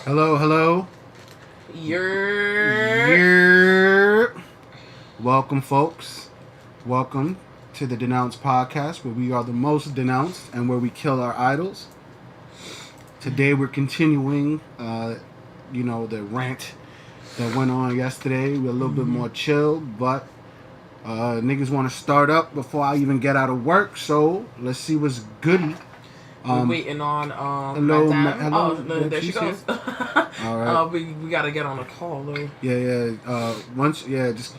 Hello, hello. You're... Welcome, folks. Welcome to the Denounced podcast, where we are the most denounced and where we kill our idols. Today, we're continuing, the rant that went on yesterday. We're a little bit more chill, but niggas want to start up before I even get out of work. So let's see what's goody. We're waiting on hello, Madame. hello. There she goes. All right. We gotta get on a call though. Just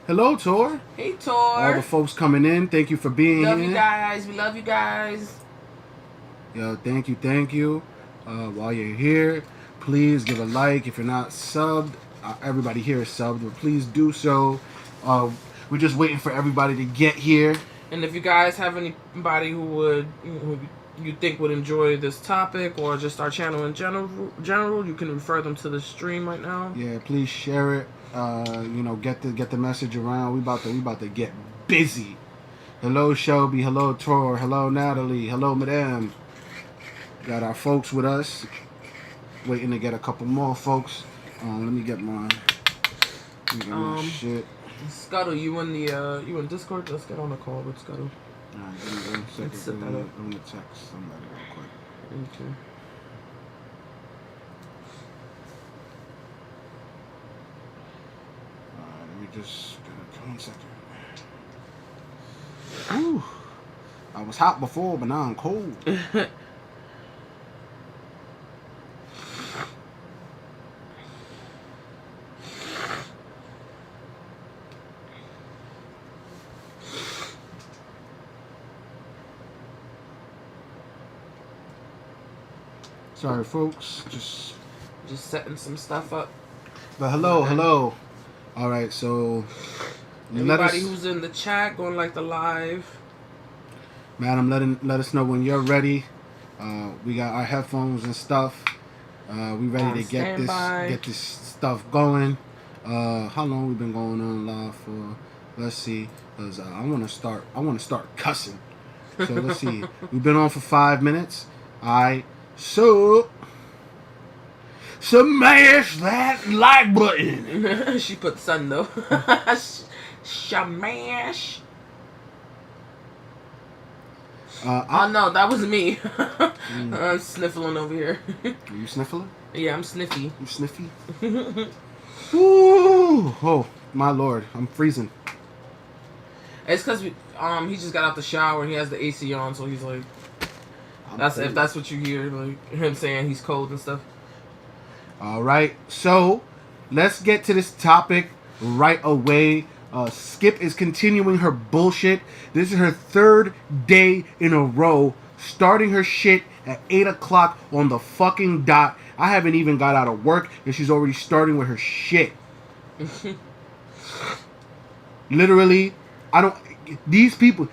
hello, Tor. Hey, Tor. All the folks coming in, thank you for being love here. You guys. We love you guys. Yo, thank you. While you're here, please give a like. If you're not subbed, everybody here is subbed, but please do so. We're just waiting for everybody to get here. And if you guys have anybody who you think would enjoy this topic or just our channel in general, you can refer them to the stream right now. Yeah, please share it. Get the message around. We about to get busy. Hello, Shelby. Hello, Tor. Hello, Natalie. Hello, Madame. Got our folks with us. Waiting to get a couple more folks. Let me get my shit. Scuttle, you in Discord? Let's get on a call with Scuttle. Alright, give me 1 second. Let's set that up. I'm gonna text somebody real quick. Okay. Alright, let me just get 1 second. Whew. I was hot before, but now I'm cold. Sorry, folks. Just setting some stuff up. But hello. All right, so everybody who's in the chat, going like the live. Madam, let us know when you're ready. We got our headphones and stuff. We ready to get this stuff going. How long we been going on live for? Let's see, cause I want to start cussing. So let's see. We've been on for 5 minutes. All right. So smash that like button. She put sun though. Shamash. Oh no, that was me. I'm sniffling over here. Are you sniffling? Yeah, I'm sniffy. You sniffy? Ooh, oh my lord, I'm freezing. It's because he just got out the shower and he has the AC on, so he's like. If that's what you hear, like him saying he's cold and stuff. All right, so let's get to this topic right away. Skip is continuing her bullshit. This is her 3rd day in a row starting her shit at 8 o'clock on the fucking dot. I haven't even got out of work and she's already starting with her shit. Literally, these people,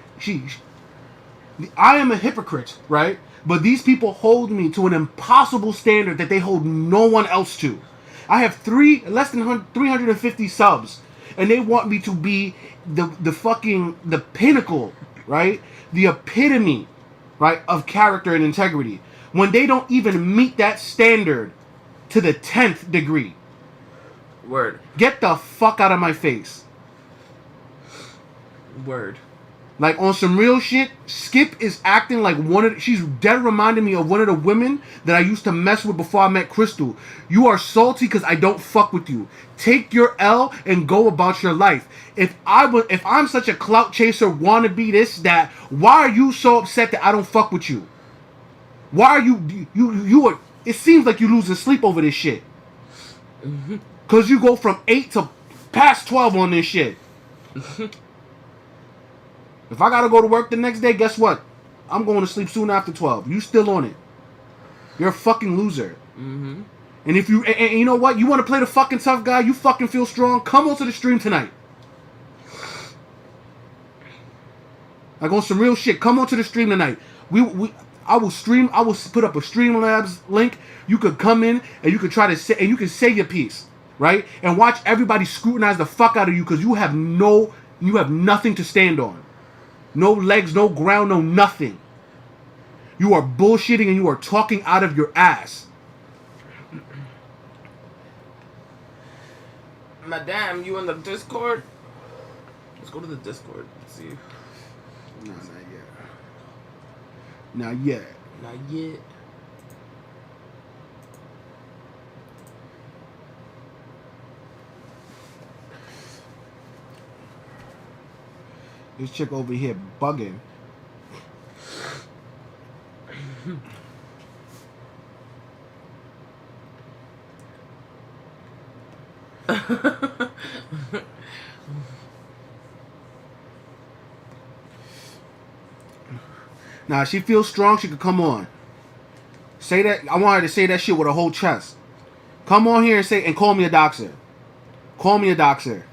I am a hypocrite, right? But these people hold me to an impossible standard that they hold no one else to. I have less than 350 subs, and they want me to be the pinnacle, right? The epitome, right, of character and integrity. When they don't even meet that standard to the 10th degree. Word. Get the fuck out of my face. Word. Like, on some real shit, Skip is acting like she's dead reminding me of one of the women that I used to mess with before I met KRYSTLE. You are salty because I don't fuck with you. Take your L and go about your life. If I'm such a clout chaser, wannabe this, that, why are you so upset that I don't fuck with you? Why are you are, it seems like you're losing sleep over this shit. Because you go from 8 to past 12 on this shit. If I gotta go to work the next day, guess what? I'm going to sleep soon after 12. You still on it. You're a fucking loser. Mm-hmm. And if you know what? You want to play the fucking tough guy? You fucking feel strong? Come onto the stream tonight. Like, on some real shit. Come onto the stream tonight. I will stream. I will put up a Streamlabs link. You could come in and you could try to say, and you can say your piece, right? And watch everybody scrutinize the fuck out of you because you have nothing to stand on. No legs, no ground, no nothing. You are bullshitting and you are talking out of your ass. Madame, you in the Discord? Let's go to the Discord and see. No, not yet. Not yet. Not yet. This chick over here bugging. Now, she feels strong. She could come on. Say that. I want her to say that shit with her whole chest. Come on here and say and call me a doctor. Call me a doctor.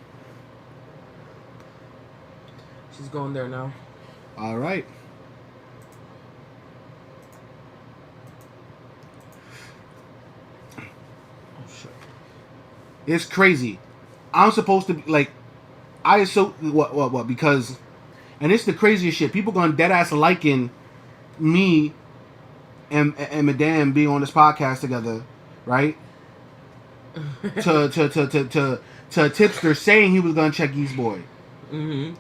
She's going there now. All right. Oh shit. It's crazy. I'm supposed to be like, what? Because, and it's the craziest shit. People gonna dead ass liking me and Madame being on this podcast together, right? to Tipster saying he was gonna check East Boy. Mm-hmm.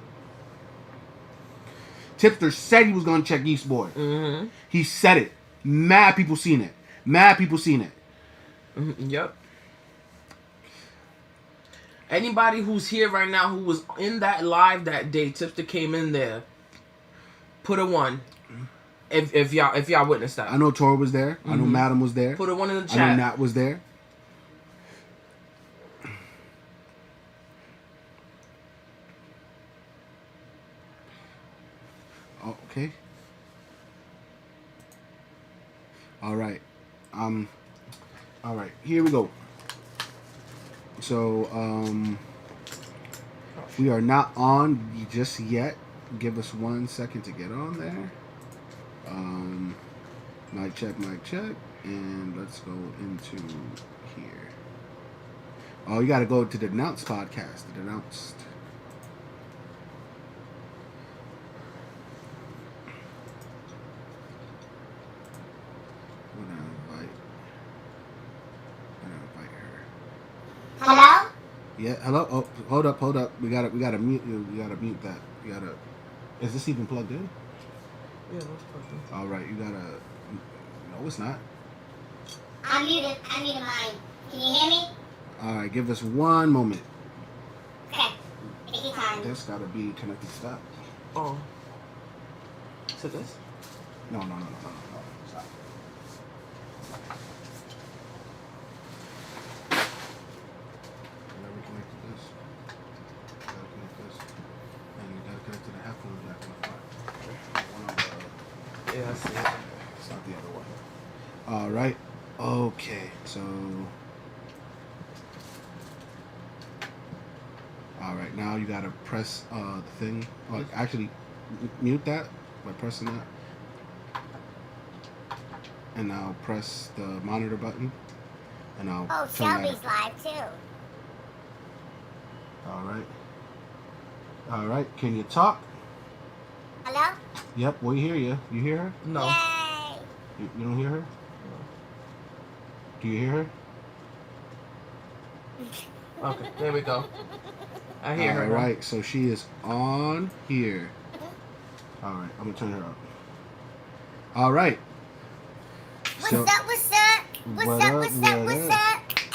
Tipster said he was gonna check East Boy. Mm-hmm. He said it. Mad people seen it. Mad people seen it. Mm-hmm. Yep. Anybody who's here right now who was in that live that day, Tipster came in there. Put a 1. If y'all witnessed that. I know Tora was there. I know Madam was there. Put a 1 in the chat. I know Nat was there. Oh, okay. All right. All right. Here we go. So, we are not on just yet. Give us 1 second to get on there. Mic check, and let's go into here. Oh, you got to go to the Denounced podcast. The Denounced. I'm gonna invite her. Hello? Yeah, hello. Oh, hold up. We gotta mute you. We gotta mute that. Is this even plugged in? Yeah, that's perfect. All right, you gotta. No, it's not. I'm muted mine. Can you hear me? All right, give us 1 moment. Okay. Take your time. This gotta be connected. Stop. Oh. To this? No. Stop. Whenever we connect to this, you gotta connect this, and you gotta connect to the headphone jack on the front. One on the. Yeah, I see it. It's not the other one. All right. Okay. So. All right. Now you gotta press the thing. Actually, mute that by pressing that. And now press the monitor button. And I'll. Oh, turn that Shelby's live too. All right. Can you talk? Hello? Yep. We hear you. You hear her? No. Yay! You don't hear her? Do you hear her? Okay, there we go. I hear her. All right. So she is on here. All right. I'm gonna turn her up. All right. What's up? What's up?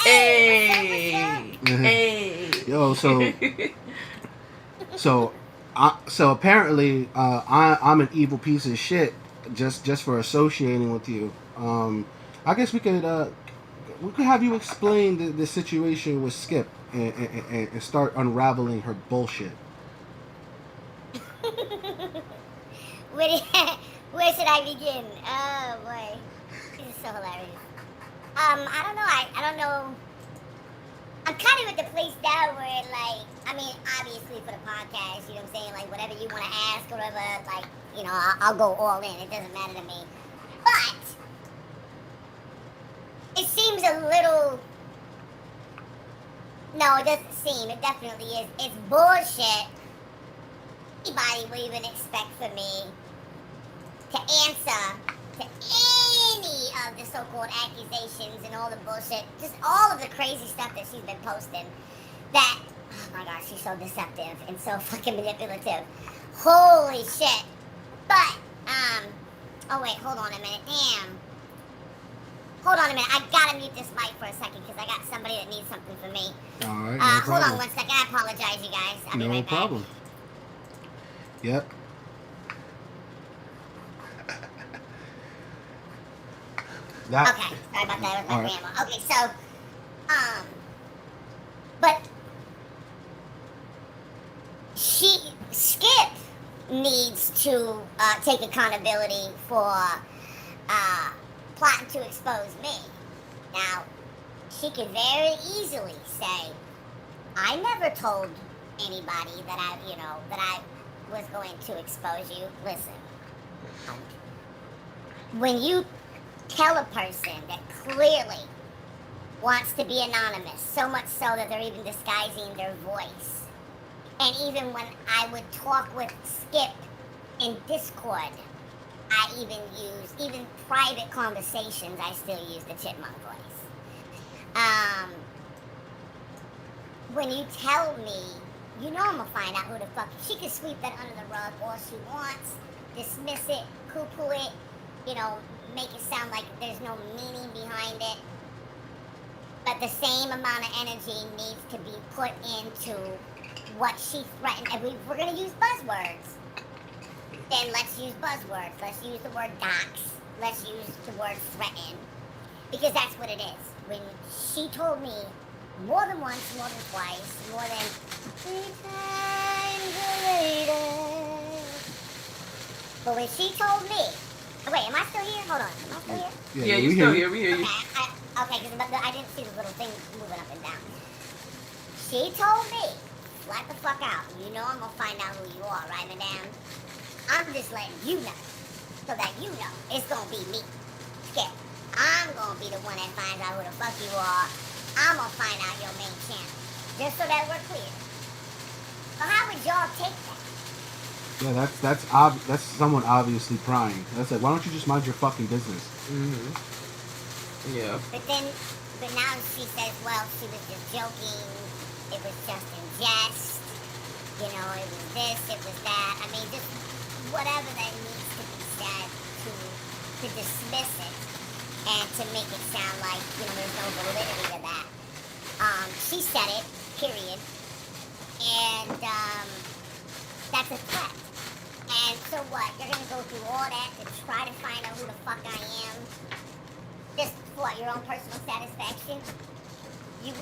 Hey! What's up? Hey! Yo, so apparently I'm an evil piece of shit just for associating with you. I guess we could have you explain the situation with Skip and start unraveling her bullshit. Where should I begin? Oh boy, this is so hilarious. I don't know. I don't know. I'm kind of at the place now where, like, I mean, obviously for the podcast, you know what I'm saying? Like, whatever you want to ask or whatever, like, you know, I'll go all in. It doesn't matter to me. But it seems a little. No, it doesn't seem. It definitely is. It's bullshit. Anybody would even expect for me to answer to any of the so-called accusations and all the bullshit, just all of the crazy stuff that she's been posting. that, oh my gosh, she's so deceptive and so fucking manipulative. Holy shit. But, oh wait, hold on a minute. Damn. Hold on a minute. I gotta mute this mic for a second because I got somebody that needs something from me. Alright, Hold on one second. I apologize, you guys. I'll be No right problem. back. Yep. That, Okay, sorry about that with my Alright. grandma. Okay, so, but Skip needs to take accountability for plotting to expose me. Now, she could very easily say, I never told anybody that I was going to expose you. Listen, when you tell a person that clearly wants to be anonymous, so much so that they're even disguising their voice. And even when I would talk with Skip in Discord, I even private conversations, I still use the chipmunk voice. When you tell me, you know I'm gonna find out who the fuck. She can sweep that under the rug all she wants, dismiss it, poo-poo it, make it sound like there's no meaning behind it. But the same amount of energy needs to be put into what she threatened. And we're going to use buzzwords. Then let's use buzzwords. Let's use the word dox. Let's use the word threaten. Because that's what it is. When she told me more than once, more than twice, more than 3 times later. But when she told me, wait, am I still here? Hold on. Am I still here? Yeah, you still here. We hear you. Okay, because I didn't see the little thing moving up and down. She told me, flat the fuck out. You know I'm going to find out who you are, right, madame? I'm just letting you know. So that you know it's going to be me. Skip. I'm going to be the one that finds out who the fuck you are. I'm going to find out your main channel. Just so that we're clear. So how would y'all take that? yeah, that's someone obviously prying. That's like, why don't you just mind your fucking business? Mm-hmm. Yeah. But now she says, well, she was just joking. It was just in jest. It was this, it was that. I mean, just whatever that needs to be said to dismiss it and to make it sound like, there's no validity to that. She said it, period. And that's a threat. And so what? You're going to go through all that to try to find out who the fuck I am? Just for what, your own personal satisfaction? You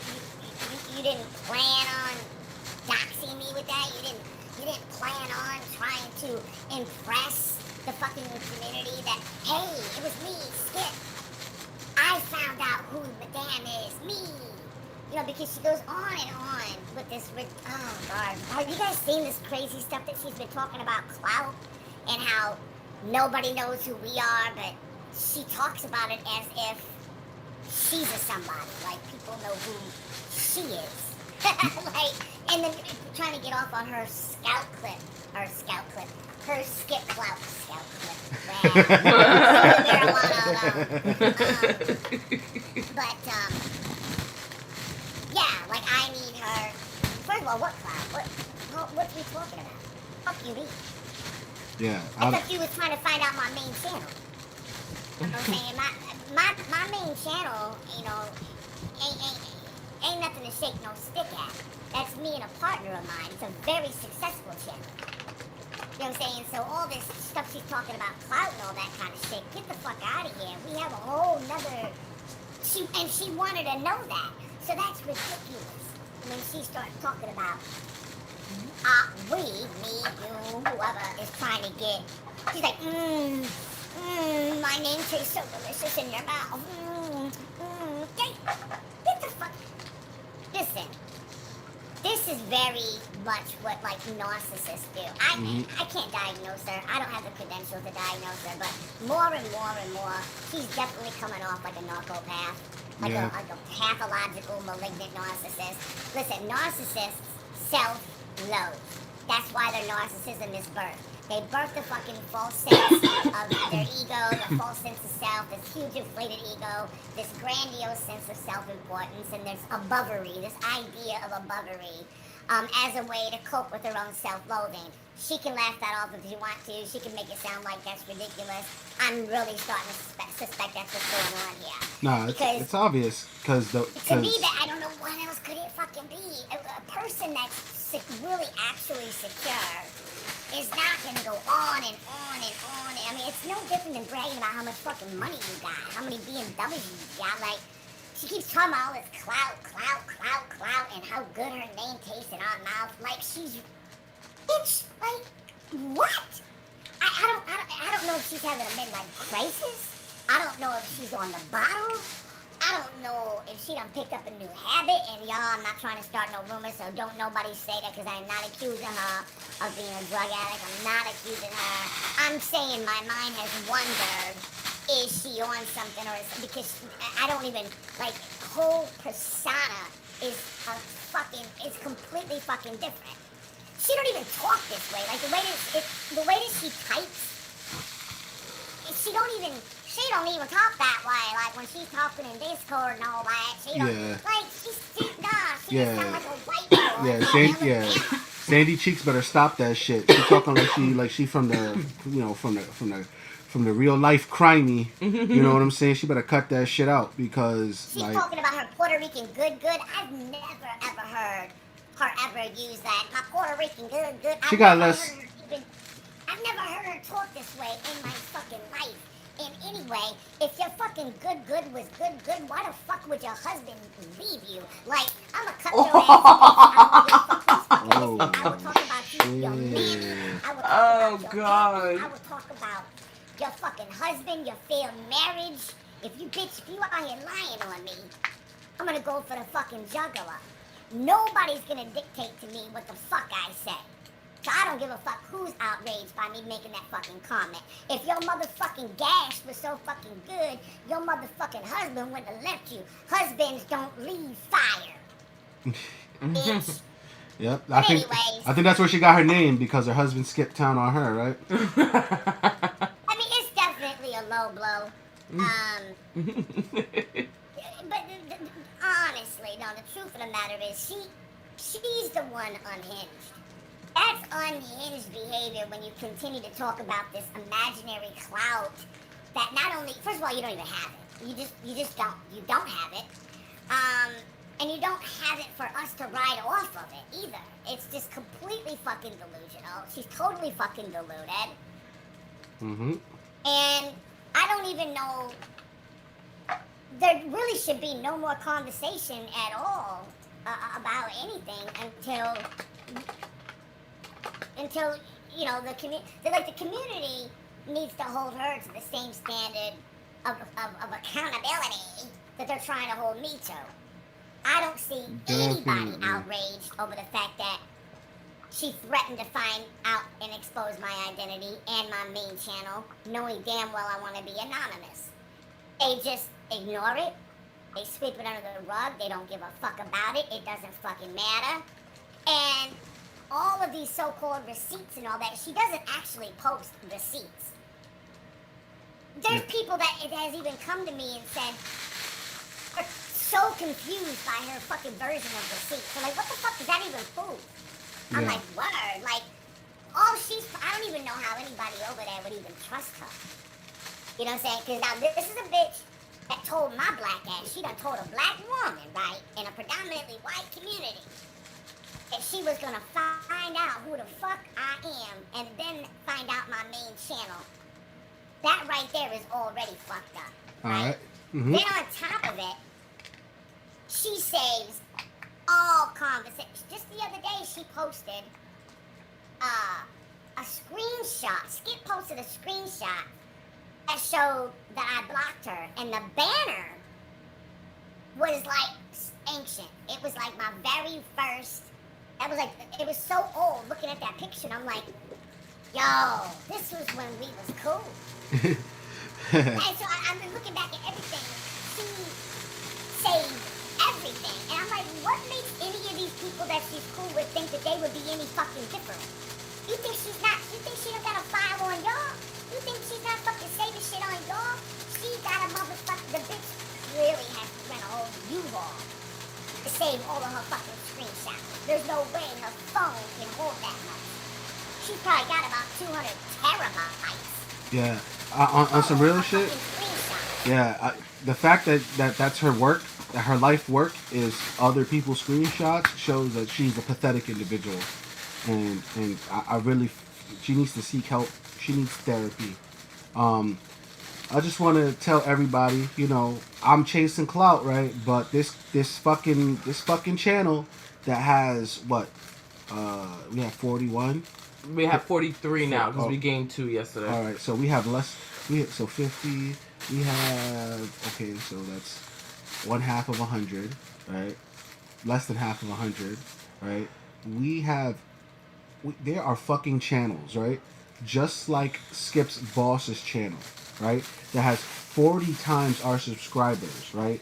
didn't plan on doxing me with that? You didn't plan on trying to impress the fucking community that, hey, it was me, Skip. I found out who Madame is, me. Because she goes on and on with this, oh God. Have you guys seen this crazy stuff that she's been talking about clout and how nobody knows who we are, but she talks about it as if she's a somebody, like people know who she is. And then trying to get off on her scout clip, her Skip clout scout clip. Yeah, like I need her. First of all, what clout? What's we talking about? Fuck you mean? Yeah. I thought you was trying to find out my main channel. You know what I'm saying? My main channel, ain't nothing to shake no stick at. That's me and a partner of mine. It's a very successful channel. You know what I'm saying? So all this stuff she's talking about, clout and all that kind of shit, get the fuck out of here. We have a whole nother... She wanted to know that. So that's ridiculous. When she starts talking about, we, me, you, whoever is trying to get... She's like, my name tastes so delicious in your mouth. Get the fuck... Listen, this is very much what, narcissists do. I can't diagnose her. I don't have the credentials to diagnose her, but more and more, she's definitely coming off like a narcopath. Like a pathological, malignant narcissist. Listen, narcissists self-loathe. That's why their narcissism is birthed. They birth the fucking false sense of their ego, the false sense of self, this huge inflated ego, this grandiose sense of self-importance, and there's abovery, this idea of abovery, as a way to cope with their own self-loathing. She can laugh that off if she wants to. She can make it sound like that's ridiculous. I'm really starting to suspect that's what's going on here. Nah, it's obvious because to me, that I don't know what else could it fucking be. A person that's really actually secure is not going to go on and on and on. I mean, it's no different than bragging about how much fucking money you got, how many BMWs you got. Like, she keeps talking about all this clout, and how good her name tastes in our mouth. Like, she's, bitch, like, what? I don't know if she's having a midlife crisis. I don't know if she's on the bottle. I don't know if she done picked up a new habit, and y'all, I'm not trying to start no rumors, so don't nobody say that, because I'm not accusing her of being a drug addict. I'm not accusing her. I'm saying my mind has wondered, is she on something, or is, because I don't even, like, whole persona is it's completely fucking different. She don't even talk this way. Like, the way that she types, she don't even talk that way. Like, when she's talking in Discord and all that, she don't, like, she just sound like a white girl. Sandy Cheeks better stop that shit. She talking like she from the, from the real life crimey. You know what I'm saying? She better cut that shit out, because she's talking about her Puerto Rican good. I've never ever heard her ever use that. My Puerto Rican good. She got less. I've never heard her talk this way in my fucking life. And anyway, if your fucking good was good, why the fuck would your husband leave you? Like, I'm gonna cut your ass. I will talk about you, your man. I will talk about your family. I will talk about your fucking husband, your failed marriage. If you out here lying on me, I'm gonna go for the fucking jugular. Nobody's gonna dictate to me what the fuck I say. So I don't give a fuck who's outraged by me making that fucking comment. If your motherfucking gash was so fucking good, your motherfucking husband wouldn't have left you. Husbands don't leave fire. Bitch. Yep. I think that's where she got her name, because her husband skipped town on her, right? I mean, it's definitely a low blow. But honestly, no, the truth of the matter is she's the one unhinged. That's unhinged behavior when you continue to talk about this imaginary clout that not only, first of all, you don't even have it. You just don't. You don't have it. And you don't have it for us to ride off of it either. It's just completely fucking delusional. She's totally fucking deluded. Mm-hmm. And I don't even know, there really should be no more conversation at all about anything until you know, the community needs to hold her to the same standard of accountability that they're trying to hold me to. I don't see anybody outraged over the fact that she threatened to find out and expose my identity and my main channel, knowing damn well I want to be anonymous. They just ignore it. They sweep it under the rug. They don't give a fuck about it. It doesn't fucking matter. And all of these so-called receipts and all that, she doesn't actually post receipts. There's people that it has even come to me and said, are so confused by her fucking version of receipts. So like, what the fuck does that even prove? I'm like, word. Like, I don't even know how anybody over there would even trust her. You know what I'm saying? Because now this is a bitch that told my black ass, she done told a black woman, right, in a predominantly white community, that she was gonna find out who the fuck I am and then find out my main channel. That right there is already fucked up, right? All right. Mm-hmm. Then on top of it, she saves all conversations. Just the other day, she posted a screenshot. Skip posted a screenshot that showed that I blocked her, and the banner was like ancient. It was like my very first. That was like, it was so old. Looking at that picture, and I'm like, yo, this was when we was cool. And so I've been looking back at everything. She saved everything, and I'm like, what makes any of these people that she's cool would think that they would be any fucking different. You think she's not, you think she don't got a file on y'all? You think she's not fucking saving shit on y'all? She got a motherfucker, the bitch really has to rent a whole U-Haul to save all of her fucking screenshots. There's no way her phone can hold that much. She's probably got about 200 terabytes. Yeah, on some real shit. Yeah, the fact that that's her work, that her life work is other people's screenshots shows that she's a pathetic individual, and I really, she needs to seek help. She needs therapy. I just want to tell everybody, you know, I'm chasing clout, right? But this fucking channel that has what, we have 41. We have 43 now because we gained 2 yesterday. All right, so we have less. So 50. We have, okay, so that's 1/2 of 100, right? Less than half of 100, right? There are fucking channels, right? Just like Skip's Boss's channel, right? That has 40 times our subscribers, right?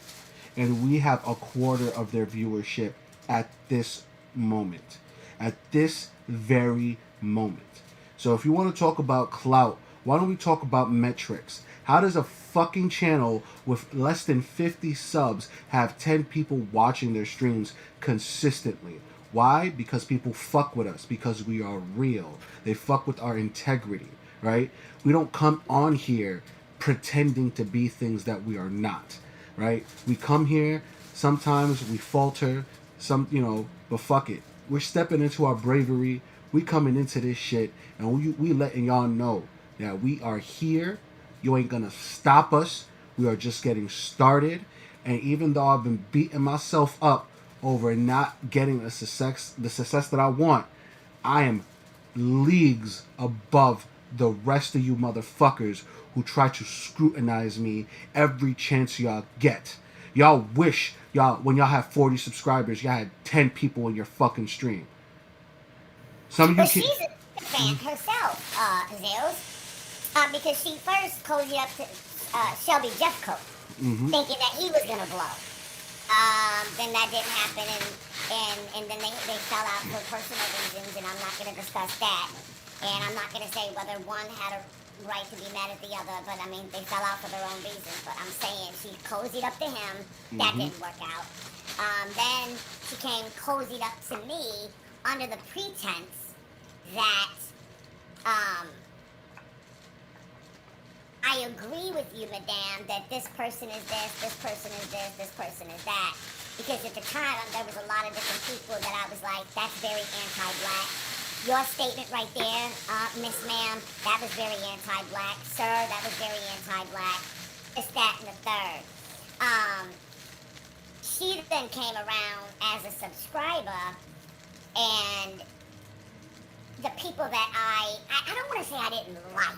And we have 1/4 of their viewership at this moment. At this very moment. So if you want to talk about clout, why don't we talk about metrics? How does a fucking channel with less than 50 subs have 10 people watching their streams consistently? Why? Because people fuck with us. Because we are real. They fuck with our integrity, right? We don't come on here pretending to be things that we are not, right? We come here, sometimes we falter, but fuck it. We're stepping into our bravery. We coming into this shit, and we letting y'all know that we are here. You ain't gonna stop us. We are just getting started. And even though I've been beating myself up over not getting the success that I want, I am leagues above the rest of you motherfuckers who try to scrutinize me every chance y'all get. Y'all wish when y'all have 40 subscribers, y'all had 10 people in your fucking stream. Some of you she's a fan herself, Zales. Because she first cozied up to Shelby Jeffcoat, thinking that he was gonna blow. Then that didn't happen, and then they fell out for personal reasons, and I'm not gonna discuss that. And I'm not gonna say whether one had a right to be mad at the other, but I mean they fell out for their own reasons. But I'm saying she cozied up to him, that didn't work out. Then she came cozied up to me under the pretense that I agree with you, madame, that this person is this person is this person is that. Because at the time, there was a lot of different people that I was like, that's very anti-black. Your statement right there, Miss Ma'am, that was very anti-black. Sir, that was very anti-black. It's that and the third. She then came around as a subscriber, and the people that I don't want to say I didn't like.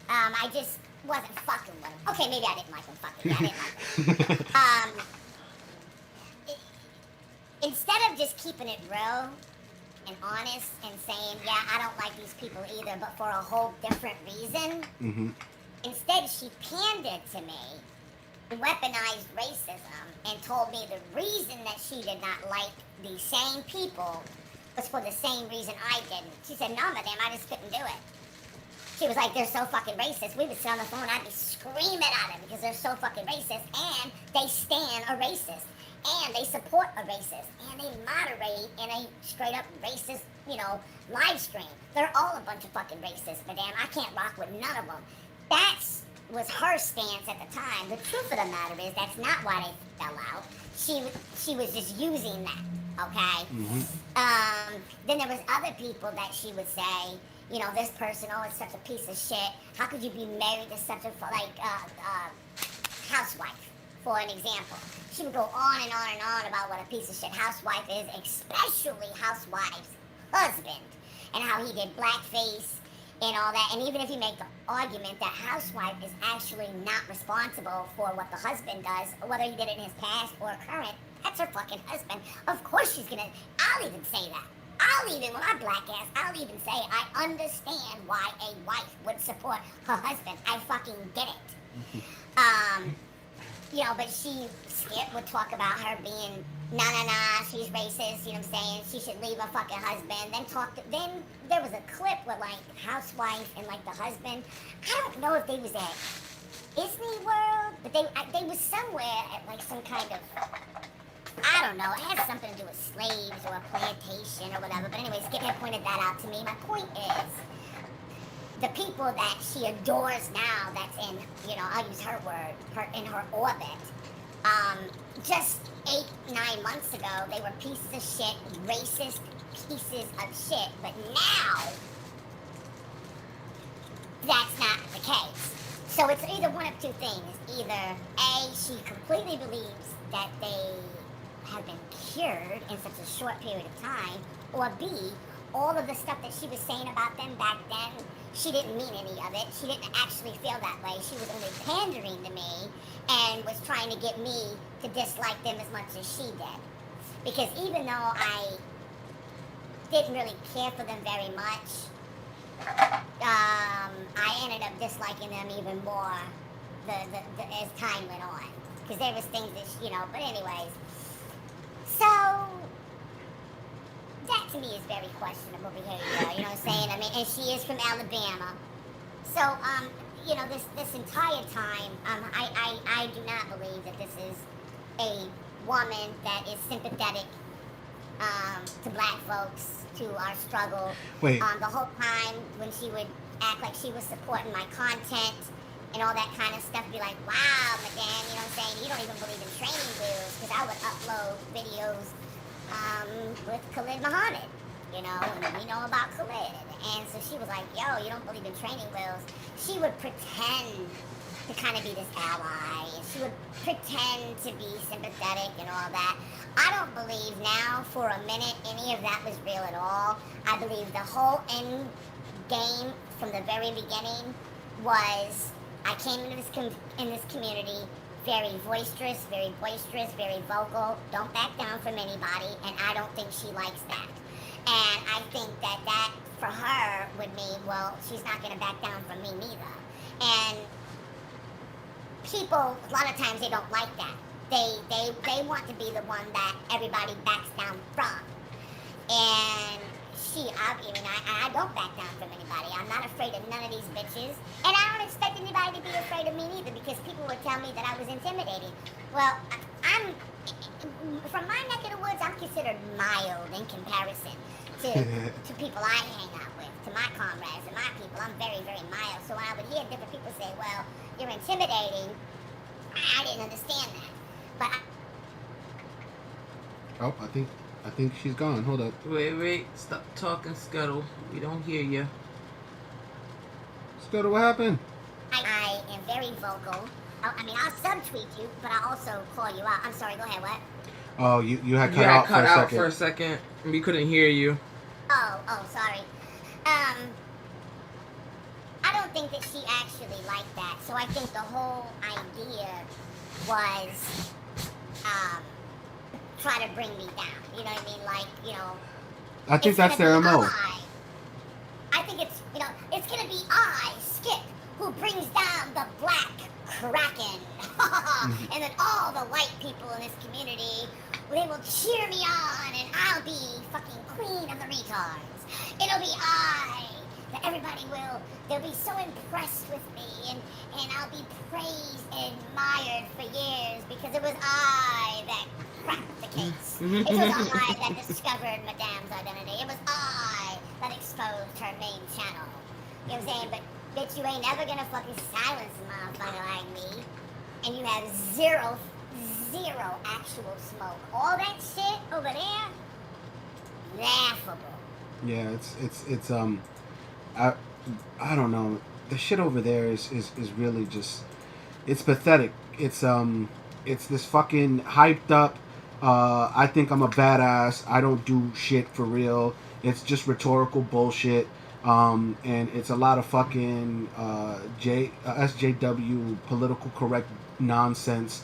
I just wasn't fucking with them. Okay, maybe I didn't like them. Fucking, I didn't like them. Instead of just keeping it real and honest and saying, yeah, I don't like these people either, but for a whole different reason, instead she pandered to me and weaponized racism and told me the reason that she did not like these same people was for the same reason I didn't. She said, no, madam, I just couldn't do it. She was like, they're so fucking racist. We would sit on the phone, I'd be screaming at them because they're so fucking racist, and they stand a racist, and they support a racist, and they moderate in a straight up racist, live stream. They're all a bunch of fucking racists, madam. I can't rock with none of them. That was her stance at the time. The truth of the matter is that's not why they fell out. She was just using that, okay? Then there was other people that she would say, this person, oh, it's such a piece of shit. How could you be married to such a, housewife, for an example? She would go on and on and on about what a piece of shit housewife is, especially housewife's husband, and how he did blackface and all that. And even if you make the argument that housewife is actually not responsible for what the husband does, whether he did it in his past or current, that's her fucking husband. Of course she's gonna, I'll even say that. With my black ass, I'll even say I understand why a wife would support her husband. I fucking get it. But she Skip would talk about her being nah, she's racist, you know what I'm saying? She should leave her fucking husband. Then there was a clip with like housewife and like the husband. I don't know if they was at Disney World, but they was somewhere at like some kind of, I don't know, it has something to do with slaves or a plantation or whatever. But anyway, Skip had pointed that out to me. My point is, the people that she adores now, that's in, you know, I'll use her word, in her orbit, just 8-9 months ago, they were pieces of shit, racist pieces of shit. But now, that's not the case. So it's either one of two things. Either A, she completely believes that they have been cured in such a short period of time, or B, all of the stuff that she was saying about them back then, she didn't mean any of it. She didn't actually feel that way. She was only pandering to me and was trying to get me to dislike them as much as she did. Because even though I didn't really care for them very much, I ended up disliking them even more as time went on. Because there was things that, you know, but anyways. So, that to me is very questionable behavior, you know what I'm saying? I mean, and she is from Alabama. So, you know, this entire time, I do not believe that this is a woman that is sympathetic to black folks, to our struggle. Wait. The whole time when she would act like she was supporting my content and all that kind of stuff, be like, wow, madame, you know what I'm saying? You don't even believe in training wheels, because I would upload videos with Khalid Muhammad, you know, and we know about Khalid. And so she was like, yo, you don't believe in training wheels. She would pretend to kind of be this ally, and she would pretend to be sympathetic and all that. I don't believe now for a minute any of that was real at all. I believe the whole end game from the very beginning was, I came into this community very boisterous, very vocal, don't back down from anybody, and I don't think she likes that. And I think that for her would mean, well, she's not going to back down from me neither. And people, a lot of times they don't like that. They want to be the one that everybody backs down from. And I don't back down from anybody. I'm not afraid of none of these bitches. And I don't expect anybody to be afraid of me neither, because people would tell me that I was intimidating. Well, I'm from my neck of the woods, I'm considered mild in comparison to people I hang out with, to my comrades and my people. I'm very, very mild. So when I would hear different people say, well, you're intimidating, I didn't understand that. But Oh, I think she's gone. Hold up. Wait. Stop talking, Scuttle. We don't hear you. Scuttle, what happened? I am very vocal. I mean, I'll subtweet you, but I also call you out. I'm sorry, go ahead, what? Oh, you had cut You out cut for a out second. for a second. We couldn't hear you. Oh, sorry. I don't think that she actually liked that. So I think the whole idea was, try to bring me down. You know what I mean? Like, you know. I think that's their MO. I think it's, you know, it's going to be I, Skip, who brings down the black Kraken. And then all the white people in this community, they will cheer me on, and I'll be fucking queen of the retards. It'll be I that everybody they'll be so impressed with me, and I'll be praised and admired for years because it was I that cracked the case. It was I that discovered Madame's identity. It was I that exposed her main channel. You know what I'm saying? But bitch, you ain't never gonna fucking silence a motherfucker like me. And you have zero actual smoke. All that shit over there, laughable. Yeah, it's I don't know. The shit over there is really just, it's pathetic. It's this fucking hyped up, I think I'm a badass, I don't do shit for real. It's just rhetorical bullshit. And it's a lot of fucking SJW political correct nonsense.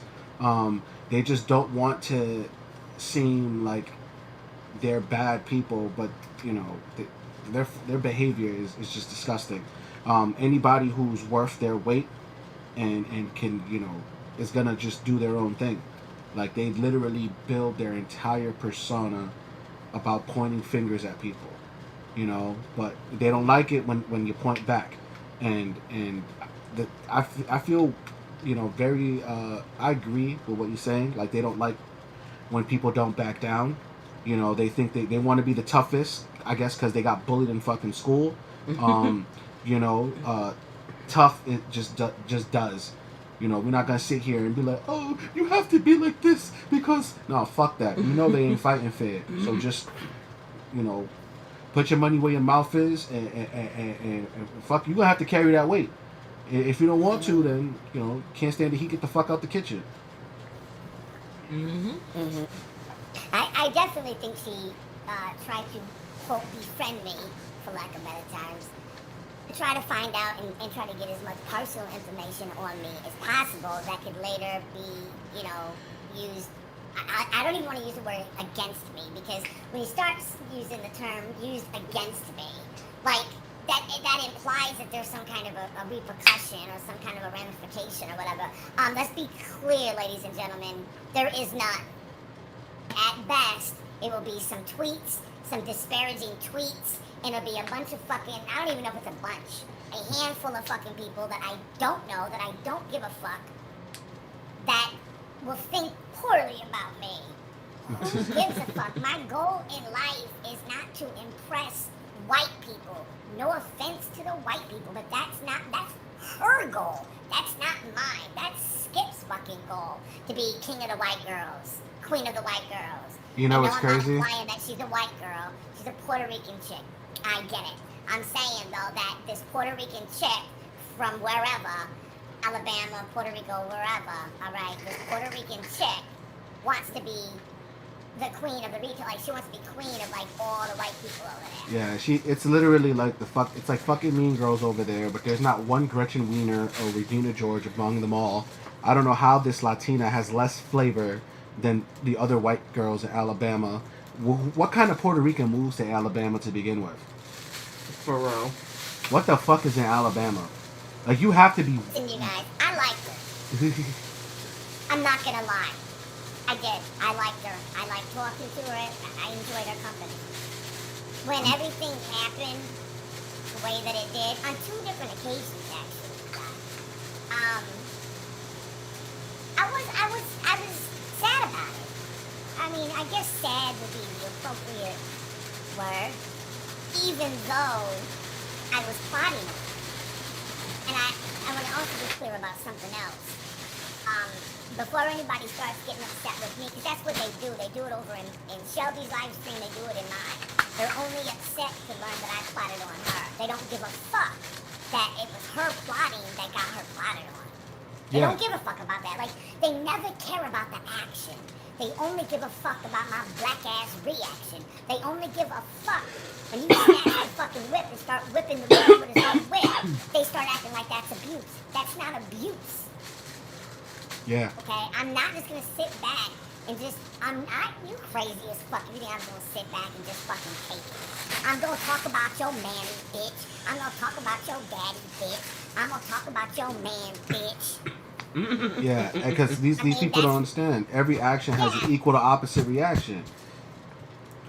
They just don't want to seem like they're bad people, but you know, their behavior is just disgusting. Anybody who's worth their weight and can, you know, is gonna just do their own thing. Like, they literally build their entire persona about pointing fingers at people, you know. But they don't like it when you point back, and I feel, you know, very. I agree with what you're saying. Like, they don't like when people don't back down. You know, they think they want to be the toughest. I guess because they got bullied in fucking school. You know, tough it just does. You know, we're not gonna sit here and be like, oh, you have to be like this because no, fuck that. You know they ain't fighting fair. So just, you know, put your money where your mouth is, and fuck, you gonna have to carry that weight. If you don't want to, then you know, can't stand the heat. Get the fuck out the kitchen. I definitely think she tried to quote befriend me, for lack of better terms. Try to find out and try to get as much personal information on me as possible that could later be, you know, used. I don't even want to use the word against me, because when you start using the term used against me, like that implies that there's some kind of a repercussion or some kind of a ramification or whatever. Let's be clear, ladies and gentlemen, there is none. At best, it will be some tweets, some disparaging tweets, and it'll be a bunch of fucking, I don't even know if it's a bunch, a handful of fucking people that I don't know, that I don't give a fuck, that will think poorly about me. Who gives a fuck? My goal in life is not to impress white people. No offense to the white people, but that's her goal. That's not mine. That's Skip's fucking goal, to be king of the white girls, queen of the white girls. You know what's crazy? I'm not implying that she's a white girl. She's a Puerto Rican chick. I get it. I'm saying, though, that this Puerto Rican chick from wherever, Alabama, Puerto Rico, wherever, all right, this Puerto Rican chick wants to be the queen of the retail. Like, she wants to be queen of, like, all the white people over there. Yeah, it's literally like it's like fucking Mean Girls over there, but there's not one Gretchen Wiener or Regina George among them all. I don't know how this Latina has less flavor than the other white girls in Alabama. What kind of Puerto Rican moves to Alabama to begin with? For real. What the fuck is in Alabama? Like, you have to be... Listen, you guys, I liked her. I'm not gonna lie. I did. I liked her. I liked talking to her. I enjoyed her company. When everything happened the way that it did, on 2 different occasions, actually, I was sad about it. I mean, I guess sad would be the appropriate word, even though I was plotting it. And I want to also be clear about something else. Before anybody starts getting upset with me, because that's what they do. They do it over in Shelby's live stream, they do it in mine. They're only upset to learn that I plotted on her. They don't give a fuck that it was her plotting that got her plotted on. They don't give a fuck about that. Like, they never care about the action. They only give a fuck about my black ass reaction. They only give a fuck when you snatch that fucking whip and start whipping the man with his own whip. They start acting like that's abuse. That's not abuse. Yeah. Okay? I'm not just gonna sit back and just, you crazy as fuck. You think I'm gonna sit back and just fucking take it? I'm gonna talk about your mammy, bitch. I'm gonna talk about your daddy, bitch. I'm gonna talk about your man, bitch. Yeah, because these people don't understand. Every action has an equal to opposite reaction.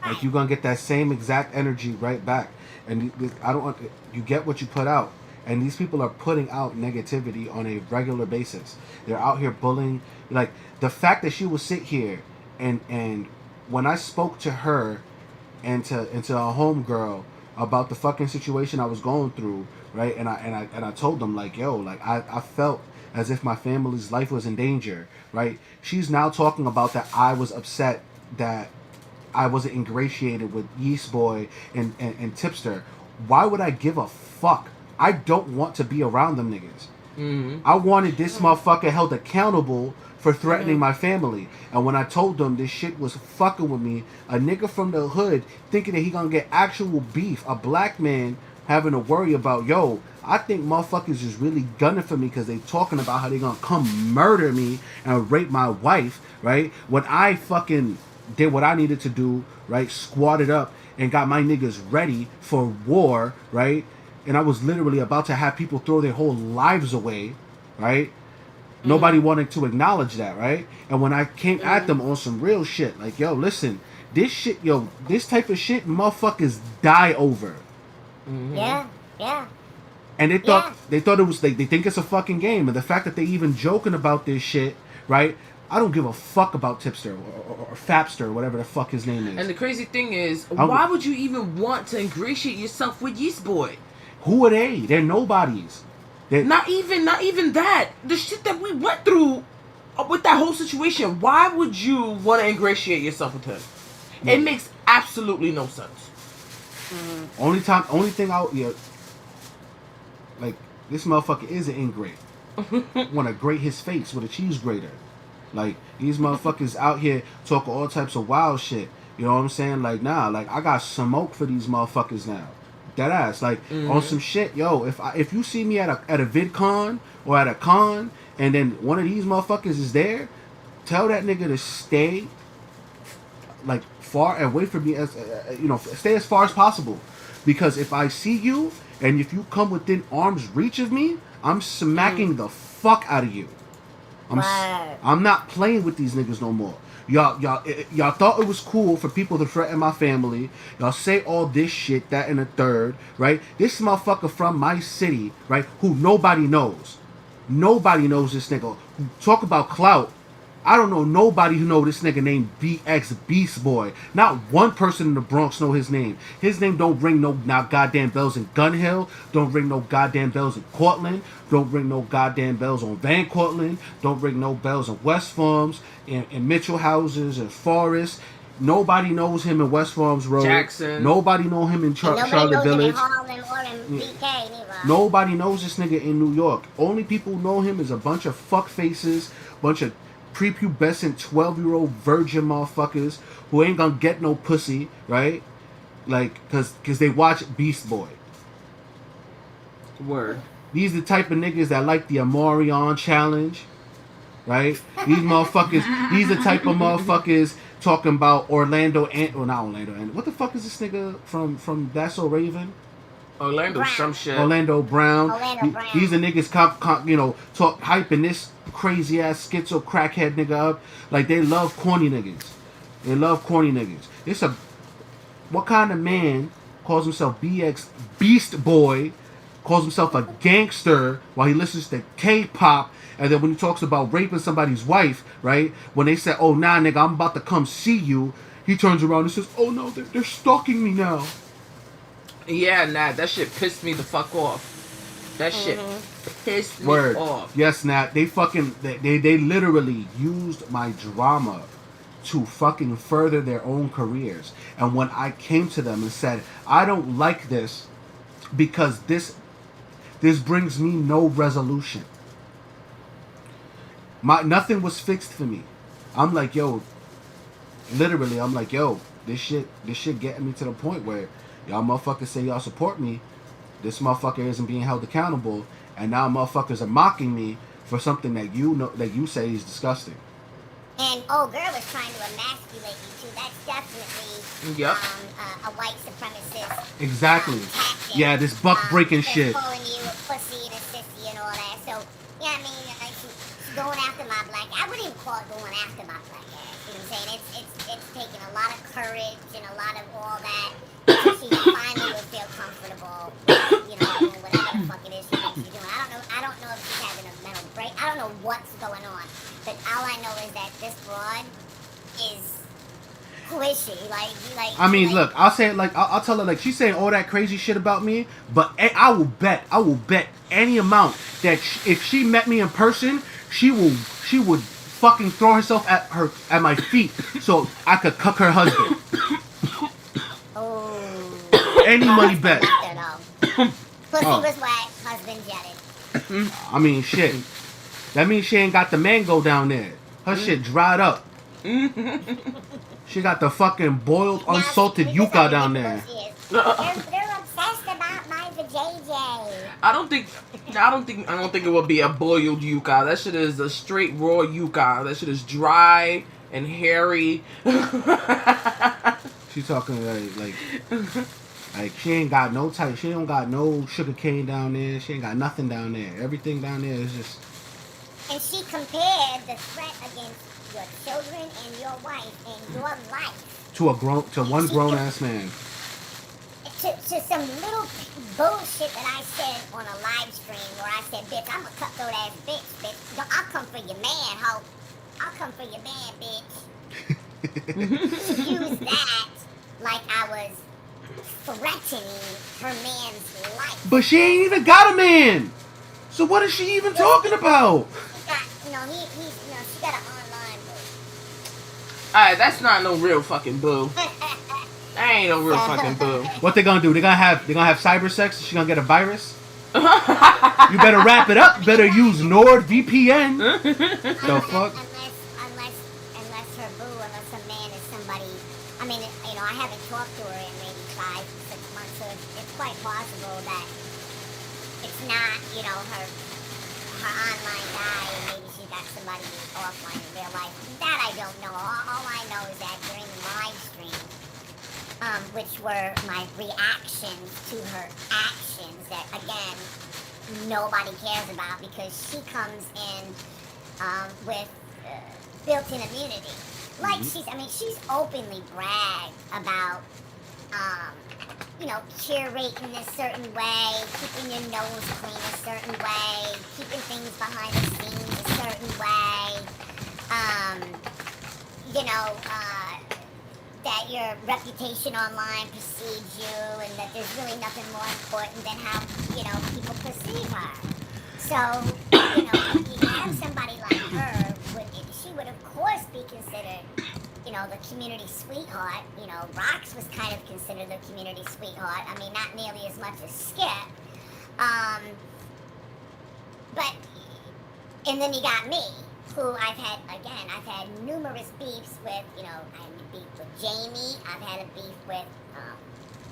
Like, you're gonna get that same exact energy right back, and you get what you put out. And these people are putting out negativity on a regular basis. They're out here bullying. Like, the fact that she will sit here and when I spoke to her and to a homegirl about the fucking situation I was going through, right? And I told them, like, yo, like, I felt as if my family's life was in danger, right? She's now talking about that I was upset that I wasn't ingratiated with Yeast Boy and Tipster. Why would I give a fuck? I don't want to be around them niggas. Mm-hmm. I wanted this motherfucker held accountable for threatening my family. And when I told them this shit was fucking with me, a nigga from the hood thinking that he gonna get actual beef, a black man having to worry about, yo, I think motherfuckers is really gunning for me because they talking about how they gonna come murder me and rape my wife, right? When I fucking did what I needed to do, right? Squatted up and got my niggas ready for war, right? And I was literally about to have people throw their whole lives away, right? Nobody wanted to acknowledge that, right? And when I came at them on some real shit, like, yo, listen, this shit, yo, this type of shit, motherfuckers die over. Yeah, yeah. And they thought it was like, they think it's a fucking game. And the fact that they even joking about this shit, right? I don't give a fuck about Tipster or Fapster or whatever the fuck his name is. And the crazy thing is, why would you even want to ingratiate yourself with Yeast Boy? Who are they? They're nobodies. Not even that. The shit that we went through with that whole situation. Why would you want to ingratiate yourself with him? No. It makes absolutely no sense. Only thing like, this motherfucker is an ingrate. Want to grate his face with a cheese grater. Like, these motherfuckers out here talking all types of wild shit. You know what I'm saying? Like, nah, like, I got smoke for these motherfuckers now. Dead ass. Like, on some shit, yo, if you see me at a VidCon or at a con, and then one of these motherfuckers is there, tell that nigga to stay, like, far away from me, as stay as far as possible. Because if I see you, and if you come within arm's reach of me, I'm smacking the fuck out of you. I'm not playing with these niggas no more. Y'all thought it was cool for people to threaten my family. Y'all say all this shit, that and the third, right? This motherfucker from my city, right, who nobody knows. Nobody knows this nigga. Talk about clout. I don't know nobody who know this nigga named BX Beast Boy. Not one person in the Bronx know his name. His name don't ring no goddamn bells in Gun Hill. Don't ring no goddamn bells in Cortland. Don't ring no goddamn bells on Van Cortland. Don't ring no bells in West Farms, in Mitchell Houses, and Forest. Nobody knows him in West Farms Road. Jackson. Nobody know him in Charlotte Village. Nobody knows him in Harlem or in BK neither. Nobody knows this nigga in New York. Only people who know him is a bunch of fuck faces, bunch of prepubescent 12-year-old virgin motherfuckers who ain't gonna get no pussy, right? Like, cause they watch Beast Boy. Word. These the type of niggas that like the Amorion challenge, right? These motherfuckers. These the type of motherfuckers talking about not Orlando. And what the fuck is this nigga from That's So Raven? Orlando Brown. Some shit. Orlando Brown. Brown. These are niggas talk hyping this crazy ass schizo crackhead nigga up. Like, they love corny niggas. They love corny niggas. What kind of man calls himself BX Beast Boy, calls himself a gangster while he listens to K-pop, and then when he talks about raping somebody's wife, right? When they say, oh nah nigga, I'm about to come see you, he turns around and says, oh no, they're stalking me now. Yeah, Nat, that shit pissed me the fuck off. That shit pissed me off. Yes, Nat, they literally used my drama to fucking further their own careers. And when I came to them and said, I don't like this because this brings me no resolution. Nothing was fixed for me. I'm like, yo, literally, this shit getting me to the point where y'all motherfuckers say y'all support me. This motherfucker isn't being held accountable, and now motherfuckers are mocking me for something that you say is disgusting. And old girl was trying to emasculate you too. That's definitely a white supremacist. Exactly. Tactic. Yeah, this buck breaking shit. Calling you a pussy and a sissy and all that. So yeah, I mean, like, she's going after my black. I wouldn't even call it going after my black ass. You know what I'm saying? It's taking a lot of courage and a lot of all that. She finally will feel comfortable, doing whatever the fuck it is she thinks she's doing. I don't know if she's having a mental break. I don't know what's going on. But all I know is that this broad is, who is she? I mean, look, I'll say it I'll tell her, like, she's saying all that crazy shit about me, but I will bet any amount that if she met me in person, she would fucking throw herself at my feet so I could cuck her husband. Any money bet. Pussy was wet, husband jetted. I mean, shit. That means she ain't got the mango down there. Her shit dried up. She got the fucking boiled, unsalted yuca down there. They're obsessed about my vajayjay. I don't think it would be a boiled yuca. That shit is a straight raw yuca. That shit is dry and hairy. She's talking like she ain't got no type. She don't got no sugar cane down there. She ain't got nothing down there. Everything down there is just And she compared the threat against your children and your wife and your life to one grown ass man. To some little bullshit that I said on a live stream where I said, bitch, I'm a cutthroat ass bitch. I'll come for your man, ho. I'll come for your man, bitch. She used that like I was threatening her man's life. But she ain't even got a man. So what is she even talking about? She got an online boo. Alright, that's not no real fucking boo. That ain't no real fucking boo. What they gonna do? They gonna have cyber sex? She gonna get a virus? You better wrap it up. Better use NordVPN. The fuck? Unless her boo, unless her man is somebody. I mean, I haven't talked to her in maybe 5, 6 months, so it's quite possible that it's not, her online guy, and maybe she got somebody offline in real life. That I don't know. All I know is that during the live stream, which were my reactions to her actions that, again, nobody cares about because she comes in with built-in immunity. Like she's openly bragged about, curating a certain way, keeping your nose clean a certain way, keeping things behind the scenes a certain way, that your reputation online precedes you and that there's really nothing more important than how, people perceive her. So, if you have somebody like her, she would of course be considered, the community sweetheart. Rox was kind of considered the community sweetheart. I mean, not nearly as much as Skip. And then you got me, who I've had numerous beefs with, I had a beef with Jamie, I've had a beef with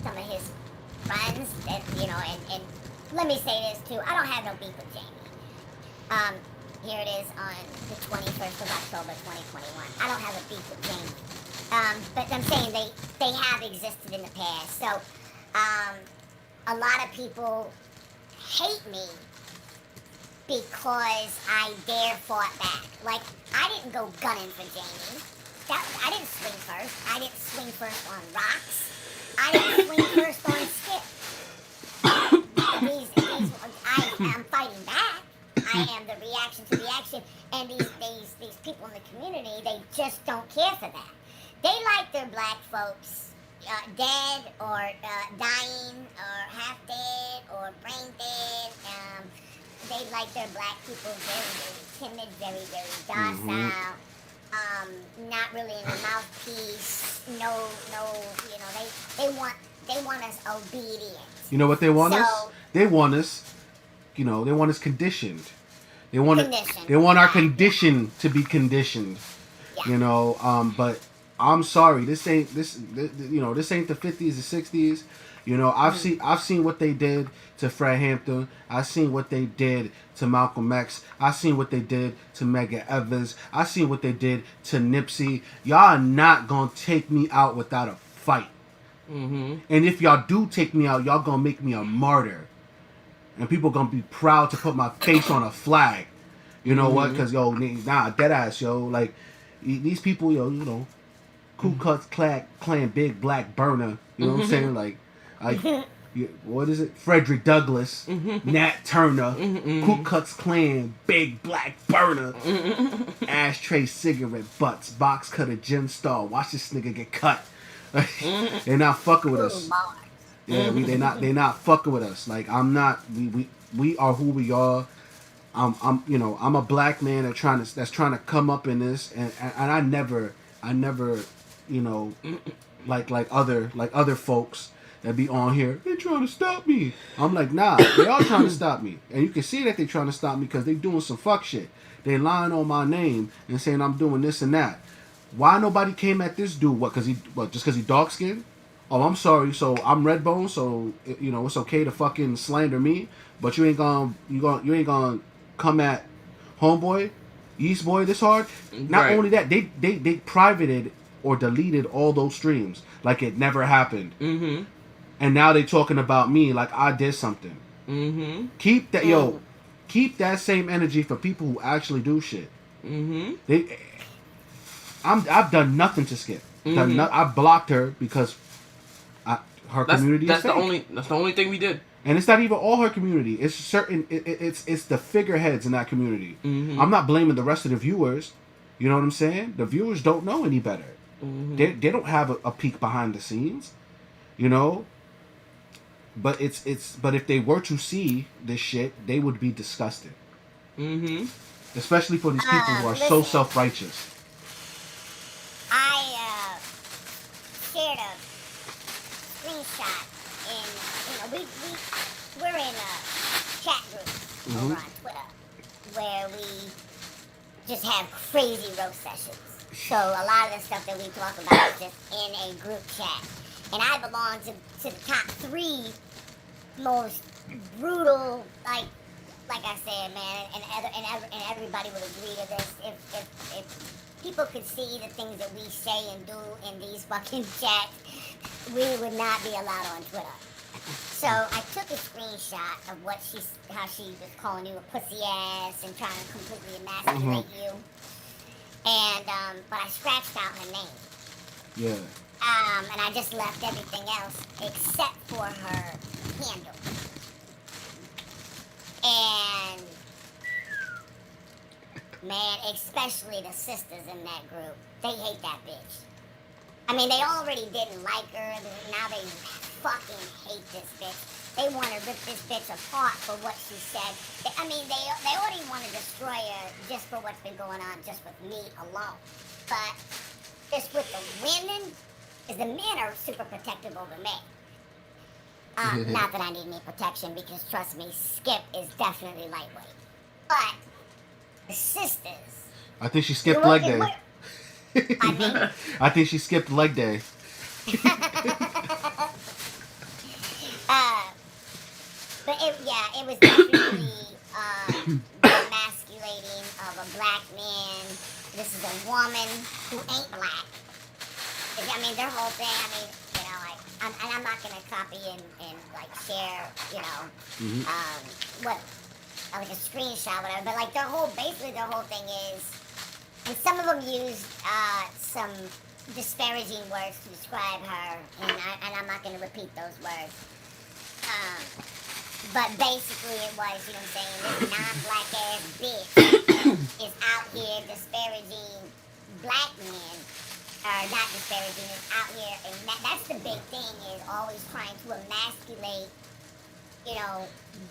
some of his friends, and let me say this too, I don't have no beef with Jamie. Here it is on the 21st of October, 2021. I don't have a beef with Jamie. But I'm saying they have existed in the past. So, a lot of people hate me because I dare fought back. Like, I didn't go gunning for Jamie. I didn't swing first. I didn't swing first on Rox. I didn't swing first on Skip. I'm fighting back. I am the reaction to the action. And these people in the community, they just don't care for that. They like their black folks dead or dying or half dead or brain dead. They like their black people very, very timid, very, very docile. Not really in a mouthpiece. No. They want us obedient. You know what they want us? They want us. They want us conditioned. They want our condition to be conditioned. Yeah. But I'm sorry, this ain't the 50s, the 60s. I've seen what they did to Fred Hampton. I've seen what they did to Malcolm X. I've seen what they did to Medgar Evers. I've seen what they did to Nipsey. Y'all are not gonna take me out without a fight. Mm-hmm. And if y'all do take me out, y'all gonna make me a martyr. And people gonna be proud to put my face on a flag. You know what? Because, deadass, like, these people, Ku Klux Klan, big black burner. You know what I'm saying? Like, what is it? Frederick Douglass, Nat Turner, Ku Klux Klan, big black burner, ashtray cigarette butts, box cutter Jim Star. Watch this nigga get cut. They're not fucking with us. Yeah, they not fucking with us. Like, I'm not. We are who we are. I'm a black man that's trying to come up in this, and I never, like other folks that be on here. They trying to stop me. I'm like, nah, they all trying to stop me, and you can see that they trying to stop me because they doing some fuck shit. They lying on my name and saying I'm doing this and that. Why nobody came at this dude? Just because he dark skinned? Oh, I'm sorry. So I'm red bone. So it's okay to fucking slander me, but you ain't gonna come at homeboy, East Boy this hard. Not only that, they privated or deleted all those streams like it never happened. And now they talking about me like I did something. Keep that, Keep that same energy for people who actually do shit. Mm-hmm. I've done nothing to Skip. Mm-hmm. I've blocked her because her community is fake. That's the only thing we did. And it's not even all her community. It's certain. It's the figureheads in that community. Mm-hmm. I'm not blaming the rest of the viewers. You know what I'm saying? The viewers don't know any better. Mm-hmm. They don't have a peek behind the scenes. You know. But but if they were to see this shit, they would be disgusted. Mm-hmm. Especially for these people who are so self-righteous. I shared a screenshot we're in a chat group over on Twitter where we just have crazy roast sessions. So a lot of the stuff that we talk about is just in a group chat. And I belong to the top 3 most brutal, like I said, man, and everybody would agree to this. If people could see the things that we say and do in these fucking chats, we would not be allowed on Twitter. So I took a screenshot of how she was calling you a pussy ass and trying to completely emasculate you. And but I scratched out her name. Yeah. And I just left everything else except for her handle. And man, especially the sisters in that group, they hate that bitch. I mean, they already didn't like her, now they fucking hate this bitch. They want to rip this bitch apart for what she said. They already want to destroy her just for what's been going on, just with me alone. But just with the women, because the men are super protective over me. Not that I need any protection, because trust me, Skip is definitely lightweight. But the sisters... I think she skipped leg day. I think she skipped leg day. But it was definitely the emasculating of a black man. This is a woman who ain't black. I mean, their whole thing, I'm not going to copy and share, like a screenshot, whatever, but basically their whole thing is, and some of them used some disparaging words to describe her, and I'm not going to repeat those words. But basically it was, you know what I'm saying, this non-black ass bitch is out here disparaging black men, or not disparaging, is out here, and that's the big thing, is always trying to emasculate,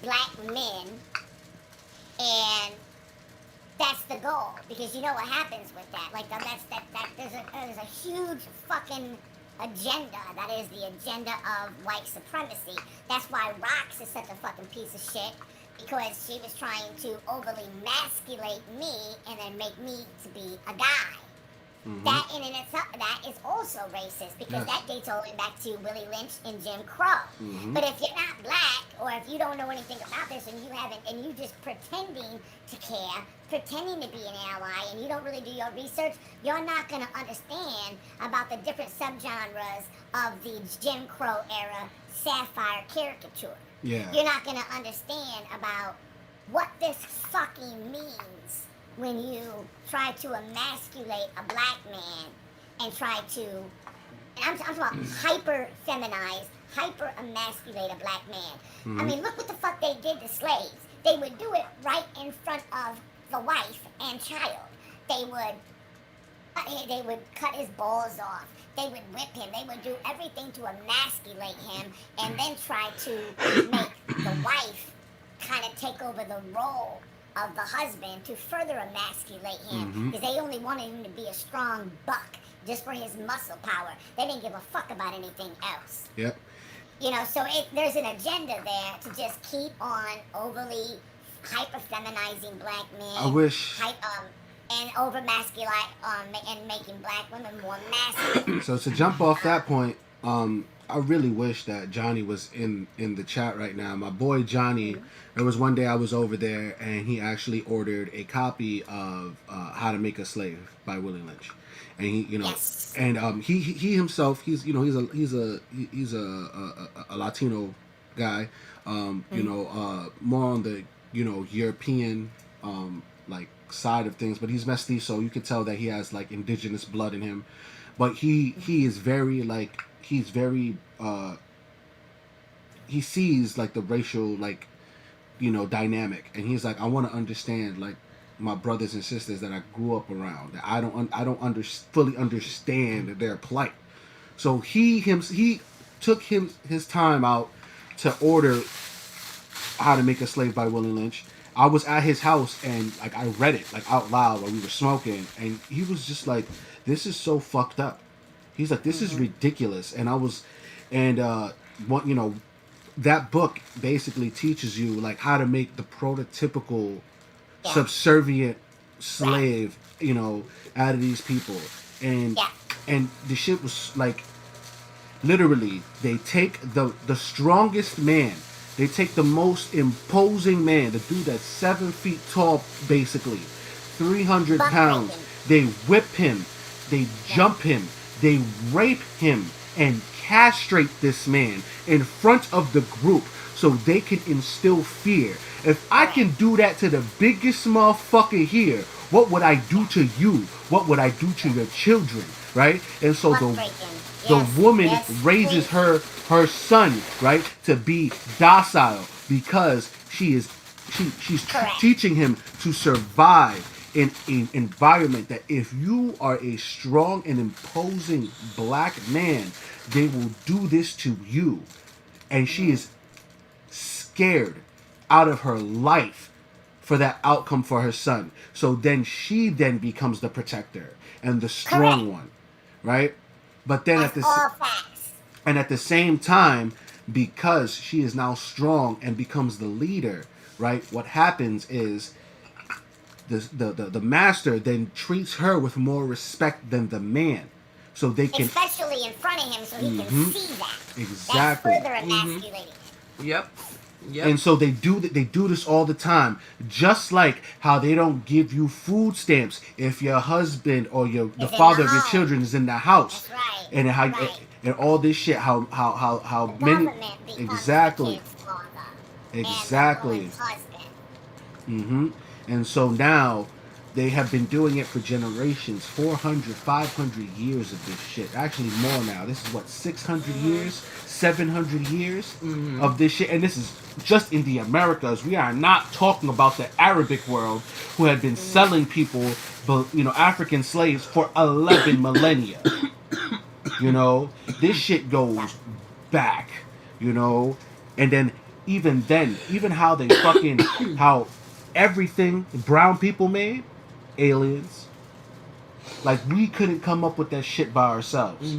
black men, and that's the goal, because you know what happens with that, there's a huge fucking agenda. That is the agenda of white supremacy. That's why Rox is such a fucking piece of shit, because she was trying to overly emasculate me and then make me to be a guy. Mm-hmm. That in and itself, that is also racist, because that dates all the way back to Willie Lynch and Jim Crow. Mm-hmm. But if you're not black, or if you don't know anything about this, and you just pretending to care, pretending to be an ally, and you don't really do your research, you're not going to understand about the different subgenres of the Jim Crow era satire caricature. Yeah. You're not going to understand about what this fucking means when you try to emasculate a black man and try to, and I'm talking about hyper-feminize, hyper-emasculate a black man. Mm-hmm. I mean, look what the fuck they did to slaves. They would do it right in front of the wife and child. They would cut his balls off. They would whip him. They would do everything to emasculate him, and then try to make the wife kind of take over the role of the husband to further emasculate him, because they only wanted him to be a strong buck just for his muscle power. They didn't give a fuck about anything else. Yep. So there's an agenda there to just keep on overly hyper-feminizing black men. I wish. And over-masculate, and making black women more masculine. So to jump off that point, I really wish that Johnny was in the chat right now. My boy Johnny, there was one day I was over there, and he actually ordered a copy of How to Make a Slave by Willie Lynch, and he himself, he's a Latino guy, more on the European like side of things, but he's mestizo, so you could tell that he has like indigenous blood in him. But he is very like he's very he sees like the racial like dynamic, and he's like, I want to understand like my brothers and sisters that I grew up around, that I don't fully understand their plight. So he took his time out to order How to Make a Slave by Willie Lynch. I was at his house and like I read it like out loud while we were smoking, and he was just like, "This is so fucked up." He's like, "This is ridiculous," and I was, and what that book basically teaches you like how to make the prototypical subservient slave, out of these people, and the shit was like, literally, they take the strongest man. They take the most imposing man, the dude that's 7 feet tall, basically, 300 pounds. They whip him, they jump him, they rape him, and castrate this man in front of the group so they can instill fear. If I can do that to the biggest motherfucker here, what would I do to you? What would I do to your children? Right? And so the woman raises her son, right, to be docile because she's teaching him to survive in an environment that if you are a strong and imposing black man, they will do this to you. And she is scared out of her life for that outcome for her son. So then she becomes the protector and the strong one, right? But then at the same time, because she is now strong and becomes the leader, right? What happens is the master then treats her with more respect than the man, so they can, especially in front of him, so he can see that. Exactly. That's further emasculating. Yep. And so they do this all the time, just like how they don't give you food stamps if your husband or the father of your children is in the house. That's right. And how and all this shit, how the many exactly exactly. And so now they have been doing it for generations, 400, 500 years of this shit. Actually more now. This is what, 600 years, 700 years of this shit. And this is just in the Americas. We are not talking about the Arabic world, who had been selling people, African slaves for 11 millennia. This shit goes back, and then even how they fucking, how everything brown people made, aliens, like we couldn't come up with that shit by ourselves.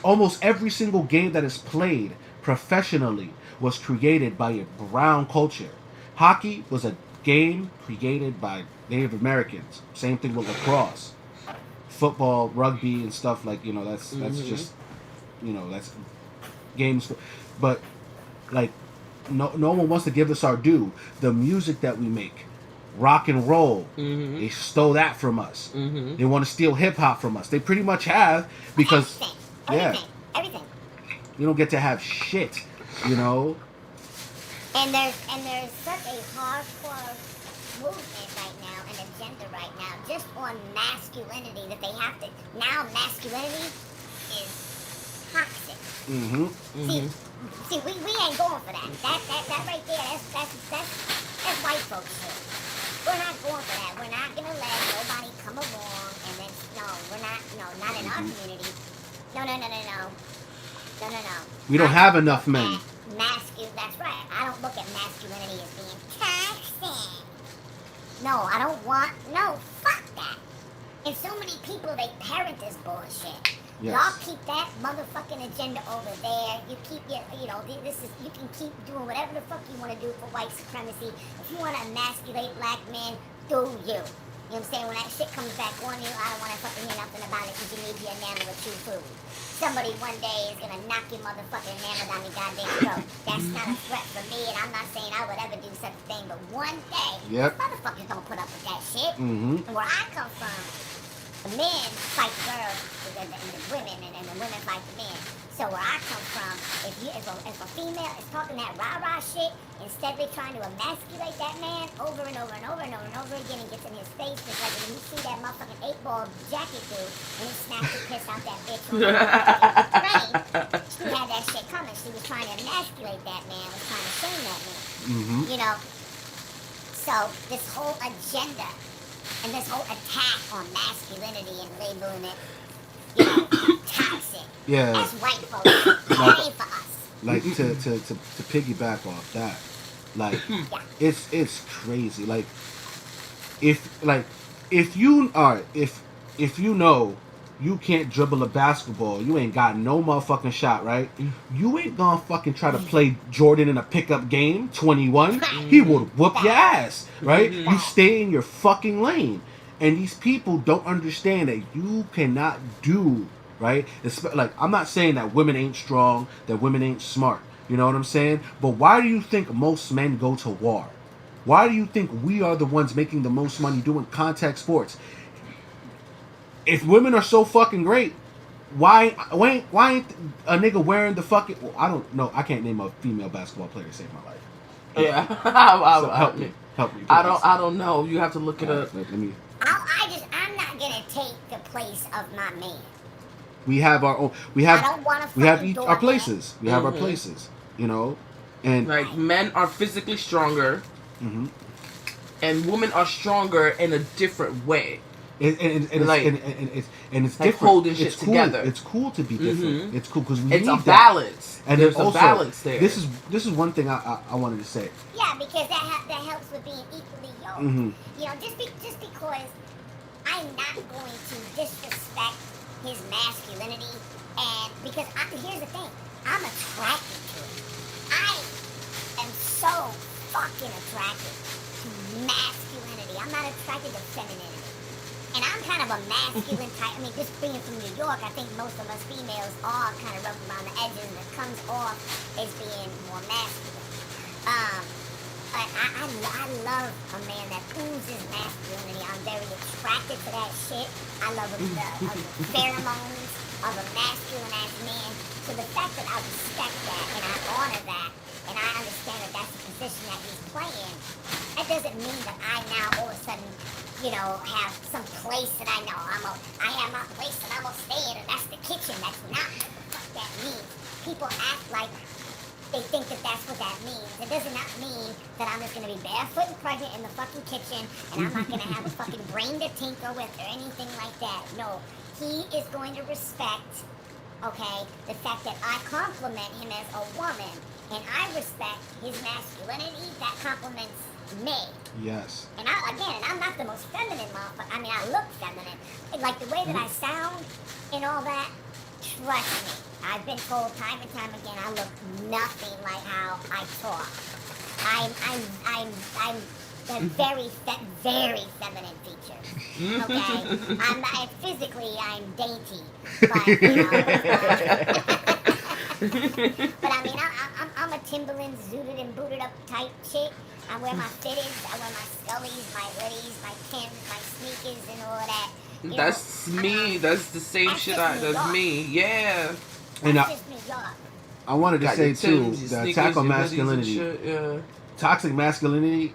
Almost every single game that is played professionally was created by a brown culture. Hockey was a game created by Native Americans. Same thing with lacrosse. Football, rugby, and stuff like, that's just, that's games. But, like, no one wants to give us our due. The music that we make, rock and roll, they stole that from us. They want to steal hip-hop from us. They pretty much have, because, everything. You don't get to have shit, And there's such a hardcore movement right now, an agenda right now, just on masculinity, that they have to, now masculinity is toxic. See, we ain't going for that. That right there, that's white folks shit. We're not going for that. We're not gonna let nobody come along and then, we're not in our community. No. We don't have enough men. That's right. I don't look at masculinity as being toxic. No, I don't want, fuck that. And so many people, they parent this bullshit. Yes. Y'all keep that motherfucking agenda over there. You keep your, you can keep doing whatever the fuck you want to do for white supremacy. If you want to emasculate black men, do you. You know what I'm saying? When that shit comes back on you, I don't want to fucking hear nothing about it because you need your enamel with chew food. Somebody one day is going to knock your motherfucking enamel down your goddamn throat. That's not a threat for me, and I'm not saying I would ever do such a thing, but one day, motherfuckers don't put up with that shit. And where I come from, the men fight the girls, and the women, and the women fight the men. So where I come from, if a female is talking that rah-rah shit, instead of trying to emasculate that man over and over and over and over and over again and gets in his face, just like when you see that motherfucking 8-ball jacket dude and he snapped the piss out that bitch on the train, she had that shit coming. She was trying to emasculate that man, was trying to shame that man. Mm-hmm. You know? So this whole agenda and this whole attack on masculinity and labeling it, you know, toxic. Yeah. As white folks, that ain't for us. Like to piggyback off that, like it's crazy. Like if you know you can't dribble a basketball, you ain't got no motherfucking shot, right? You ain't gonna fucking try to play Jordan in a pickup game, 21. He would whoop your ass, right? You stay in your fucking lane. And these people don't understand that you cannot do, right? Like, I'm not saying that women ain't strong, that women ain't smart. You know what I'm saying? But why do you think most men go to war? Why do you think we are the ones making the most money doing contact sports? If women are so fucking great, why ain't a nigga wearing the fucking... Well, I don't know. I can't name a female basketball player to save my life. Yeah. So help me. Help me. I don't know. You have to look it up. Let me... I'm not gonna take the place of my man. We have our own. I don't want to. We have our places. We have our places. You know, and like men are physically stronger, and women are stronger in a different way. And it's like different. Holding shit it's cool. together. It's cool to be different. It's cool because we it's need a balance. And there's also, a balance there. This is one thing I wanted to say. Yeah, because that helps with being equally yoked. You know, just because I'm not going to disrespect his masculinity, and because here's the thing, I'm attracted to it. I am so fucking attracted to masculinity. I'm not attracted to femininity. And I'm kind of a masculine type. I mean, just being from New York, I think most of us females are kind of rough around the edges, and it comes off as being more masculine. I love a man that oozes masculinity. I'm very attracted to that shit. I love the pheromones of a masculine ass man. So the fact that I respect that and I honor that and I understand that that's the position that he's playing, that doesn't mean that I now all of a sudden, you know, have some place that I know. I have my place that I'm gonna stay in, and that's the kitchen. That's not what the fuck that means. People act like they think that that's what that means. It does not mean that I'm just going to be barefoot and pregnant in the fucking kitchen and I'm not going to have a fucking brain to tinker with or anything like that. No, he is going to respect, okay, the fact that I compliment him as a woman and I respect his masculinity. That compliments me. Yes. And I'm not the most feminine motherfucker. I mean, I look feminine. Like the way that I sound and all that, trust me. I've been told time and time again I look nothing like how I talk. I'm a very feminine feature. Okay? Physically I'm dainty, but you know. But I mean I'm a Timberland zooted and booted up type chick. I wear my fitteds, I wear my scullies, my hoodies, my Timbs, my sneakers and all that. That's me. That's the same shit. That's me. Yeah. And That's just New York. I wanted to Got say your too, Timbs, the your attack sneakers, on your hoodies and masculinity, shit, yeah. toxic masculinity.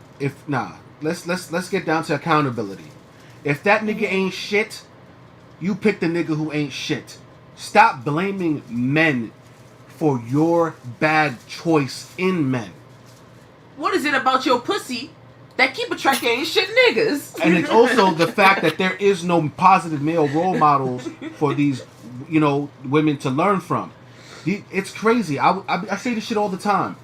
Let's get down to accountability. If that nigga ain't shit, you pick the nigga who ain't shit. Stop blaming men for your bad choice in men. What is it about your pussy that keep attracting ain't shit niggas? And it's also the fact that there is no positive male role models for these, you know, women to learn from. It's crazy. I say this shit all the time.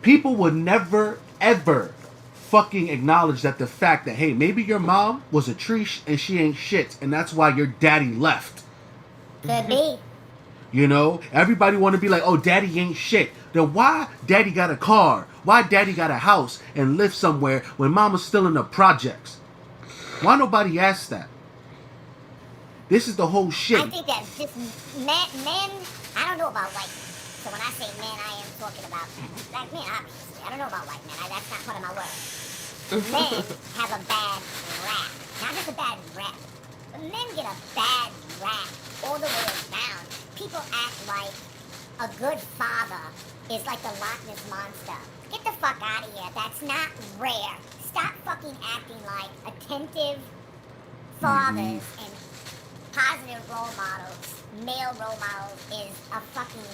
People would never, ever fucking acknowledge that the fact that, hey, maybe your mom was a treesh and she ain't shit, and that's why your daddy left. Could be. You know? Everybody want to be like, oh, daddy ain't shit. Then why daddy got a car? Why daddy got a house and live somewhere when mama's still in the projects? Why nobody asked that? This is the whole shit. I think that just men, I don't know about white men. So when I say men, I am talking about black men, obviously. I don't know about white men. That's not part of my word. Men have a bad rap. Not just a bad rap, but men get a bad rap all the way around. People act like a good father is like the Loch Ness monster. Get the fuck out of here. That's not rare. Stop fucking acting like attentive fathers and positive role models, male role models, is a fucking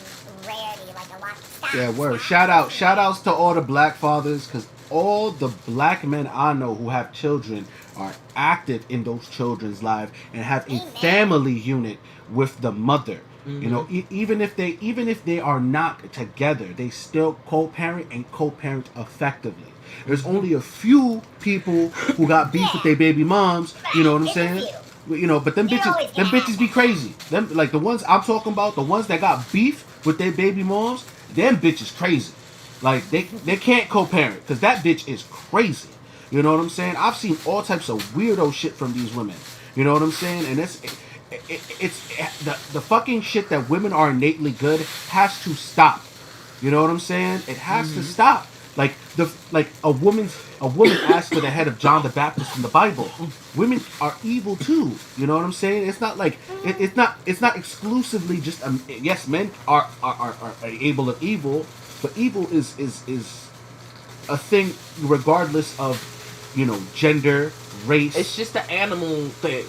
rarity. Like a lot. Stop. Yeah, word. Stop. Shout outs to all the black fathers, because all the black men I know who have children are active in those children's lives and have a Amen. family unit with the mother. You know, even if they are not together, they still co-parent and co-parent effectively. There's only a few people who got beef with their baby moms. You know what I'm saying? You know, but them bitches be crazy. Them, like the ones I'm talking about, the ones that got beef with their baby moms, them bitches crazy. Like they can't co-parent because that bitch is crazy. You know what I'm saying? I've seen all types of weirdo shit from these women. You know what I'm saying? And it's the fucking shit that women are innately good has to stop. You know what I'm saying? It has to stop. Like a woman asked for the head of John the Baptist in the Bible. Women are evil too. You know what I'm saying? It's not like it's not exclusively just yes, men are able of evil, but evil is a thing regardless of, you know, gender, race. It's just the animal thing.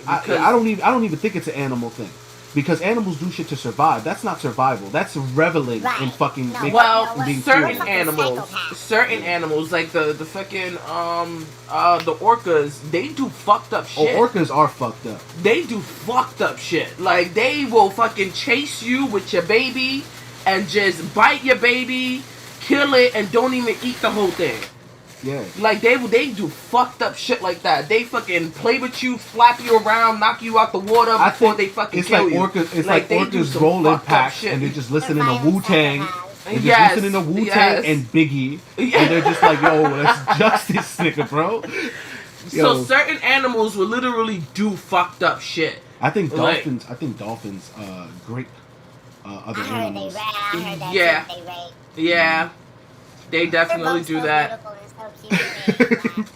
I don't even think it's an animal thing. Because animals do shit to survive. That's not survival. That's reveling in fucking being certain killed. animals like the fucking the orcas, they do fucked up shit. Oh, orcas are fucked up. They do fucked up shit. Like they will fucking chase you with your baby and just bite your baby, kill it, and don't even eat the whole thing. Yeah. Like they do fucked up shit like that. They fucking play with you, flap you around, knock you out the water before they fucking kill you. It's like orcas roll in packs and they're just listening to Wu-Tang. They're just listening to Wu-Tang and Biggie. And they're just like, yo, that's justice, nigga, bro. Yo. So certain animals will literally do fucked up shit. I think dolphins grape other animals. Yeah. They definitely do that. My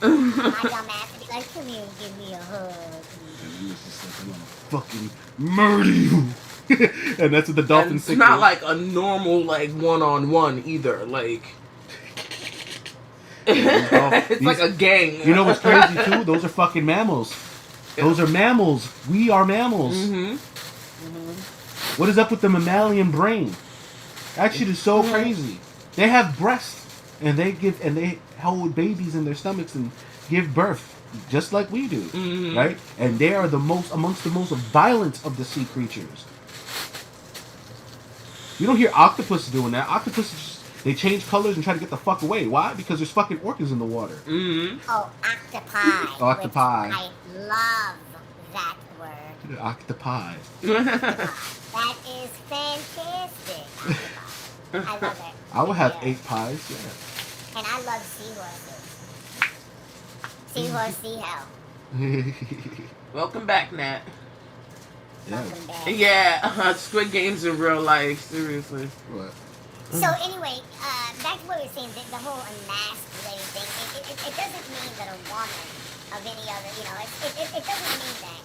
dumb ass would be like, come here and give me a hug. And it's just like, I'm gonna fucking murder you. And that's what the dolphins think. It's not like a normal, like, one-on-one either. Like, it's like a gang. You know what's crazy, too? Those are fucking mammals. Those are mammals. We are mammals. What is up with the mammalian brain? That shit is so crazy. They have breasts. And they hold babies in their stomachs and give birth, just like we do, right? And they are amongst the most violent of the sea creatures. You don't hear octopus doing that. Octopus, they change colors and try to get the fuck away. Why? Because there's fucking orcas in the water. Oh, octopi. Octopi. I love that word. Octopi. That is fantastic. Octopi. I love it. I would have 8 pies, yeah. And I love seahorses. Seahorse, sea hell. Welcome back, Nat. Yeah. Welcome back. Yeah, Squid Games in real life, seriously. What? So anyway, back to what we were saying, the whole emasculating thing. It doesn't mean that a woman of any other, you know, it doesn't mean that,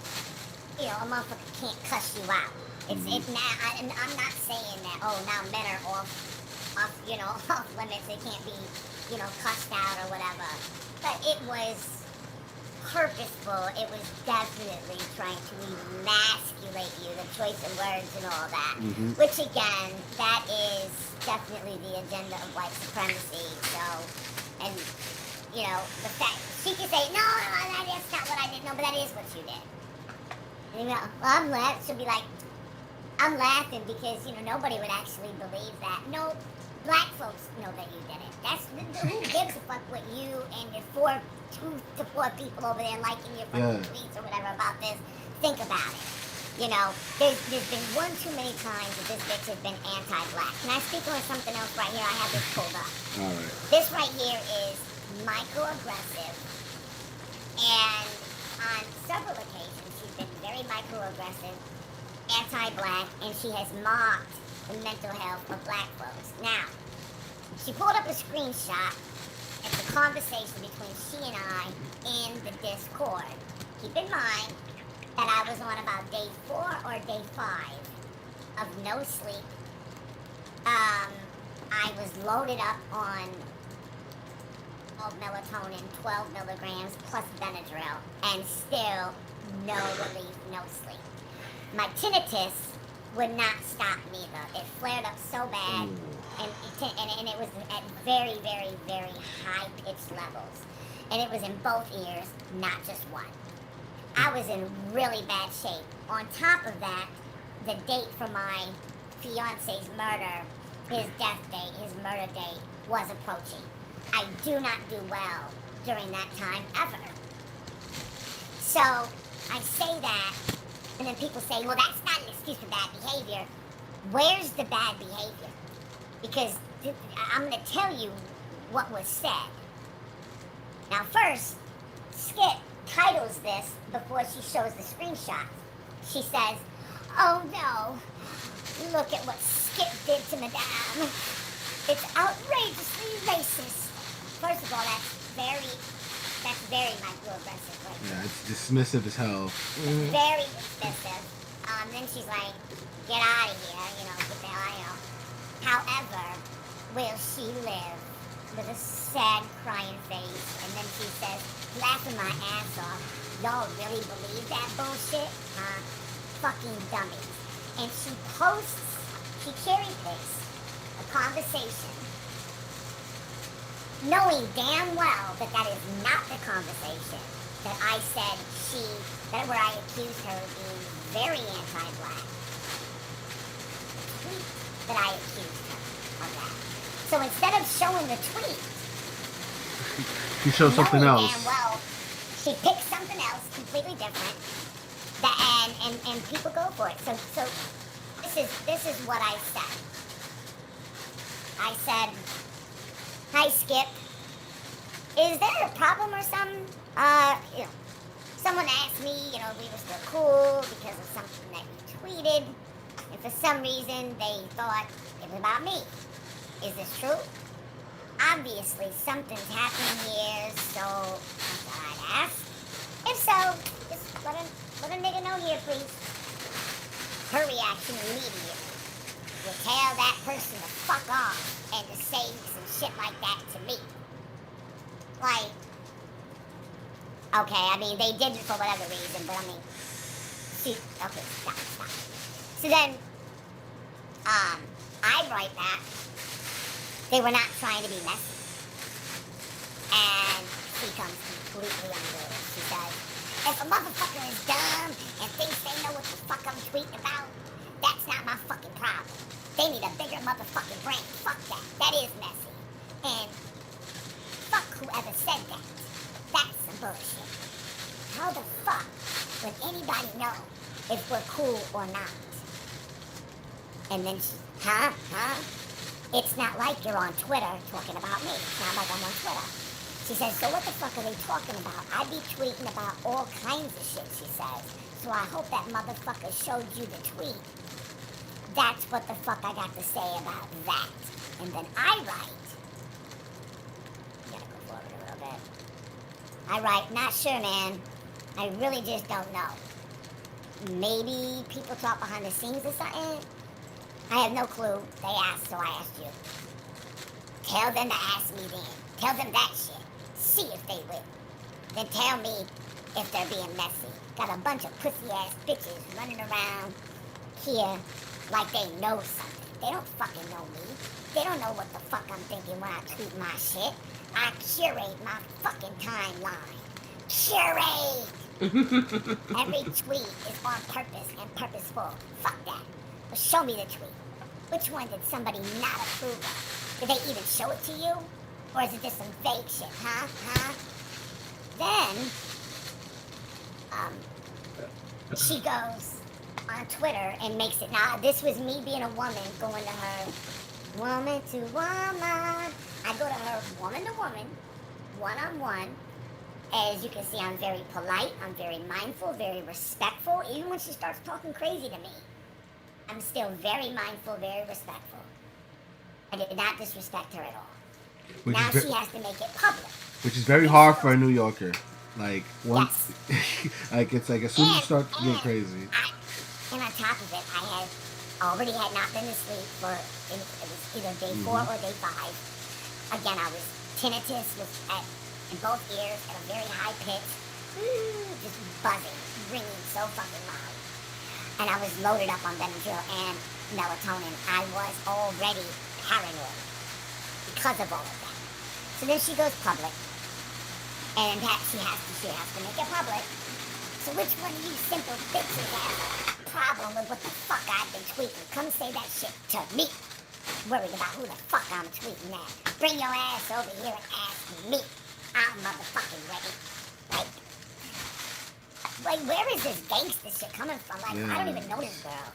you know, a motherfucker can't cuss you out. It's now, and I'm not saying that, oh, now men are off limits, they can't be, you know, cussed out or whatever. But it was purposeful. It was definitely trying to emasculate you, the choice of words and all that. Which again, that is definitely the agenda of white supremacy. So, and, you know, the fact, she can say, no, that's not what I did. No, but that is what you did. And you know, well, I'm laughing. She'll be like, I'm laughing because, you know, nobody would actually believe that. No, black folks know that you did it. That's who gives a fuck what you and your 2 to 4 people over there liking your fucking tweets or whatever about this think about it. You know, there's been one too many times that this bitch has been anti-black. Can I speak on something else right here? I have this pulled up. All right. This right here is microaggressive, and on several occasions she's been very microaggressive, anti-black, and she has mocked the mental health of black folks. Now, she pulled up a screenshot. It's a conversation between she and I in the Discord. Keep in mind that I was on about day 4 or day 5 of no sleep, I was loaded up on melatonin, 12 milligrams plus Benadryl, and still no relief, no sleep. My tinnitus would not stop neither. It flared up so bad, and it was at very, very, very high pitched levels. And it was in both ears, not just one. I was in really bad shape. On top of that, the date for my fiance's murder, his death date, his murder date, was approaching. I do not do well during that time ever. So I say that, and then people say, well, that's not an excuse for bad behavior. Where's the bad behavior? Because I'm going to tell you what was said. Now first, Skip titles this before she shows the screenshot. She says, oh no, look at what Skip did to Madame. It's outrageously racist. First of all, that's very microaggressive. Right? Yeah, it's dismissive as hell. Very dismissive. Then she's like, get out of here, get the hell out of here. However, will she live? With a sad, crying face. And then she says, laughing my ass off, y'all really believe that bullshit? Huh? Fucking dummies. And she cherry picks a conversation, knowing damn well that that is not the conversation that I said where I accused her of being very anti-black. The tweet that I accused her of that. So instead of showing the tweet, she showed something else. Damn well, she picked something else completely different, and people go for it. So this is what I said. I said, "Hi Skip, is there a problem or something? Someone asked me, we were still cool because of something that you tweeted, and for some reason they thought it was about me. Is this true? Obviously, something's happening here, so I thought I'd ask. If so, just let a nigga know here, please." Her reaction immediately would tell that person to fuck off and to say some shit like that to me. Like, okay, I mean, they did it for whatever reason, but I mean, okay, stop. So then, I write back, they were not trying to be messy. And she comes completely unglued. She says, if a motherfucker is dumb and thinks they know what the fuck I'm tweeting about, that's not my fucking problem. They need a bigger motherfucking brain. Fuck that. That is messy. And fuck whoever said that. That's some bullshit. How the fuck would anybody know if we're cool or not? And then she, huh? It's not like you're on Twitter talking about me. It's not like I'm on Twitter. She says, so what the fuck are they talking about? I be tweeting about all kinds of shit, she says. So I hope that motherfucker showed you the tweet. That's what the fuck I got to say about that. And then I write, gotta go forward a little bit. I write, not sure, man. I really just don't know. Maybe people talk behind the scenes or something? I have no clue. They asked, so I asked you. Tell them to ask me then. Tell them that shit. See if they will. Then tell me if they're being messy. Got a bunch of pussy-ass bitches running around here like they know something. They don't fucking know me. They don't know what the fuck I'm thinking when I tweet my shit. I curate my fucking timeline. Curate! Every tweet is on purpose and purposeful. Fuck that. But show me the tweet. Which one did somebody not approve of? Did they even show it to you? Or is it just some vague shit, huh? Then, she goes on Twitter and makes it, now this was me being a woman going to her, woman to woman. I go to her woman to woman, one-on-one. As you can see, I'm very polite, I'm very mindful, very respectful. Even when she starts talking crazy to me, I'm still very mindful, very respectful. I did not disrespect her at all. Now she has to make it public. Which is very hard for a New Yorker. Like, once, yes. Like, it's like as soon as you start getting crazy. And on top of it, I have already had not been to sleep for, it was either day 4 or day 5. Again, I was tinnitus, in both ears at a very high pitch, just buzzing, ringing so fucking loud. And I was loaded up on Benadryl and melatonin. I was already paranoid because of all of that. So then she goes public, and she has to make it public. So which one of you simple bitches has a problem with what the fuck I've been tweeting? Come say that shit to me. Worried about who the fuck I'm tweeting at. Bring your ass over here and ask me. I'm motherfucking ready. Like, where is this gangster shit coming from? Like, I don't even know this girl.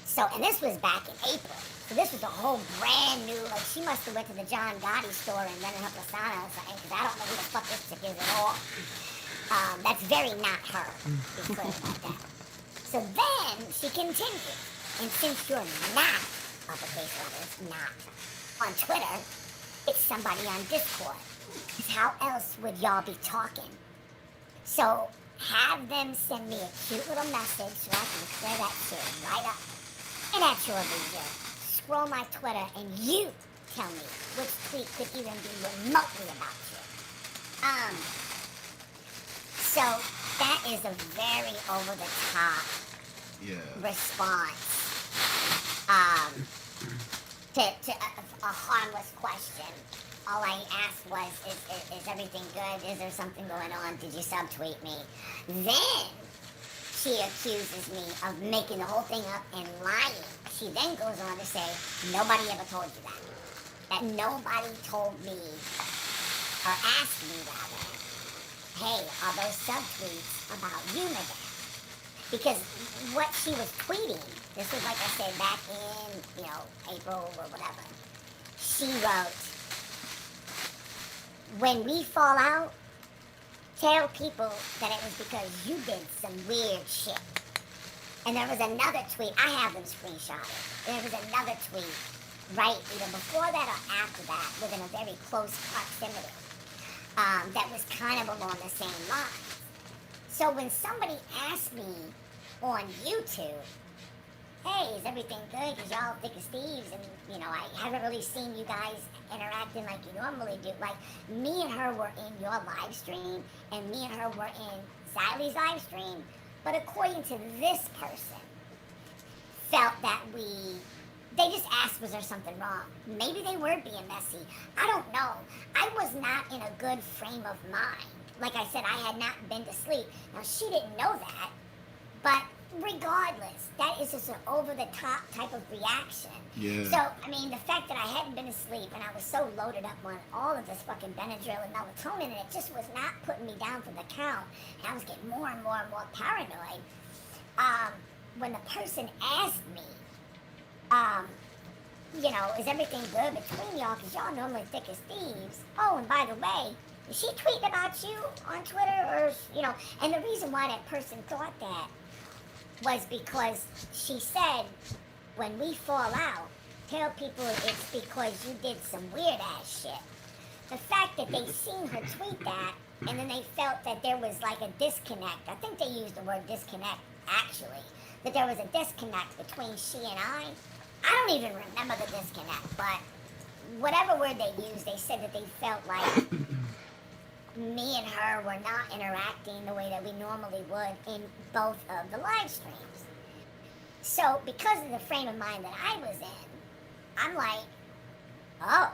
So, and this was back in April. So this was a whole brand new, like, she must have went to the John Gotti store and rented her persona or something, because I don't know who the fuck this chick is at all. That's very not her. Be clear about that. So then she continued. And since you're not, uppercase letters, not, on Twitter, it's somebody on Discord. Because how else would y'all be talking? So have them send me a cute little message so I can clear that shit right up. And at your leisure, scroll my Twitter and you tell me which tweet could even be remotely about you. So that is a very over-the-top response to a harmless question. All I asked was, is everything good? Is there something going on? Did you subtweet me? Then she accuses me of making the whole thing up and lying. She then goes on to say, nobody ever told you that. That nobody told me, or asked me rather, hey, are those subtweets about you, madame? Because what she was tweeting, this was like I said back in, April or whatever, she wrote, when we fall out, tell people that it was because you did some weird shit. And there was another tweet, I have them screenshotted. There was another tweet, right, either before that or after that, within a very close proximity, that was kind of along the same lines. So when somebody asked me on YouTube, hey, is everything good? Because y'all thick as thieves, and, I haven't really seen you guys interacting like you normally do. Like, me and her were in your live stream, and me and her were in Zale's live stream, but according to this person, felt that they just asked, was there something wrong? Maybe they were being messy. I don't know. I was not in a good frame of mind. Like I said, I had not been to sleep. Now, she didn't know that, but regardless, that is just an over-the-top type of reaction. Yeah. So, I mean, the fact that I hadn't been asleep and I was so loaded up on all of this fucking Benadryl and melatonin, and it just was not putting me down for the count, and I was getting more and more and more paranoid. When the person asked me, is everything good between y'all? Because y'all normally thick as thieves. Oh, and by the way, is she tweeting about you on Twitter? Or, and the reason why that person thought that was because she said, when we fall out, tell people it's because you did some weird ass shit. The fact that they seen her tweet that, and then they felt that there was like a disconnect. I think they used the word disconnect, actually. That there was a disconnect between she and I don't even remember the disconnect, but whatever word they used, they said that they felt like me and her were not interacting the way that we normally would in both of the live streams. So, because of the frame of mind that I was in, I'm like, oh,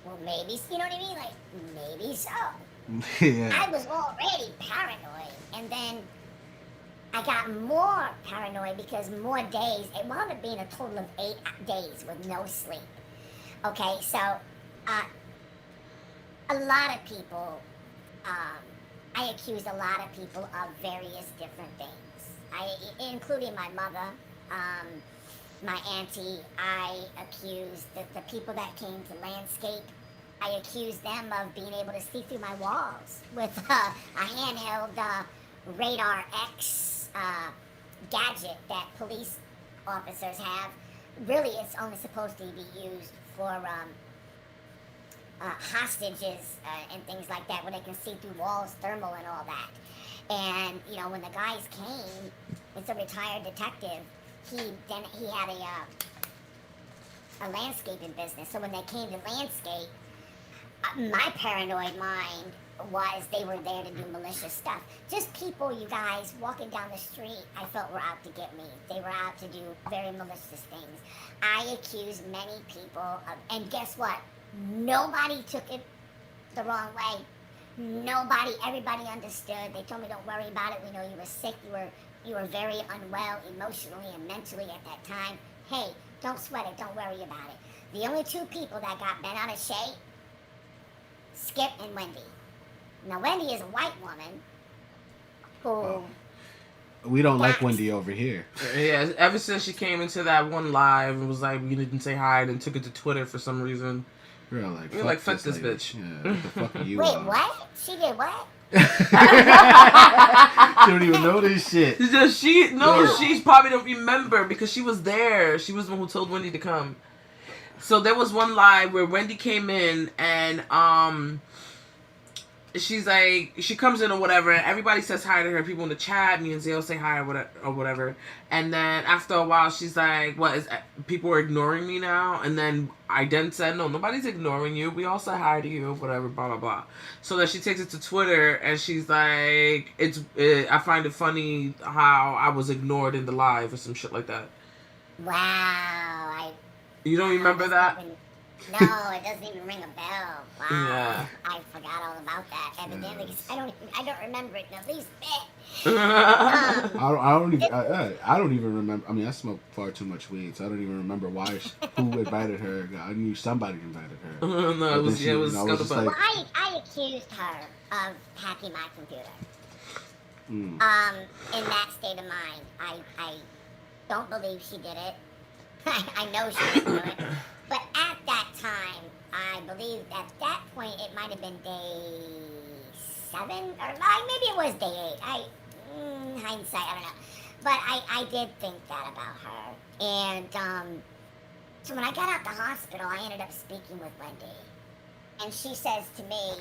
well, maybe, you know what I mean? Like, maybe so. Yeah. I was already paranoid, and then I got more paranoid because more days, it wound up being a total of 8 days with no sleep. Okay, so, a lot of people, I accused a lot of people of various different things. Including my mother, my auntie. I accused the people that came to landscape. I accused them of being able to see through my walls with a handheld Radar X gadget that police officers have. Really, it's only supposed to be used for hostages and things like that, where they can see through walls, thermal and all that. And, when the guys came, it's a retired detective, he had a landscaping business. So when they came to landscape, my paranoid mind was they were there to do malicious stuff. Just people, you guys, walking down the street, I felt were out to get me. They were out to do very malicious things. I accused many people of, and guess what? Nobody took it the wrong way. Everybody understood. They told me, don't worry about it. We know you were sick. You were very unwell emotionally and mentally at that time. Hey, don't sweat it. Don't worry about it. The only two people that got bent out of shape, Skip and Wendy. Now, Wendy is a white woman who... We don't like Wendy over here. Yeah, ever since she came into that one live and was like, we didn't say hi, and took it to Twitter for some reason. We're like, fuck this bitch. Yeah, what the fuck are you Wait, on? what? She did what? She don't even know this shit. She probably don't remember because she was there. She was the one who told Wendy to come. So there was one live where Wendy came in and she's like, she comes in or whatever, and everybody says hi to her. People in the chat, me and Zale say hi or whatever. And then after a while, she's like, people are ignoring me now? And then I then said, no, nobody's ignoring you. We all said hi to you, whatever, blah, blah, blah. So then she takes it to Twitter, and she's like, I find it funny how I was ignored in the live or some shit like that. Wow. You don't remember that? No, it doesn't even ring a bell. Wow. Yeah. I forgot all about that, evidently, because I don't remember it in the least bit. I don't even remember. I mean, I smoke far too much weed, so I don't even remember who invited her. I knew somebody invited her. No, it was Scuttlebutt. Well, I accused her of hacking my computer. In that state of mind, I don't believe she did it. I know she didn't do it. But at that time, I believe at that point it might have been day 7, or maybe it was day 8. Hindsight, I don't know. But I did think that about her. And so when I got out the hospital, I ended up speaking with Wendy. And she says to me,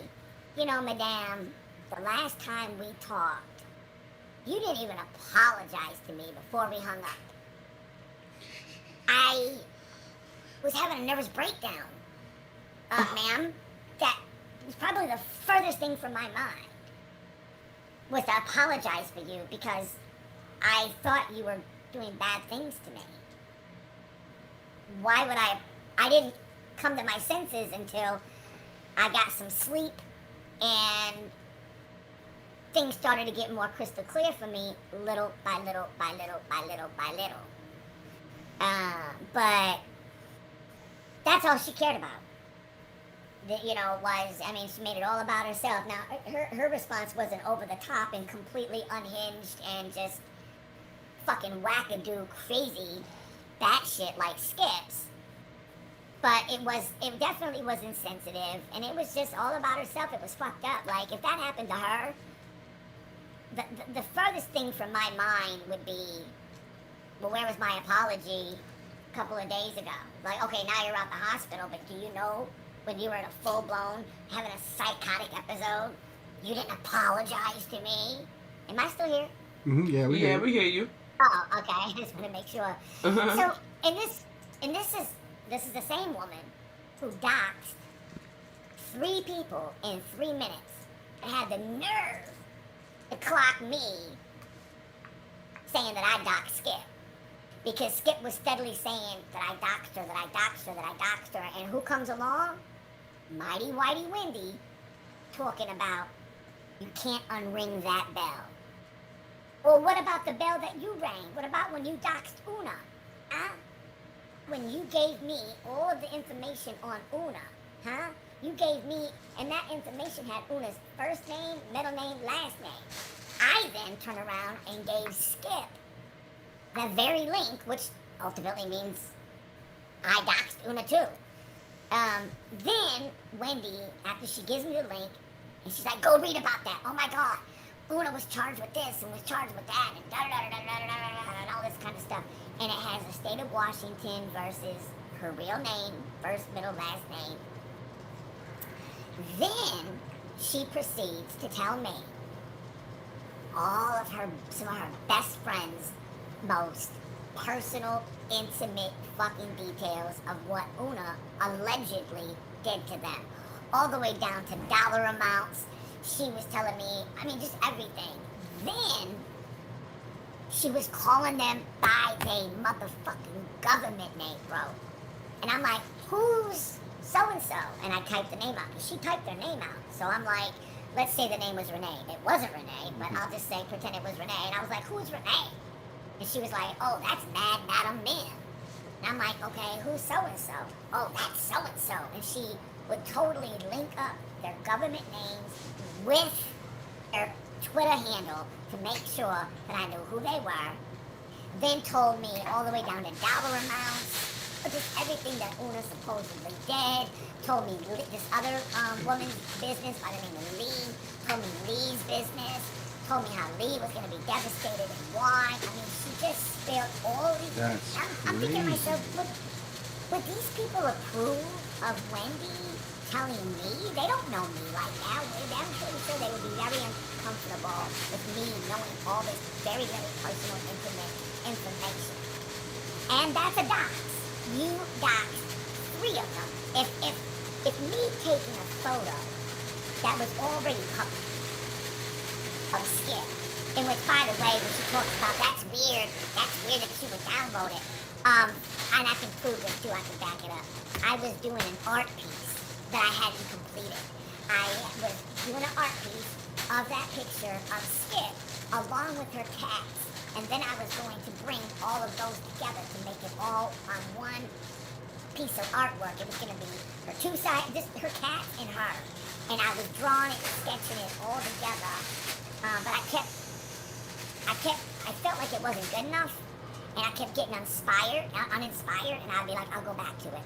you know, Madame, the last time we talked, you didn't even apologize to me before we hung up. I was having a nervous breakdown, ma'am. That was probably the furthest thing from my mind, was to apologize for you because I thought you were doing bad things to me. Why would I didn't come to my senses until I got some sleep and things started to get more crystal clear for me, little by little by little by little by little. But that's all she cared about. She made it all about herself. Now, her response wasn't over the top and completely unhinged and just fucking wackadoo crazy batshit like Skip's. But it definitely was insensitive, and it was just all about herself. It was fucked up. Like, if that happened to her, the furthest thing from my mind would be, well, where was my apology a couple of days ago? Like, okay, now you're out the hospital, but do you know when you were in a full-blown, having a psychotic episode, you didn't apologize to me? Am I still here? Mm-hmm, yeah, we hear you. Oh, okay. I just want to make sure. So, this is the same woman who doxed 3 people in 3 minutes and had the nerve to clock me saying that I doxed Skip. Because Skip was steadily saying that I doxed her, that I doxed her, that I doxed her. And who comes along? Mighty Whitey Wendy talking about, you can't unring that bell. Well, what about the bell that you rang? What about when you doxed Una? Huh? When you gave me all of the information on Una, huh? You gave me, and that information had Una's first name, middle name, last name. I then turned around and gave Skip the very link, which ultimately means I doxed Una too. Then Wendy, after she gives me the link, and she's like, go read about that. Oh my God, Una was charged with this and was charged with that, and and all this kind of stuff. And it has the state of Washington versus her real name, first, middle, last name. Then she proceeds to tell me some of her best friends, most personal, intimate fucking details of what Una allegedly did to them. All the way down to dollar amounts. She was telling me, I mean, just everything. Then, she was calling them by their motherfucking government name, bro. And I'm like, who's so-and-so? And I typed the name out, because she typed their name out. So I'm like, let's say the name was Renee. It wasn't Renee, but I'll just say, pretend it was Renee. And I was like, who's Renee? And she was like, oh, that's Mad Madam Mim. And I'm like, okay, who's so-and-so? Oh, that's so-and-so. And she would totally link up their government names with their Twitter handle to make sure that I knew who they were. Then told me all the way down to dollar amounts, just everything that Una supposedly did. Told me this other woman's business by the name of Lee. Told me Lee's business. Told me how Lee was going to be devastated and why. I mean, she just spilled all these things. I'm thinking to myself, would these people approve of Wendy telling me? They don't know me like that. I'm pretty sure they would be very uncomfortable with me knowing all this very, very personal, intimate information. And that's a dox. You doxed 3 of them. If me taking a photo that was already public of Skip, in which, by the way, when she talks about that's weird that she would download it, and I can prove it too, I can back it up. I was doing an art piece that I hadn't completed. I was doing an art piece of that picture of Skip along with her cats, and then I was going to bring all of those together to make it all on one piece of artwork. It was going to be her two sides, just her cat and her, and I was drawing it and sketching it all together, but I felt like it wasn't good enough. And I kept getting uninspired, and I'd be like, I'll go back to it.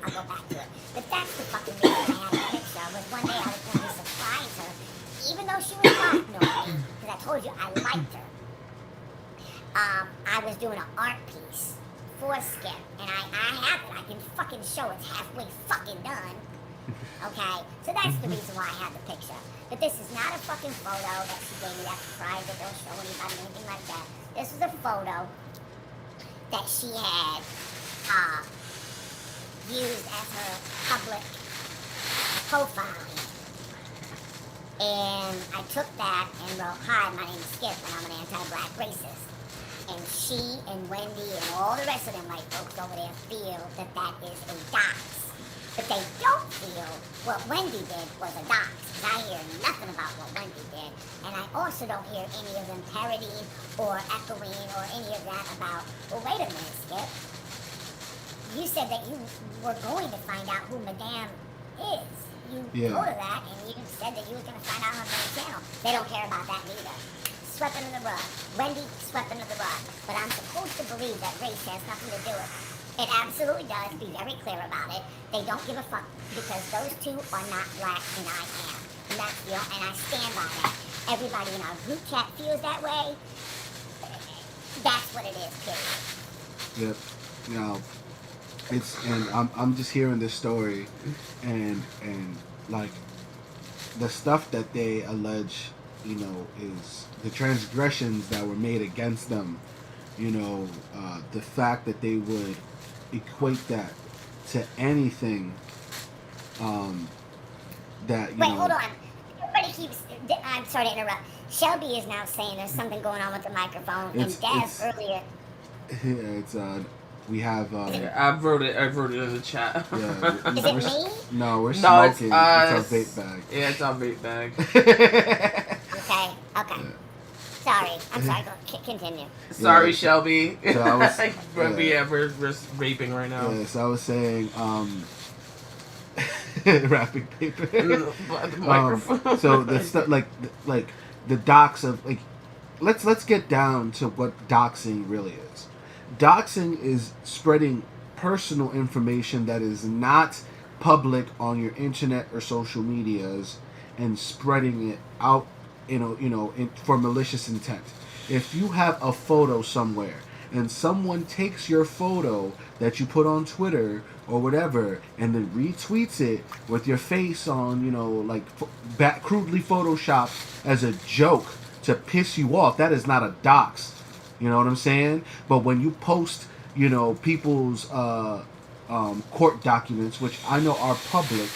But that's the fucking reason I had the picture, was one day I was going to surprise her, even though she was not ignoring me, because I told you I liked her. I was doing an art piece for Skip, and I have it. I can fucking show it's halfway fucking done. Okay? So that's the reason why I had the picture. But this is not a fucking photo that she gave me that's private, don't show anybody, anything like that. This was a photo that she had used as her public profile. And I took that and wrote, hi, my name is Skip, and I'm an anti-black racist. And she and Wendy and all the rest of them white folks over there feel that that is a dox. But they don't feel what Wendy did was a dox. I hear nothing about what Wendy did. And I also don't hear any of them parodying or echoing or any of that about, well, wait a minute, Skip. You said that you were going to find out who Madame is. You go to that and you said that you were going to find out on her channel. They don't care about that either. Swept under the rug. Wendy swept under the rug. But I'm supposed to believe that race has nothing to do with it. It absolutely does. Be very clear about it. They don't give a fuck because those two are not black and I am. And that's and I stand by that. Everybody in our group chat feels that way. That's what it is, period. Yep. You know, and I'm just hearing this story and like the stuff that they allege, you know, is the transgressions that were made against them. You know, the fact that they would equate that to anything that you Wait, know. hold on. Everybody keeps. I'm sorry to interrupt. Shelby is now saying there's something going on with the microphone, and Dev earlier. Yeah, it's we have. I wrote it in the chat. Yeah, is it me? No, we're No, smoking. It's our vape bag. Yeah, it's our vape bag. Okay. Yeah. Sorry. I'm sorry. Go, continue. Sorry, Yeah. Shelby. So I was- we're vaping right now. Yeah, so I was saying, wrapping paper. The microphone. So the stuff like the docs of like, let's get down to what doxing really is. Doxing is spreading personal information that is not public on your internet or social medias and spreading it out, for malicious intent. If you have a photo somewhere and someone takes your photo that you put on Twitter or whatever and then retweets it with your face on, crudely photoshopped as a joke to piss you off, that is not a dox. You know what I'm saying? But when you post you know, people's court documents, which I know are public.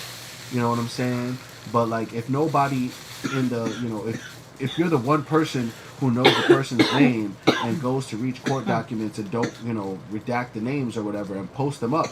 You know what I'm saying? But like, if nobody in the, you know, if you're the one person who knows the person's name and goes to reach court documents and don't, you know, redact the names or whatever and post them up,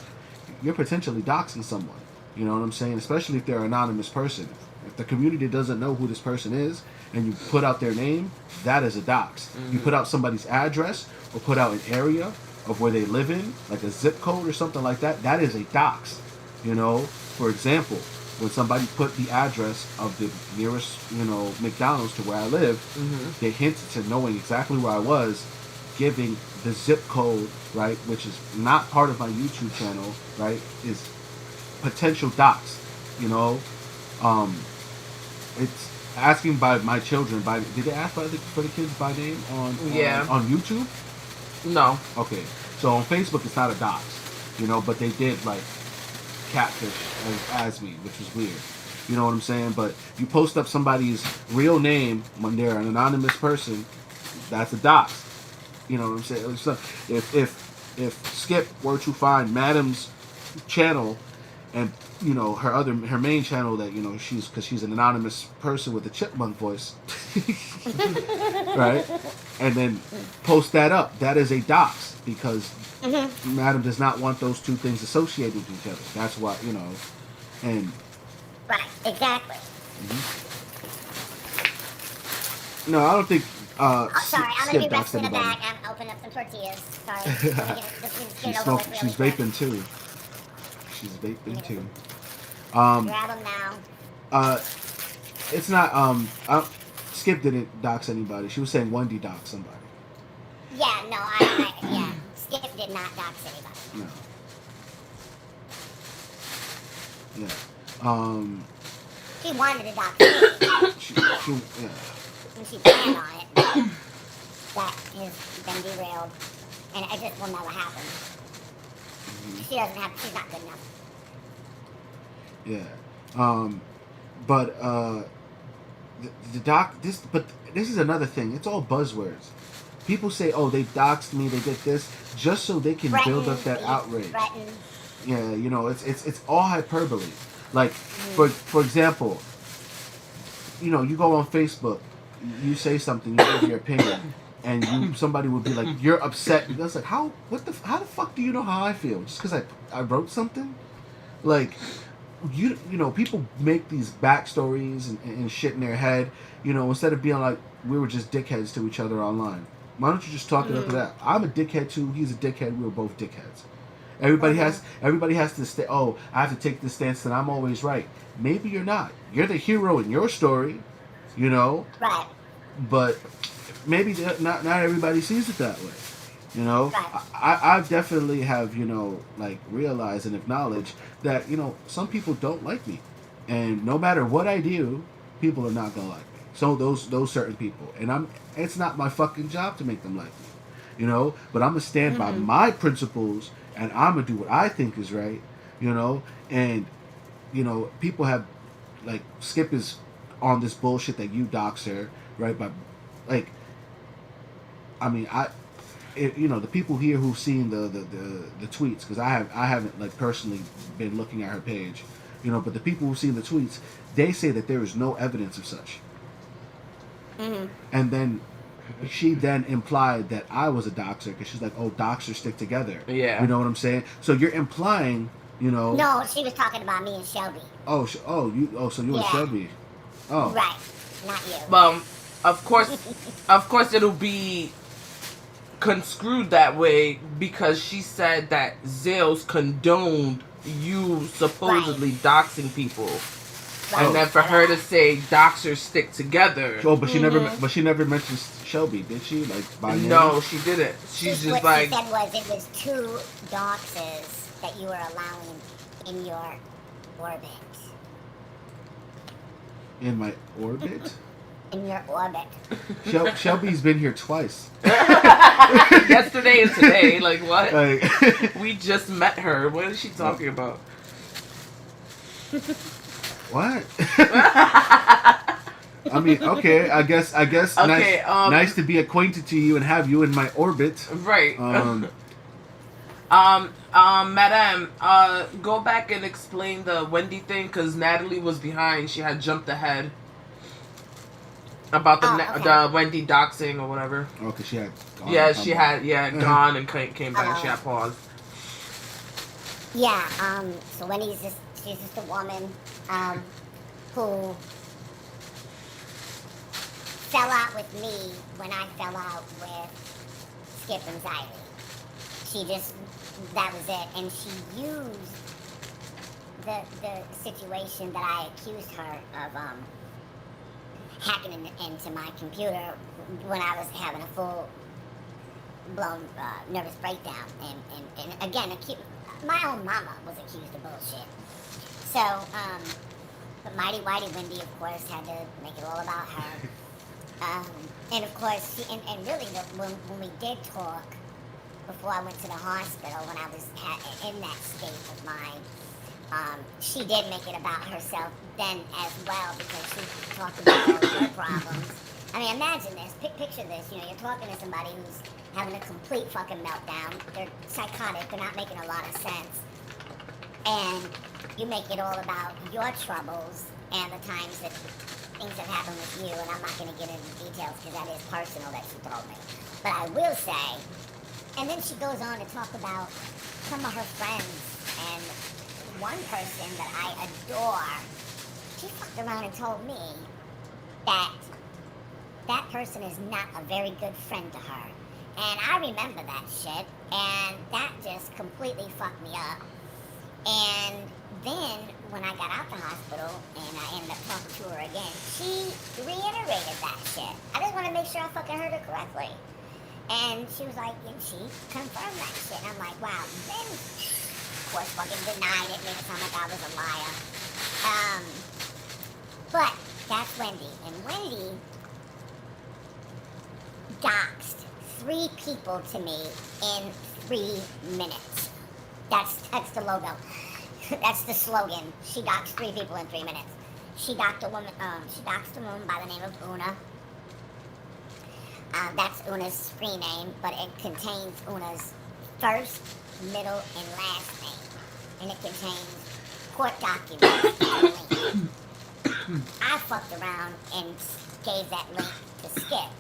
you're potentially doxing someone. You know what I'm saying? Especially if they're an anonymous person. If the community doesn't know who this person is and you put out their name, that is a dox. Mm-hmm. You put out somebody's address or put out an area of where they live in, like a zip code or something like that, that is a dox. You know, for example, when somebody put the address of the nearest, you know, McDonald's to where I live, mm-hmm. they hinted to knowing exactly where I was, giving the zip code, right, which is not part of my YouTube channel, right, is potential dox. You know, it's asking by my children by. Did they ask for the kids by name on YouTube? No. Okay, so on Facebook it's not a dox, you know, but they did like catfish as me, which was weird. You know what I'm saying? But you post up somebody's real name when they're an anonymous person, that's a dox. You know what I'm saying? So if Skip were to find Madam's channel and, you know, her main channel that, you know, because she's an anonymous person with a chipmunk voice, right? And then post that up, that is a dox because mm-hmm. Madam does not want those two things associated with each other. That's why, you know, and right, exactly. Mm-hmm. No, I don't think. Sorry, I'm gonna be resting in the back. I'm opening up some tortillas. Sorry. She's vaping too. She's vaping too. Grab them now. It's not. Skip didn't dox anybody. She was saying Wendy doxed somebody. Yeah, no, yeah. Skip did not dox anybody. No. Yeah. She wanted to dox me. Yeah. And she planned on it. That has been derailed. And it just will never happen. Mm-hmm. She's not good enough. Yeah. But this is another thing. It's all buzzwords. People say, "Oh, they doxed me. They did this," just so they can build up that outrage. Yeah, you know, it's all hyperbole. Like, mm-hmm. for example, you know, you go on Facebook, you say something, you give your opinion, and somebody would be like, "You're upset." That's like, how the fuck do you know how I feel? Just because I wrote something? Like, you know, people make these backstories and shit in their head. You know, instead of being like, we were just dickheads to each other online. Why don't you just talk it up to that? I'm a dickhead too. He's a dickhead. We were both dickheads. Everybody has to stay. Oh, I have to take the stance that I'm always right. Maybe you're not. You're the hero in your story, you know. Right. But maybe not everybody sees it that way. You know, right. I definitely have, you know, like realized and acknowledged that, you know, some people don't like me, and no matter what I do, people are not gonna like me. So those certain people, and it's not my fucking job to make them like me, you know. But I'm gonna stand mm-hmm. by my principles, and I'm gonna do what I think is right, you know. And you know, people have like Skip is on this bullshit that you dox her, right? But like, I mean, you know, the people here who've seen the tweets, because I haven't like personally been looking at her page, you know, but the people who've seen the tweets, they say that there is no evidence of such. Mm-hmm. And then she then implied that I was a doxer because she's like, "Oh, doxers stick together." Yeah, you know what I'm saying? So you're implying, you know? No, she was talking about me and Shelby. So you and Shelby. Oh, right, not you. Of course, it'll be construed that way because she said that Zales condoned you supposedly doxing people, right. And then for her to say doxers stick together. Oh, but mm-hmm. she never mentioned Shelby, did she? Like by name? No, she didn't. She's just like. What she said was it was 2 doxes that you were allowing in your orbit. In my orbit? In your orbit. Shelby's been here twice. Yesterday and today, like what? We just met her. What is she talking about? What? I mean, okay. I guess. Okay. Nice to be acquainted to you and have you in my orbit. Right. Madam, go back and explain the Wendy thing, because Natalie was behind. She had jumped ahead about Oh, okay. the Wendy doxing or whatever. Oh, cause she had. Yeah, she had gone and came back. And she had paused. Yeah, so Wendy's she's just a woman, who fell out with me when I fell out with Skip and Xylee. That was it, and she used the situation that I accused her of, hacking into my computer when I was having a full-blown nervous breakdown, and again, my own mama was accused of bullshit. So, but Mighty Whitey Wendy, of course, had to make it all about her. And of course, and really, when we did talk before I went to the hospital, when I was in that state of mind, she did make it about herself then as well, because she talked about all her problems. I mean, imagine this. Picture this. You know, you're talking to somebody who's having a complete fucking meltdown. They're psychotic. They're not making a lot of sense. And you make it all about your troubles and the times that things have happened with you. And I'm not going to get into details because that is personal that she told me. But I will say, and then she goes on to talk about some of her friends, and one person that I adore, she fucked around and told me that that person is not a very good friend to her. And I remember that shit, and that just completely fucked me up. And then, when I got out the hospital, and I ended up talking to her again, she reiterated that shit. I just want to make sure I fucking heard her correctly. And she was like, and she confirmed that shit. And I'm like, wow. Then, of course, fucking denied it, made it sound like I was a liar. But that's Wendy. And Wendy doxed 3 people to me in 3 minutes. That's the logo. That's the slogan. She doxed 3 people in 3 minutes. She doxed a woman. She doxed a woman by the name of Una. That's Una's screen name, but it contains Una's first, middle, and last name, and it contains court documents and a link. I fucked around and gave that link to Skip,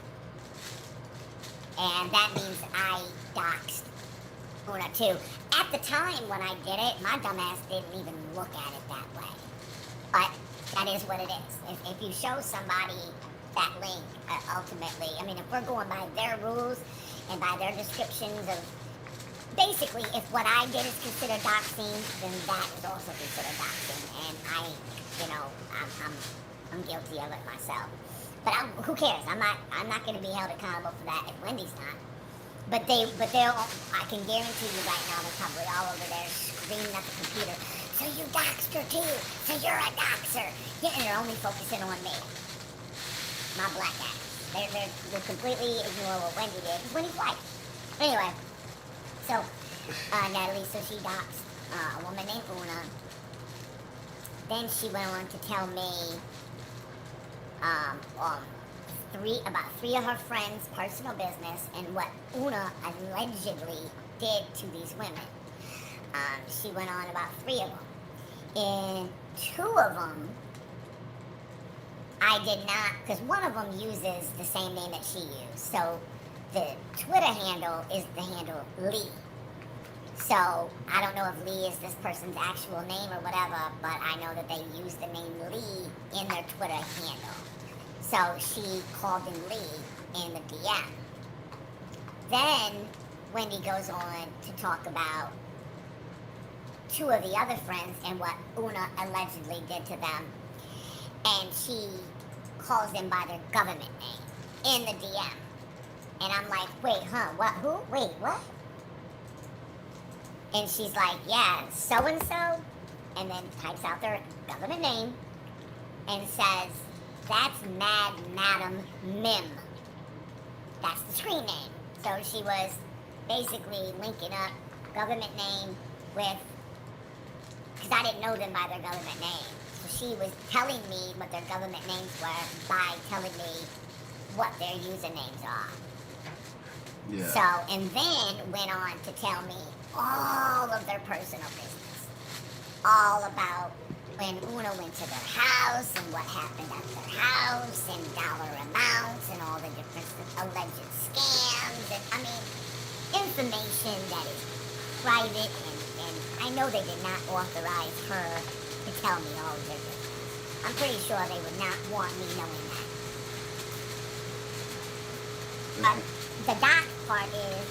and that means I doxed Una too. At the time when I did it, my dumbass didn't even look at it that way, but that is what it is. If you show somebody that link, ultimately, I mean, if we're going by their rules and by their descriptions of, basically, if what I did is considered doxing, then that is also considered doxing, and I'm guilty of it myself. But who cares? I'm not going to be held accountable for that if Wendy's not. But they'll, I can guarantee you right now, they're probably all over there screaming at the computer, so you doxed her too, so you're a doxer. Yeah, and they're only focusing on me. My black ass. They completely ignore what Wendy did, because Wendy's white. Anyway, so, Natalie, so she doxed a woman named Una. Then she went on to tell me about 3 of her friends' personal business and what Una allegedly did to these women. She went on about 3 of them. In 2 of them, I did not, because one of them uses the same name that she used. So the Twitter handle is the handle Lee. So I don't know if Lee is this person's actual name or whatever, but I know that they use the name Lee in their Twitter handle. So she called him Lee in the DM. Then Wendy goes on to talk about 2 of the other friends and what Una allegedly did to them. And she calls them by their government name in the DM. And I'm like, wait, huh? What? Who? Wait, what? And she's like, yeah, so-and-so. And then types out their government name and says, that's Mad Madam Mim. That's the screen name. So she was basically linking up government name with, because I didn't know them by their government name. So she was telling me what their government names were by telling me what their usernames are. Yeah. So, and then went on to tell me all of their personal business. All about when Una went to their house and what happened at their house and dollar amounts and all the different alleged scams. And I mean, information that is private and I know they did not authorize her to tell me all of their business. I'm pretty sure they would not want me knowing that. The doc part is,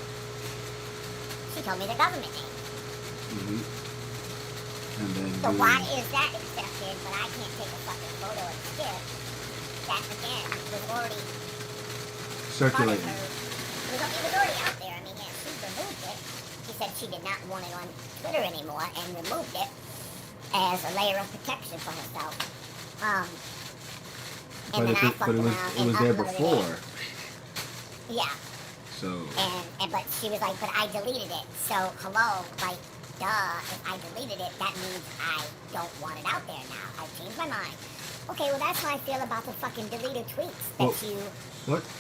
she told me the government name. Mm-hmm. And then So why is that accepted, but I can't take a fucking photo of Skip? That, again, was already circulating. It was already out there. I mean, yeah, she removed it. She said she did not want it on Twitter anymore and removed it as a layer of protection for herself. And then I fucked around and it was there uploaded before. it. Yeah. So. And but she was like, but I deleted it. So hello, like, duh. If I deleted it, that means I don't want it out there now. I've changed my mind. Okay, well that's how I feel about the fucking deleted tweets that you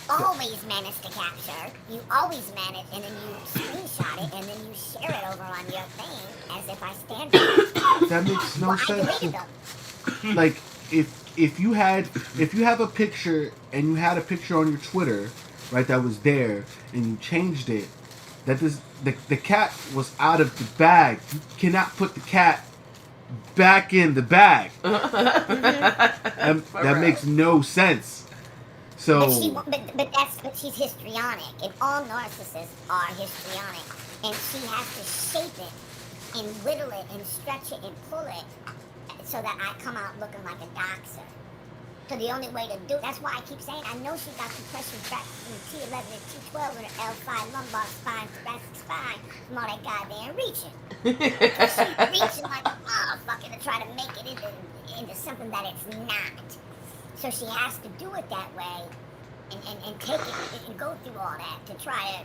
always manage to capture. You always manage, and then you screenshot it, and then you share it over on your thing as if I stand for it. That makes no sense. I deleted them. Like if you have a picture and you had a picture on your Twitter, right, that was there, and you changed it, the cat was out of the bag. You cannot put the cat back in the bag. That makes no sense. So, but she's histrionic, and all narcissists are histrionic, and she has to shape it and whittle it and stretch it and pull it so that I come out looking like a doxer. So the only way to do that's why I keep saying I know she got compression fractures in the T11 and T12 and her L5 lumbar spine, thoracic spine, from all that goddamn reaching. She's reaching like a motherfucker to try to make it into something that it's not. So she has to do it that way and take it and go through all that to try to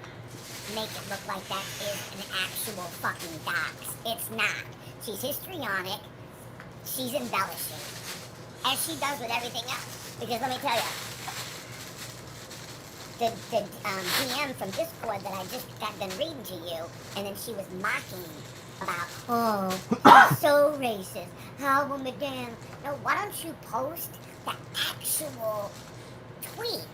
make it look like that is an actual fucking dox. It's not. She's histrionic. She's embellishing. As she does with everything else. Because let me tell you, the DM from Discord that I just got done reading to you, and then she was mocking me about, oh, so racist. How will Madame? No, why don't you post the actual tweet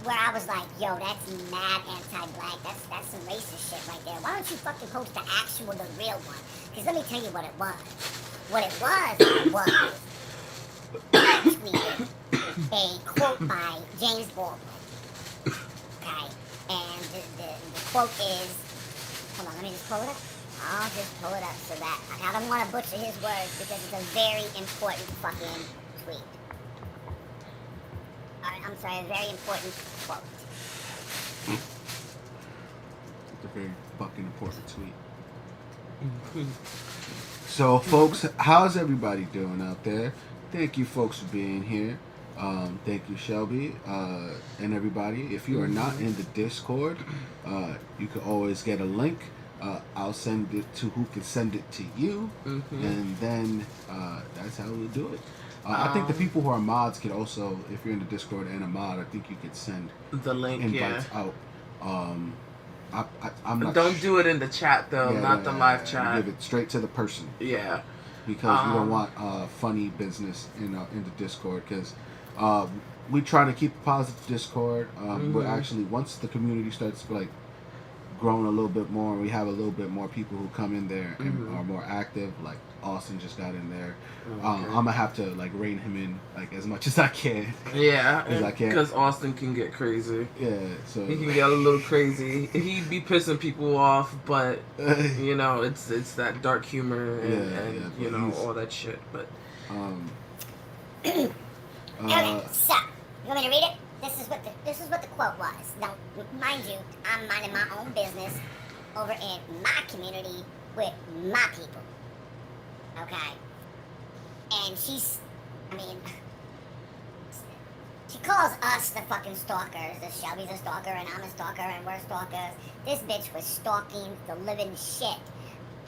where I was like, yo, that's mad anti-black. That's some racist shit right there. Why don't you fucking post the real one? Because let me tell you what it was. What it was, I tweeted a quote by James Baldwin. Okay? And the quote is, hold on, let me just pull it up. I'll just pull it up so that, I don't want to butcher his words because it's a very important fucking tweet. I'm sorry, a very important quote. It's a very fucking important tweet. So, folks, how's everybody doing out there? Thank you, folks, for being here. Thank you, Shelby, and everybody. If you are not in the Discord, you can always get a link. I'll send it to who can send it to you, and then that's how we'll do it. I think the people who are mods can also, if you're in the Discord and a mod, I think you could send the link, invites out. I'm not Don't do it in the chat though, not the live chat. Give it straight to the person. Yeah. Because we don't want funny business in the Discord. Because we try to keep a positive Discord. But actually, once the community starts like growing a little bit more, we have a little bit more people who come in there and are more active. Like Austin just got in there. I'm gonna have to like rein him in like as much as I can. Yeah, as I can. Because Austin can get crazy. Yeah, so he can get a little crazy. He'd be pissing people off, but you know, it's that dark humor and you know all that shit. But okay, so you want me to read it? This is what the quote was. Now, mind you, I'm minding my own business over in my community with my people. Okay? And she calls us the fucking stalkers. The Shelby's a stalker, and I'm a stalker, and we're stalkers. This bitch was stalking the living shit.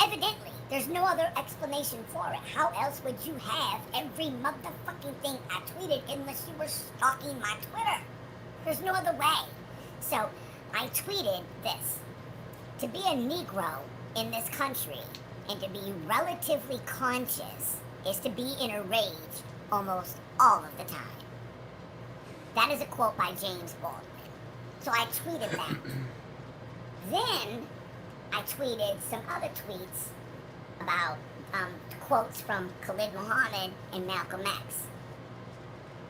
Evidently, there's no other explanation for it. How else would you have every motherfucking thing I tweeted unless you were stalking my Twitter? There's no other way. So, I tweeted this. To be a Negro in this country and to be relatively conscious is to be in a rage almost all of the time. That is a quote by James Baldwin. So I tweeted that. Then I tweeted some other tweets about quotes from Khalid Muhammad and Malcolm X.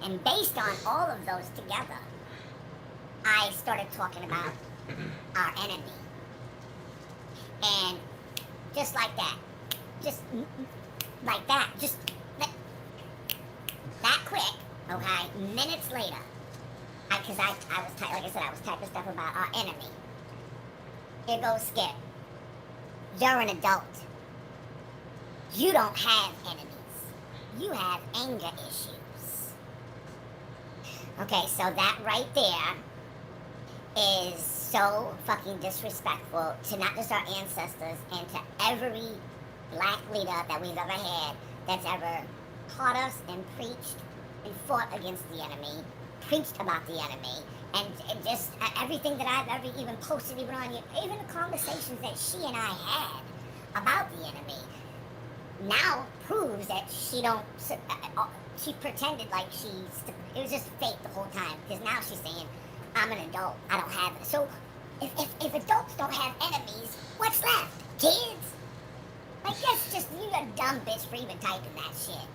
And based on all of those together, I started talking about our enemy. And just like that, just like that, just that quick, okay, minutes later, because I was, like I said, I was typing stuff about our enemy. Here goes Skip. You're an adult. You don't have enemies. You have anger issues. Okay, so that right there is so fucking disrespectful to not just our ancestors and to every black leader that we've ever had that's ever taught us and preached and fought against the enemy, preached about the enemy, and just everything that I've ever even posted, even on you, even the conversations that she and I had about the enemy, now proves that she don't. She pretended like it was just fake the whole time, because now she's saying, I'm an adult, I don't have it. So if adults don't have enemies, what's left? Kids? Like, that's just, you a dumb bitch for even typing that shit.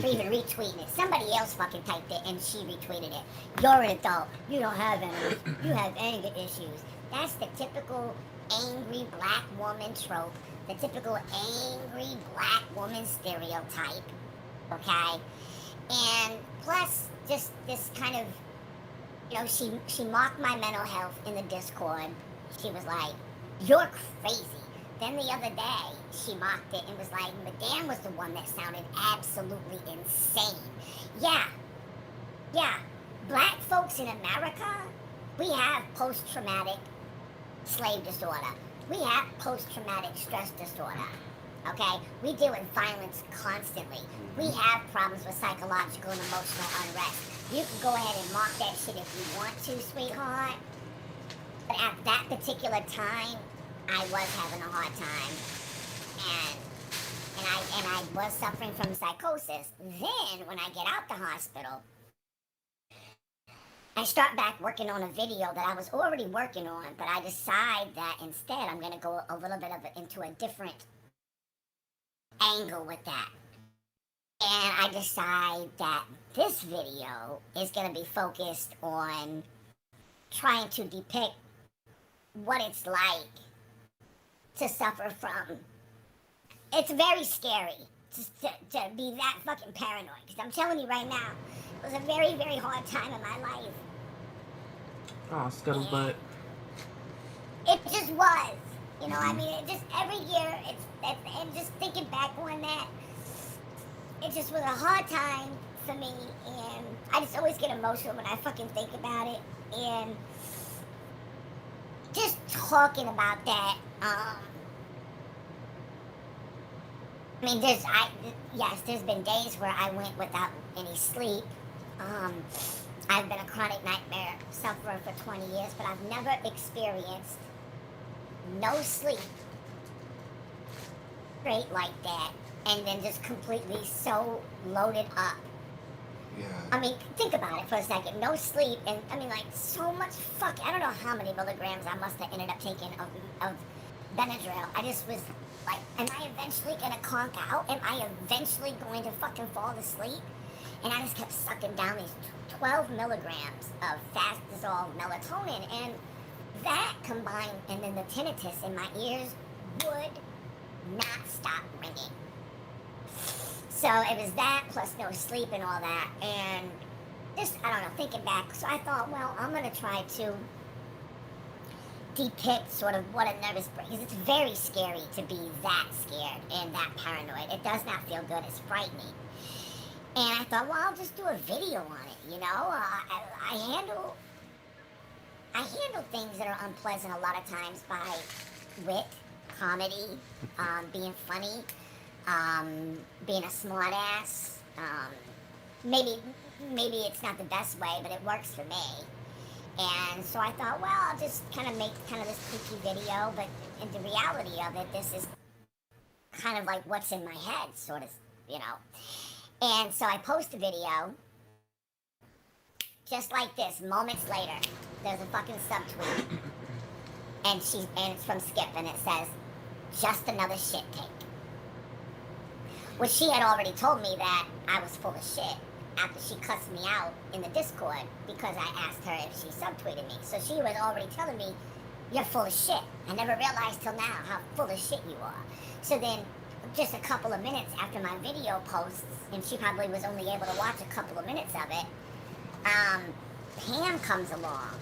For even retweeting it. Somebody else fucking typed it and she retweeted it. You're an adult, you don't have enemies, you have anger issues. That's the typical angry black woman trope, the typical angry black woman stereotype, okay? And plus, just this kind of, you know, she mocked my mental health in the Discord. She was like, you're crazy. Then the other day, she mocked it and was like, Madame was the one that sounded absolutely insane. Yeah. Black folks in America, we have post-traumatic slave disorder. We have post-traumatic stress disorder. Okay? We deal with violence constantly. We have problems with psychological and emotional unrest. You can go ahead and mock that shit if you want to, sweetheart. But at that particular time, I was having a hard time. And I was suffering from psychosis. Then, when I get out the hospital, I start back working on a video that I was already working on, but I decide that instead I'm going to go a little bit into a different angle with that. And I decide that this video is going to be focused on trying to depict what it's like to suffer from. It's very scary to be that fucking paranoid. Because I'm telling you right now, it was a very, very hard time in my life. Oh, scuttlebutt. It just was. You know, I mean, it just, every year, and just thinking back on that, it just was a hard time for me, and I just always get emotional when I fucking think about it, and just talking about that, I mean, there's been days where I went without any sleep. I've been a chronic nightmare sufferer for 20 years, but I've never experienced no sleep straight like that, and then just completely so loaded up. Yeah. I mean, think about it for a second. No sleep, and I mean, like, so much I don't know how many milligrams I must have ended up taking of Benadryl. I just was like, am I eventually gonna conk out? Am I eventually going to fucking fall asleep? And I just kept sucking down these 12 milligrams of fast dissolved melatonin, and that combined, and then the tinnitus in my ears would not stop ringing. So it was that, plus no sleep and all that, and just, I don't know, thinking back, so I thought, well, I'm going to try to depict sort of what a nervous break, because it's very scary to be that scared and that paranoid. It does not feel good, it's frightening. And I thought, well, I'll just do a video on it, you know? I handle things that are unpleasant a lot of times by wit, comedy, being funny, being a smart ass. Maybe it's not the best way, but it works for me. And so I thought, well, I'll just kind of make kind of this kooky video, but in the reality of it, this is kind of like what's in my head, sort of, you know. And so I post a video, just like this, moments later, there's a fucking subtweet, and it's from Skip, and it says, just another shit take. Which she had already told me that I was full of shit after she cussed me out in the Discord because I asked her if she subtweeted me. So she was already telling me, you're full of shit. I never realized till now how full of shit you are. So then, just a couple of minutes after my video posts, and she probably was only able to watch a couple of minutes of it, Pam comes along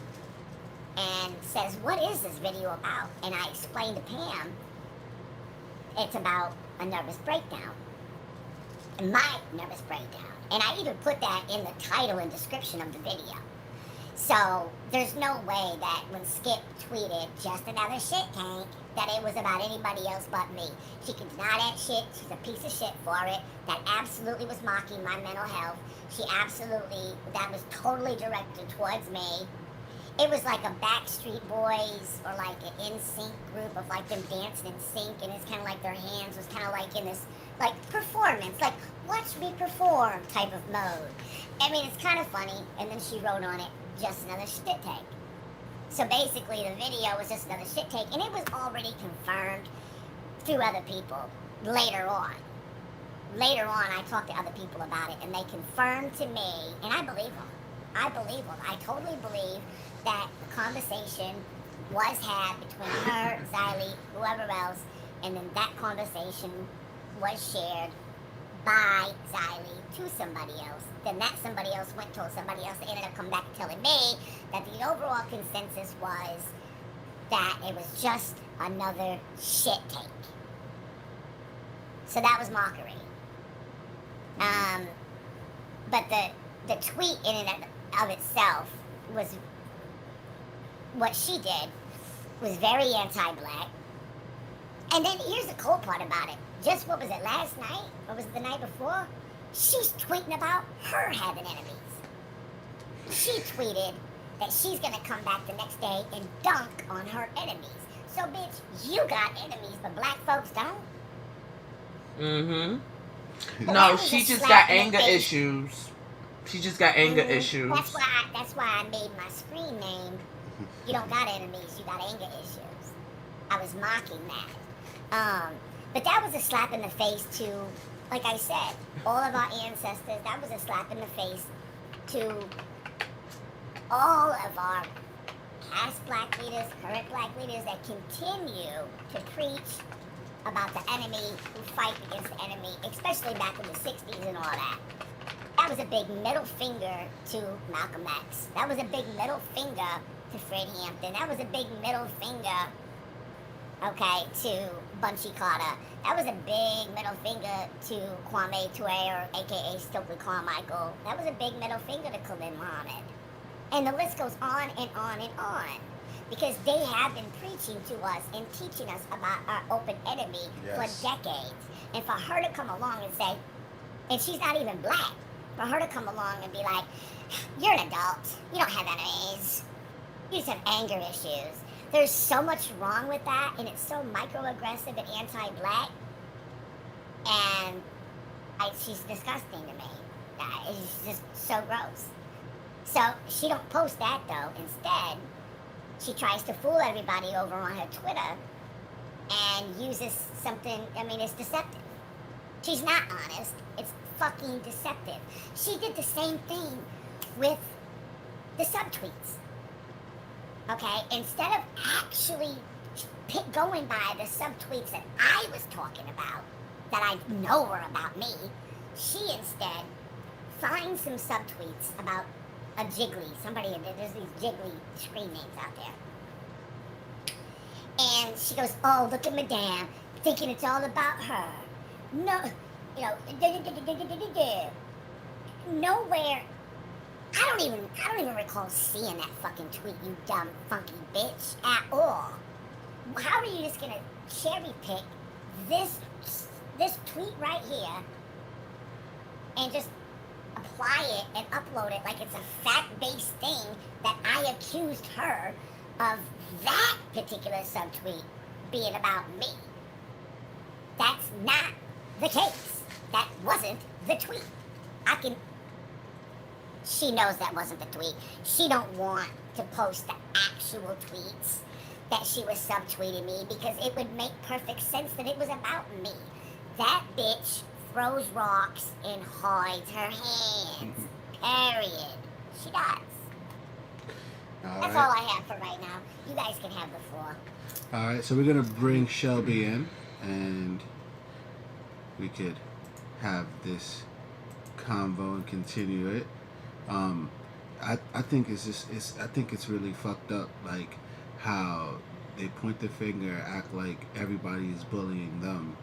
and says, what is this video about? And I explained to Pam, it's about a nervous breakdown. My nervous breakdown. And I even put that in the title and description of the video. So there's no way that when Skip tweeted just another shit tank, that it was about anybody else but me. She can deny that shit. She's a piece of shit for it. That absolutely was mocking my mental health. That was totally directed towards me. It was like a Backstreet Boys or like an NSYNC group of like them dancing in sync, and it's kind of like their hands was kind of like in this like performance, like watch me perform type of mode. I mean, it's kind of funny. And then she wrote on it, just another shit take. So basically the video was just another shit take, and it was already confirmed through other people later on. Later on, I talked to other people about it, and they confirmed to me, and I believe them. I believe them. I totally believe that the conversation was had between her, Xylee, whoever else, and then that conversation was shared by Xylee to somebody else. Then that somebody else went told somebody else. They ended up coming back and telling me that the overall consensus was that it was just another shit take. So that was mockery. But the tweet in and of itself was, what she did was very anti-black. And then here's the cool part about it. Just what was it, last night? Or was it the night before? She's tweeting about her having enemies. She tweeted that she's gonna come back the next day and dunk on her enemies. So bitch, you got enemies, but black folks don't? Mm-hmm. No, she just got anger issues. She just got anger issues. That's why I made my screen name, you don't got enemies, you got anger issues. I was mocking that. But that was a slap in the face to, like I said, all of our ancestors. That was a slap in the face to all of our past black leaders, current black leaders that continue to preach about the enemy, who fight against the enemy, especially back in the 60s and all that. That was a big middle finger to Malcolm X. That was a big middle finger to Fred Hampton. That was a big middle finger, okay, to Bunchy Carter. That was a big middle finger to Kwame Ture, or a.k.a. Stokely Carmichael. That was a big middle finger to Khalid Muhammad. And the list goes on and on and on. Because they have been preaching to us and teaching us about our open enemy for decades. And for her to come along and say, and she's not even black, for her to come along and be like, you're an adult, you don't have enemies, you just have anger issues. There's so much wrong with that, and it's so microaggressive and anti-black, and she's disgusting to me. It's just so gross. So she don't post that though. Instead, she tries to fool everybody over on her Twitter and uses something, I mean, it's deceptive. She's not honest. It's fucking deceptive. She did the same thing with the subtweets. Okay? Instead of actually going by the subtweets that I was talking about, that I know were about me, she instead finds some subtweets about a Jiggly. There's these Jiggly screen names out there. And she goes, oh, look at Madame, thinking it's all about her. No, you know, nowhere. I don't even recall seeing that fucking tweet, you dumb, funky bitch, at all. How are you just gonna cherry pick this tweet right here and just apply it and upload it like it's a fact-based thing that I accused her of that particular subtweet being about me. That's not the case. That wasn't the tweet. She knows that wasn't the tweet. She don't want to post the actual tweets that she was subtweeting me because it would make perfect sense that it was about me. That bitch throws rocks and hides her hands. Period. She does. That's all I have for right now. You guys can have the floor. Alright, so we're going to bring Shelby in, and we could have this convo and continue it. I think I think it's really fucked up, like how they point the finger, act like everybody is bullying them,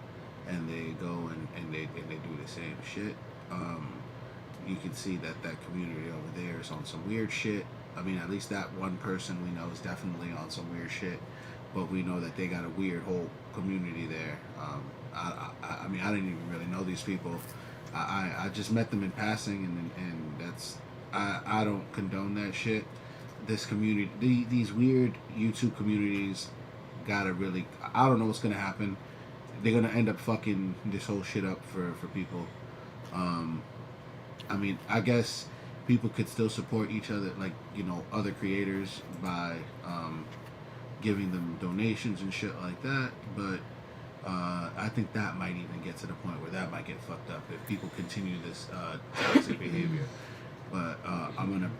and they go and they do the same shit. You can see that community over there is on some weird shit. I mean, at least that one person we know is definitely on some weird shit, but we know that they got a weird whole community there. I mean, I didn't even really know these people. I just met them in passing, and that's, I don't condone that shit. This community, these weird YouTube communities, gotta really, I don't know what's gonna happen. They're gonna end up fucking this whole shit up for people. I mean, I guess people could still support each other, like, you know, other creators by giving them donations and shit like that, but I think that might even get to the point where that might get fucked up if people continue this toxic behavior. But I'm gonna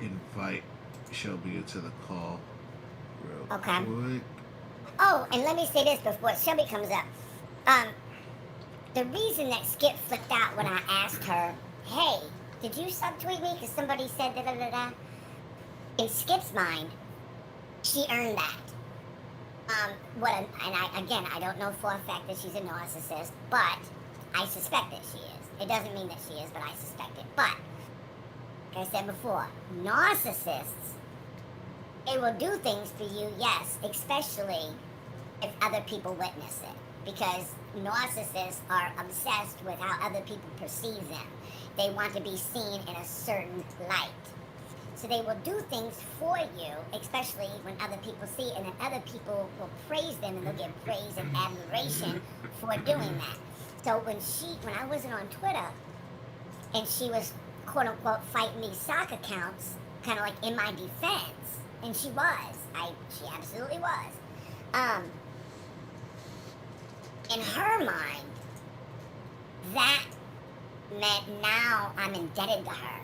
invite Shelby into the call real quick. Oh, and let me say this before Shelby comes up. The reason that Skip flipped out when I asked her, hey, did you subtweet me because somebody said da-da-da-da? In Skip's mind, she earned that. I don't know for a fact that she's a narcissist, but I suspect that she is. It doesn't mean that she is, but I suspect it. But, like I said before, narcissists, it will do things for you, yes, especially if other people witness it. Because narcissists are obsessed with how other people perceive them. They want to be seen in a certain light. So they will do things for you, especially when other people see it, and then other people will praise them, and they'll get praise and admiration for doing that. So when I wasn't on Twitter, and she was quote unquote fighting these sock accounts, kind of like in my defense, and she absolutely was. In her mind, that meant now I'm indebted to her,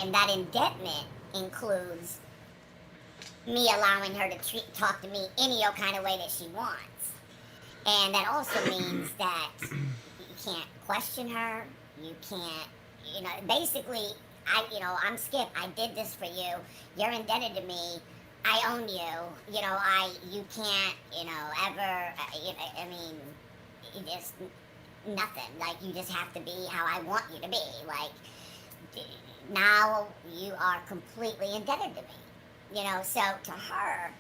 and that indebtedness includes me allowing her to talk to me any old kind of way that she wants. And that also means that you can't question her, you can't, basically, I'm Skip, I did this for you, you're indebted to me, I own you, you can't, ever, just nothing, like, you just have to be how I want you to be, like, now you are completely indebted to me, so to her,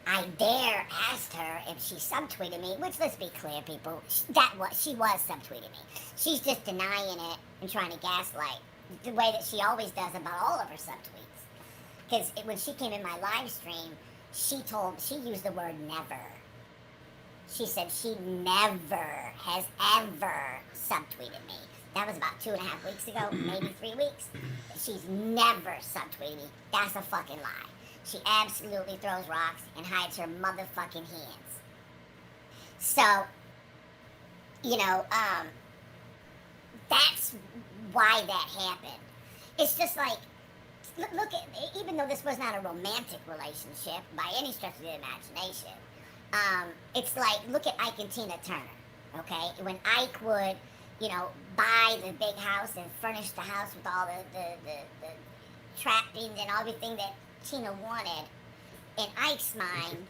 I dare asked her if she subtweeted me, which, let's be clear, people, she was subtweeting me. She's just denying it and trying to gaslight the way that she always does about all of her subtweets. Because when she came in my live stream, she used the word never. She said she never has ever subtweeted me. That was about 2.5 weeks ago, maybe 3 weeks. She's never subtweeted me. That's a fucking lie. She absolutely throws rocks and hides her motherfucking hands. So, that's why that happened. It's just like, look at, even though this was not a romantic relationship by any stretch of the imagination, it's like, look at Ike and Tina Turner, okay? When Ike would, buy the big house and furnish the house with all the trappings and everything that Tina wanted, in Ike's mind,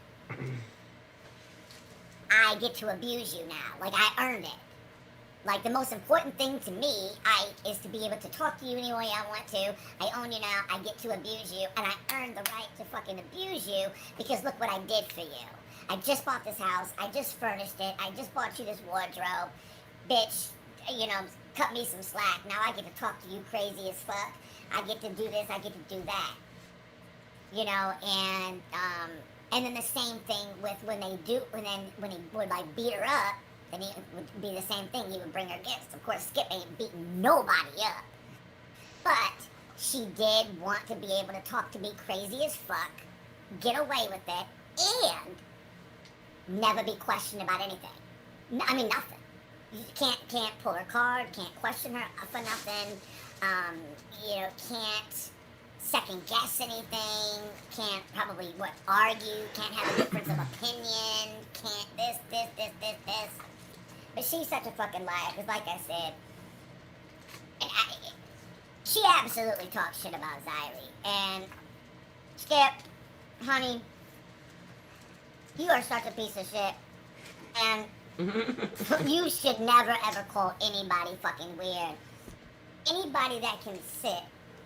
I get to abuse you now. Like, I earned it. Like, the most important thing to me, Ike, is to be able to talk to you any way I want to. I own you now. I get to abuse you. And I earned the right to fucking abuse you because look what I did for you. I just bought this house. I just furnished it. I just bought you this wardrobe. Bitch, cut me some slack. Now I get to talk to you crazy as fuck. I get to do this. I get to do that. You know, and then the same thing with when he would like beat her up, then he would be the same thing. He would bring her gifts. Of course, Skip ain't beating nobody up, but she did want to be able to talk to me crazy as fuck, get away with it, and never be questioned about anything. I mean, nothing. You can't pull her card, can't question her for nothing. You know, can't second guess anything, can't probably argue, can't have a difference of opinion, can't this. But she's such a fucking liar, because like I said, she absolutely talks shit about Xylee. And Skip, honey, you are such a piece of shit. And you should never ever call anybody fucking weird. Anybody that can sit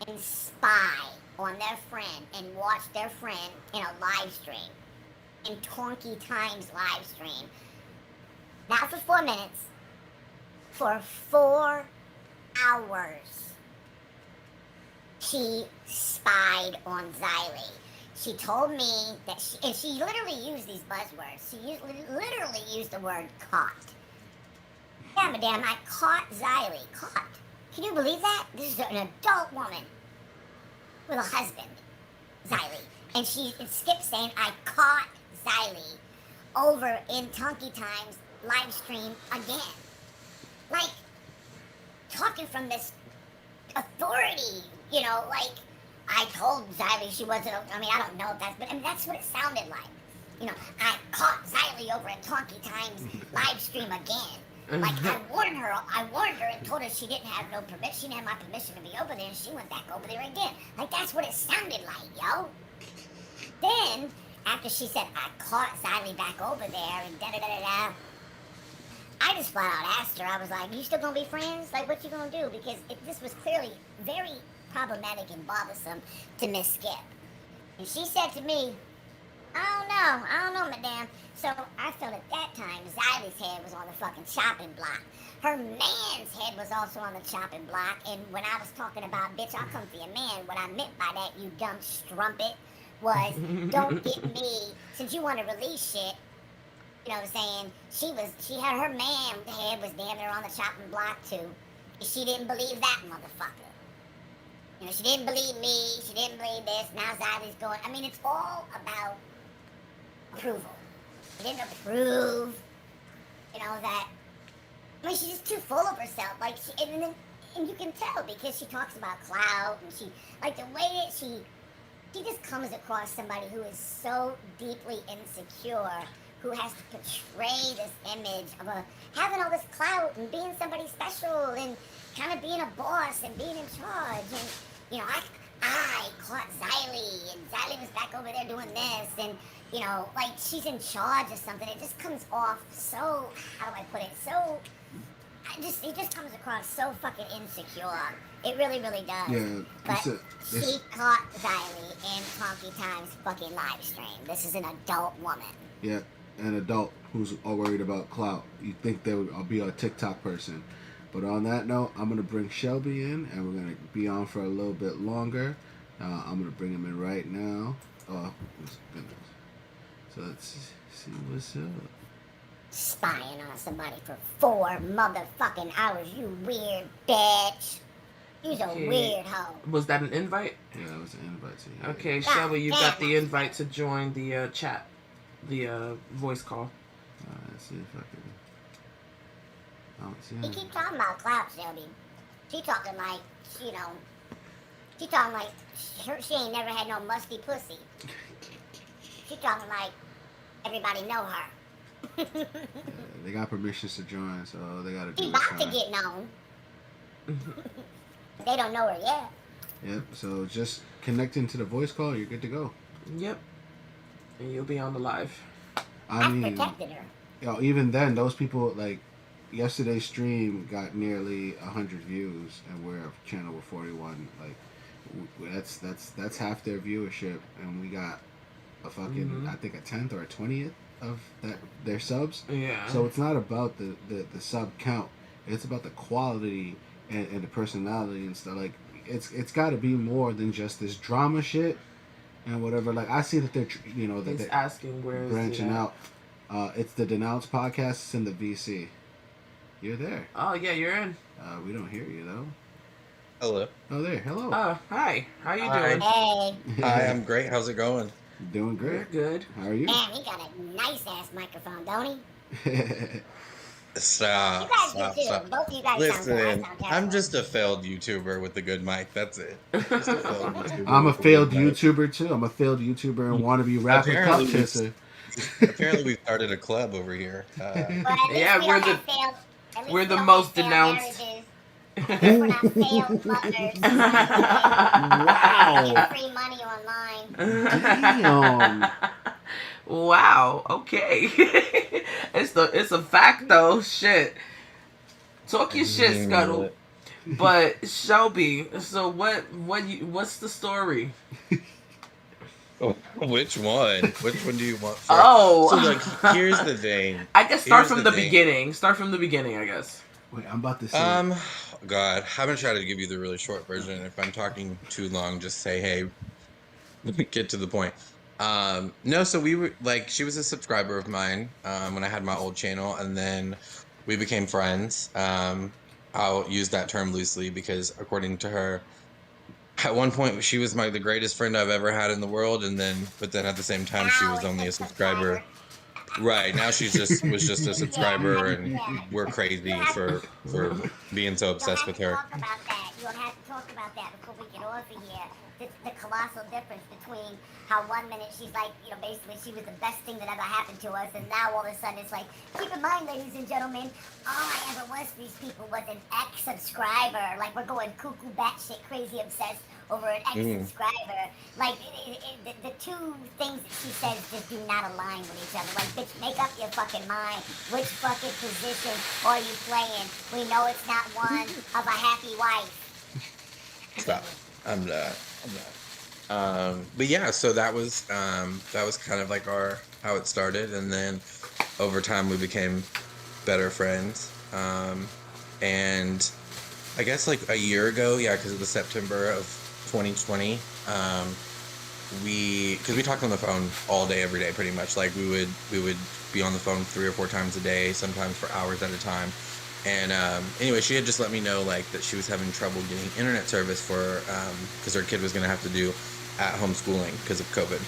and spy on their friend and watch their friend in a live stream, in Tonky Times live stream, not for 4 minutes, for 4 hours, she spied on Xylee. She told me that she literally used these buzzwords. She literally used the word caught. Yeah, madame, I caught Xylee. Caught. Can you believe that? This is an adult woman with a husband, Xylee. And Skip saying, I caught Xylee over in Tonky Times live stream again. Like, talking from this authority, you know, like, I told Xylee she wasn't, I mean, I don't know if that's, but I mean, that's what it sounded like. You know, I caught Xylee over at Tonky Times live stream again. Like, I warned her and told her she didn't have no permission, she didn't have my permission to be over there, and she went back over there again. Like, that's what it sounded like, yo. Then, after she said, I caught Xylee back over there, and da-da-da-da-da, I just flat out asked her, I was like, you still gonna be friends? Like, what you gonna do? Because this was clearly very problematic and bothersome to Miss Skip. And she said to me, I don't know, madame. So I felt at that time Xylee's head was on the fucking chopping block. Her man's head was also on the chopping block. And when I was talking about, bitch, I'll come for your man, what I meant by that, you dumb strumpet, was don't get me, since you want to release shit, you know what I'm saying, she had her man's head was damn near on the chopping block too. She didn't believe that motherfucker. You know, she didn't believe me, she didn't believe this, now Xylee's going, I mean, it's all about approval. She didn't approve, you know, that, I mean, she's just too full of herself, like, and you can tell, because she talks about clout, and she, like, the way that she just comes across somebody who is so deeply insecure, who has to portray this image of having all this clout, and being somebody special, and kind of being a boss, and being in charge, and, you know, I caught Xylee, and Xylee was back over there doing this, and, you know, like, she's in charge of something. It just comes off so, how do I put it, so, it just comes across so fucking insecure. It really, really does. Yeah, but she caught Xylee in Tonky Times fucking live stream. This is an adult woman. Yeah, an adult who's all worried about clout. You think they would be a TikTok person. But on that note, I'm going to bring Shelby in, and we're going to be on for a little bit longer. I'm going to bring him in right now. Oh, goodness. So let's see what's up. Spying on somebody for 4 motherfucking hours, you weird bitch. You's a weird hoe. Was that an invite? Yeah, that was an invite to you. Okay, Shelby, you got the invite to join the chat, the voice call. Let's see if I can... I don't see You anything. keep talking about clout, Shelby. She talking like, you know, she talking like she ain't never had no musty pussy. She talking like everybody know her. Yeah, they got permissions to join, so they got to do She it. about to get known. They don't know her yet. Yep, so just connecting to the voice call, you're good to go. Yep. And you'll be on the live. I mean, protected her. You know, even then, those people, like, yesterday's stream got nearly 100 views, and we're a channel with 41. Like, that's half their viewership, and we got a fucking, I think, a 10th or a 20th of their subs. Yeah. So it's not about the sub count. It's about the quality and the personality and stuff. Like it's got to be more than just this drama shit and whatever. Like I see that they're that He's they're asking where is branching it at? out. It's the Denounced podcast. It's in the VC. You're there. Oh yeah, you're in. We don't hear you though. Hello. Oh, there. Hello. Oh, hi. How you Hi. doing? Hey, Hi, I'm great. How's it going? Doing We're great. good. How are you? damn, he got a nice ass microphone, don't he? Stop. You guys Stop. do too. Stop. Both of you guys sound good. I Listen, sound terrible. I'm just a failed YouTuber with a good mic. That's it. Just a failed YouTuber I'm a with failed good mic. YouTuber too. I'm a failed YouTuber and wannabe rapper cup Apparently, kisser. Apparently, we started a club over here. But at least Yeah, we we're don't the- have failed, at least we're we the don't most have failed denounced. marriages. We're not failed lovers. Wow. Get free money online. Damn. Wow. Okay. it's a fact though. Shit. Talk your shit, Scuttle. But Shelby, so what's the story? Which one? Which one do you want first? Oh. So, like, here's the thing. I guess start Here's from the the thing. beginning. Start from the beginning, I guess. Wait, I'm about to say. God, I'm gonna try to give you the really short version. If I'm talking too long, just say, hey, let me get to the point. No, so we were like, she was a subscriber of mine when I had my old channel, and then we became friends. I'll use that term loosely because, according to her, at one point she was the greatest friend I've ever had in the world, but then at the same time she was only a subscriber. Right, now she's was just a subscriber, and we're crazy for being so obsessed with her. You don't have to talk about that before we get off of here. The colossal difference between how 1 minute she's like, basically she was the best thing that ever happened to us, and now all of a sudden it's like, keep in mind, ladies and gentlemen, all I ever was to these people was an ex-subscriber. Like, we're going cuckoo, batshit, crazy obsessed over an ex-subscriber. Like, the two things that she says just do not align with each other. Like, bitch, make up your fucking mind. Which fucking position are you playing? We know it's not one of a happy wife. Stop. I'm not. But yeah, so that was kind of like how it started, and then over time we became better friends. And I guess like a year ago, yeah, because it was September of 2020. Because we talked on the phone all day, every day, pretty much. Like we would be on the phone 3 or 4 times a day, sometimes for hours at a time. And anyway, she had just let me know like that she was having trouble getting internet service for because her kid was gonna have to do at home schooling because of COVID.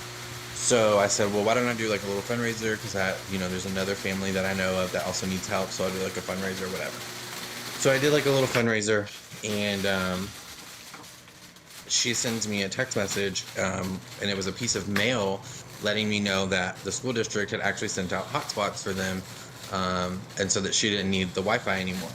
So I said, well, why don't I do like a little fundraiser? Because there's another family that I know of that also needs help, so I'll do like a fundraiser or whatever. So I did like a little fundraiser, and she sends me a text message, and it was a piece of mail letting me know that the school district had actually sent out hotspots for them. And so that she didn't need the Wi-Fi anymore.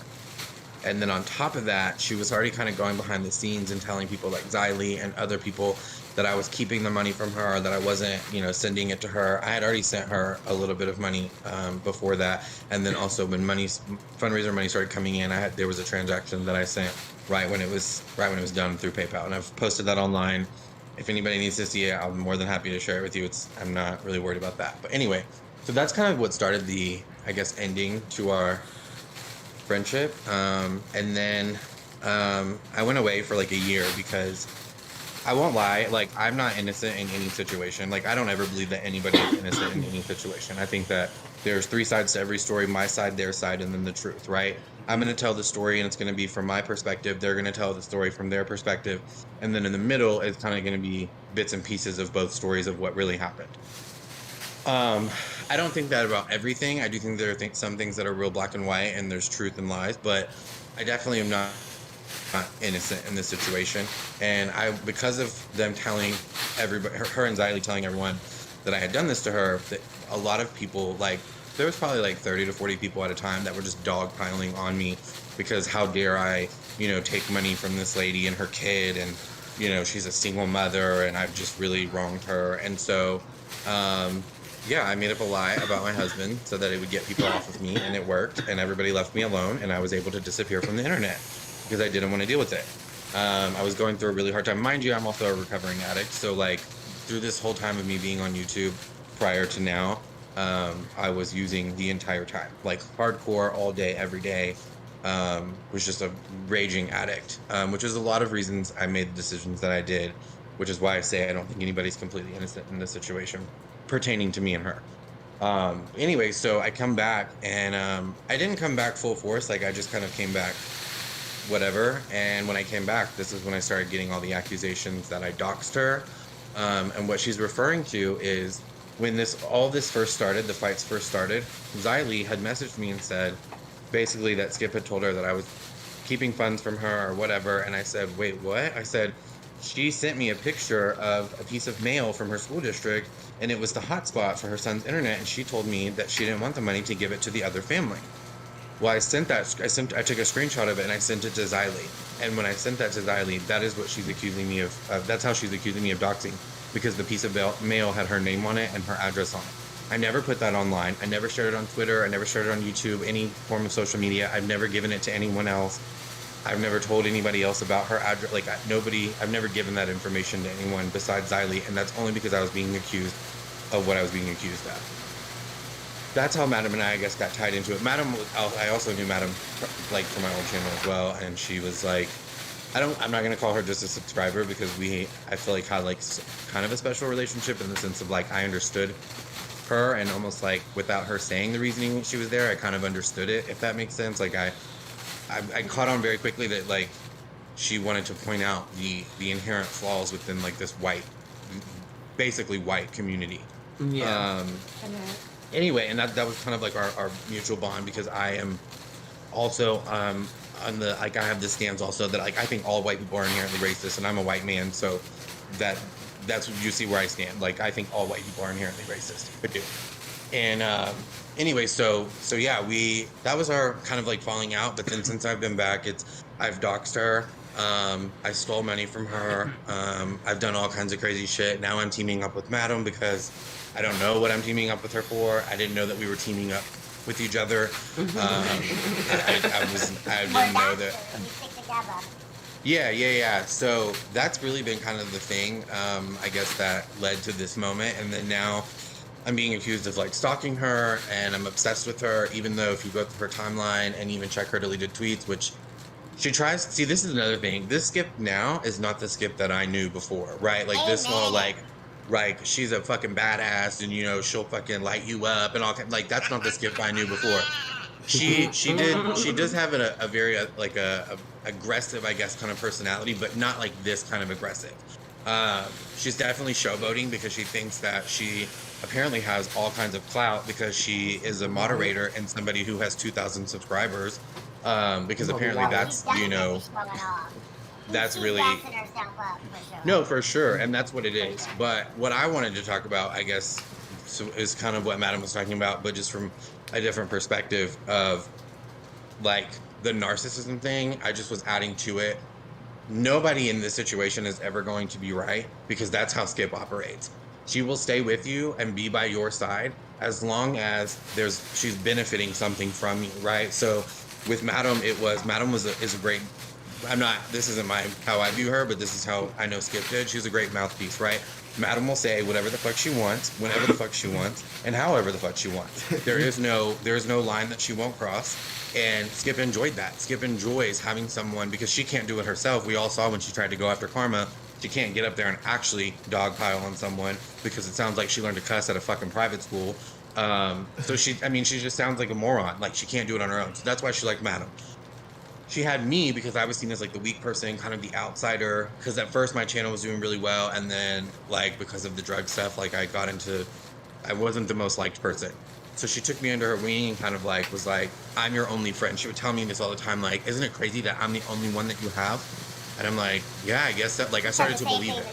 And then on top of that, she was already kind of going behind the scenes and telling people like ZALES and other people that I was keeping the money from her, that I wasn't, sending it to her. I had already sent her a little bit of money before that. And then also when fundraiser money started coming in, there was a transaction that I sent right when it was done through PayPal. And I've posted that online. If anybody needs to see it, I'm more than happy to share it with you. I'm not really worried about that. But anyway, so that's kind of what started the, I guess, ending to our friendship. And then I went away for like a year because I won't lie, like I'm not innocent in any situation. Like I don't ever believe that anybody is innocent in any situation. I think that there's 3 sides to every story, my side, their side, and then the truth, right? I'm going to tell the story and it's going to be from my perspective. They're going to tell the story from their perspective. And then in the middle, it's kind of going to be bits and pieces of both stories of what really happened. I don't think that about everything. I do think there are some things that are real black and white and there's truth and lies, but I definitely am not innocent in this situation. And because of them telling everybody, her and ZALES telling everyone that I had done this to her, that a lot of people, like there was probably like 30 to 40 people at a time that were just dogpiling on me because how dare I, take money from this lady and her kid, and she's a single mother and I've just really wronged her. And so yeah, I made up a lie about my husband so that it would get people off of me, and it worked, and everybody left me alone, and I was able to disappear from the internet because I didn't want to deal with it. I was going through a really hard time. Mind you, I'm also a recovering addict, so like through this whole time of me being on YouTube prior to now, I was using the entire time, like hardcore all day, every day. was just a raging addict, which is a lot of reasons I made the decisions that I did, which is why I say I don't think anybody's completely innocent in this situation pertaining to me and her. Anyway, so I come back, and I didn't come back full force. Like, I just kind of came back whatever. And when I came back, this is when I started getting all the accusations that I doxed her. And what she's referring to is when all this first started, the fights first started, Xylee had messaged me and said basically that Skip had told her that I was keeping funds from her or whatever. And I said, wait, what? I said, she sent me a picture of a piece of mail from her school district, and it was the hotspot for her son's internet, and she told me that she didn't want the money to give it to the other family. Well, I took a screenshot of it and I sent it to Xylee. And when I sent that to Xylee, that is what she's accusing me of. That's how she's accusing me of doxing, because the piece of mail had her name on it and her address on it. I never put that online. I never shared it on Twitter. I never shared it on YouTube, any form of social media. I've never given it to anyone else. I've never told anybody else about her address. Like, I've never given that information to anyone besides Xylee, and that's only because I was being accused of what I was being accused of. That's how Madam and I guess, got tied into it. Madam, I also knew Madam, like, from my old channel as well, and she was like, I'm not gonna call her just a subscriber, because I feel like had like kind of a special relationship in the sense of like I understood her, and almost like without her saying the reasoning she was there, I kind of understood it, if that makes sense. Like I caught on very quickly that like she wanted to point out the inherent flaws within like this basically white community. Yeah. Anyway, and that was kind of like our mutual bond, because I am also on the, like, I have this stance also that like I think all white people are inherently racist, and I'm a white man, so that's what you see where I stand. Like, I think all white people are inherently racist. I do. And anyway, so yeah, that was our kind of like falling out. But then since I've been back, I've doxed her. I stole money from her. I've done all kinds of crazy shit. Now I'm teaming up with Madam because I don't know what I'm teaming up with her for. I didn't know that we were teaming up with each other. I didn't know that. Yeah. So that's really been kind of the thing, I guess, that led to this moment. And then now I'm being accused of like stalking her, and I'm obsessed with her, even though if you go through her timeline and even check her deleted tweets, which she tries. See, this is another thing. This Skip now is not the Skip that I knew before, right? Like this whole like she's a fucking badass, and you know she'll fucking light you up and all like that's not the Skip I knew before. She does have a very like a aggressive, I guess, kind of personality, but not like this kind of aggressive. She's definitely showboating because she thinks that she apparently has all kinds of clout because she is a moderator and somebody who has 2,000 subscribers. Because apparently that's, you know, that's really no, for sure, and that's what it is. But what I wanted to talk about, I guess, is kind of what Madam was talking about, but just from a different perspective of like the narcissism thing. I just was adding to it. Nobody in this situation is ever going to be right, because that's how Skip operates. She will stay with you and be by your side as long as she's benefiting something from you, right? So with Madam, is a great. This isn't how I view her, but this is how I know Skip did. She's a great mouthpiece, right? Madam will say whatever the fuck she wants, whenever the fuck she wants, and however the fuck she wants. There is no line that she won't cross. And Skip enjoyed that. Skip enjoys having someone, because she can't do it herself. We all saw when she tried to go after Karma, she can't get up there and actually dogpile on someone, because it sounds like she learned to cuss at a fucking private school. So she just sounds like a moron. Like, she can't do it on her own. So that's why she liked Madam. She had me because I was seen as like the weak person, kind of the outsider, because at first my channel was doing really well, and then like because of the drug stuff, like I wasn't the most liked person. So she took me under her wing and kind of like was like, I'm your only friend. She would tell me this all the time, like, isn't it crazy that I'm the only one that you have? And I'm like, yeah, I guess that, like, I started to believe it.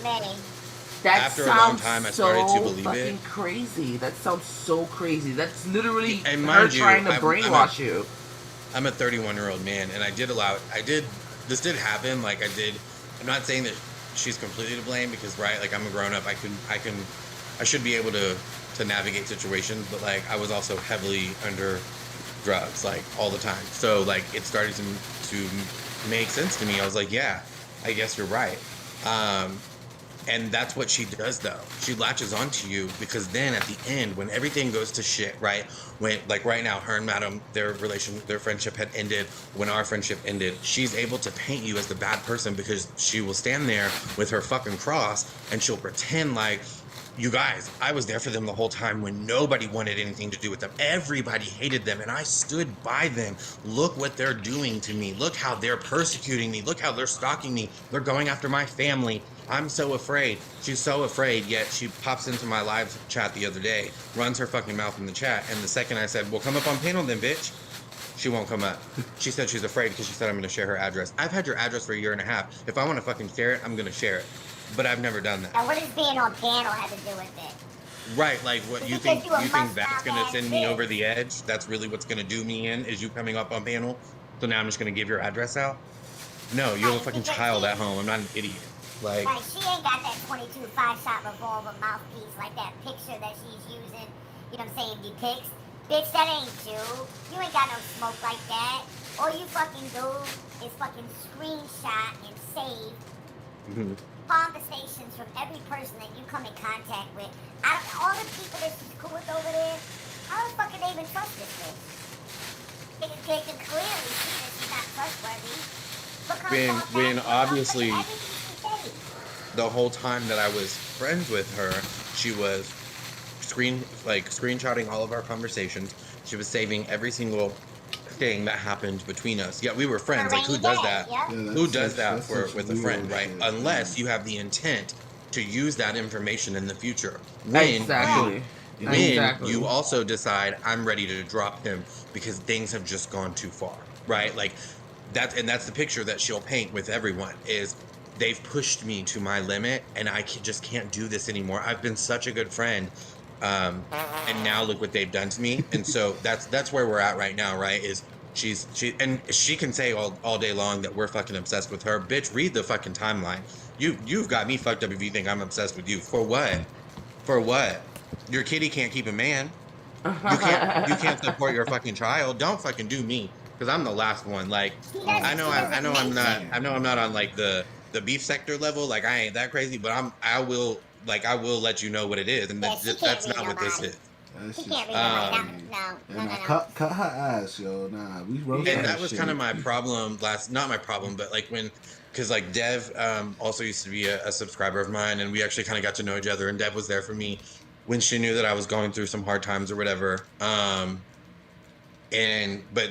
After a long time, I started to believe it. Crazy. That sounds so crazy. That's literally and her trying to brainwash you. I'm a 31-year-old man, and this did happen. Like, I'm not saying that she's completely to blame, because, right, like, I'm a grown up. I should be able to navigate situations, but like I was also heavily under drugs like all the time. So like it started to make sense to me. I was like, yeah, I guess you're right. And that's what she does, though. She latches onto you because then at the end, when everything goes to shit, right? When, like right now, her and Madam, their friendship had ended. When our friendship ended, she's able to paint you as the bad person because she will stand there with her fucking cross and she'll pretend like, you guys, I was there for them the whole time when nobody wanted anything to do with them. Everybody hated them and I stood by them. Look what they're doing to me. Look how they're persecuting me. Look how they're stalking me. They're going after my family. I'm so afraid. She's so afraid, yet she pops into my live chat the other day, runs her fucking mouth in the chat, and the second I said, well, come up on panel then, bitch, she won't come up. She said she's afraid because she said I'm going to share her address. I've had your address for a year and a half. If I want to fucking share it, I'm going to share it. But I've never done that. Now, what does being on panel have to do with it? Right, like what you think that's going to send me over the edge? That's really what's going to do me in, is you coming up on panel? So now I'm just going to give your address out? No, you're a fucking child at home. I'm not an idiot. Like she ain't got that 22 5-shot revolver mouthpiece like that picture that she's using, you know what I'm saying, depicts. Bitch, that ain't you. You ain't got no smoke like that. All you fucking do is fucking screenshot and save conversations from every person that you come in contact with. All the people that she's cool with over there, how the fuck can they even trust this bitch? They can clearly see that she's not trustworthy. when obviously the whole time that I was friends with her, she was screenshotting all of our conversations. She was saving every single thing that happened between us. Yeah, we were friends. Like, who does that? Yeah. Who does that with a friend, right? Unless you have the intent to use that information in the future. When you also decide, I'm ready to drop him because things have just gone too far, right? Like that's the picture that she'll paint with everyone, is they've pushed me to my limit and I just can't do this anymore. I've been such a good friend. And now look what they've done to me. And so that's where we're at right now, right? Is she can say all day long that we're fucking obsessed with her. Bitch, read the fucking timeline. You've got me fucked up if you think I'm obsessed with you. For what? For what? Your kitty can't keep a man. You can't support your fucking child. Don't fucking do me, because I'm the last one. Like, I know I'm not on like the beef sector level. Like, I ain't that crazy, but I will let you know what it is, and that's not what this is. She can't read no. Cut her ass, yo. Nah, we roasted. And that was kind of my problem not my problem, but like because like Dev also used to be a subscriber of mine, and we actually kind of got to know each other, and Dev was there for me when she knew that I was going through some hard times or whatever. But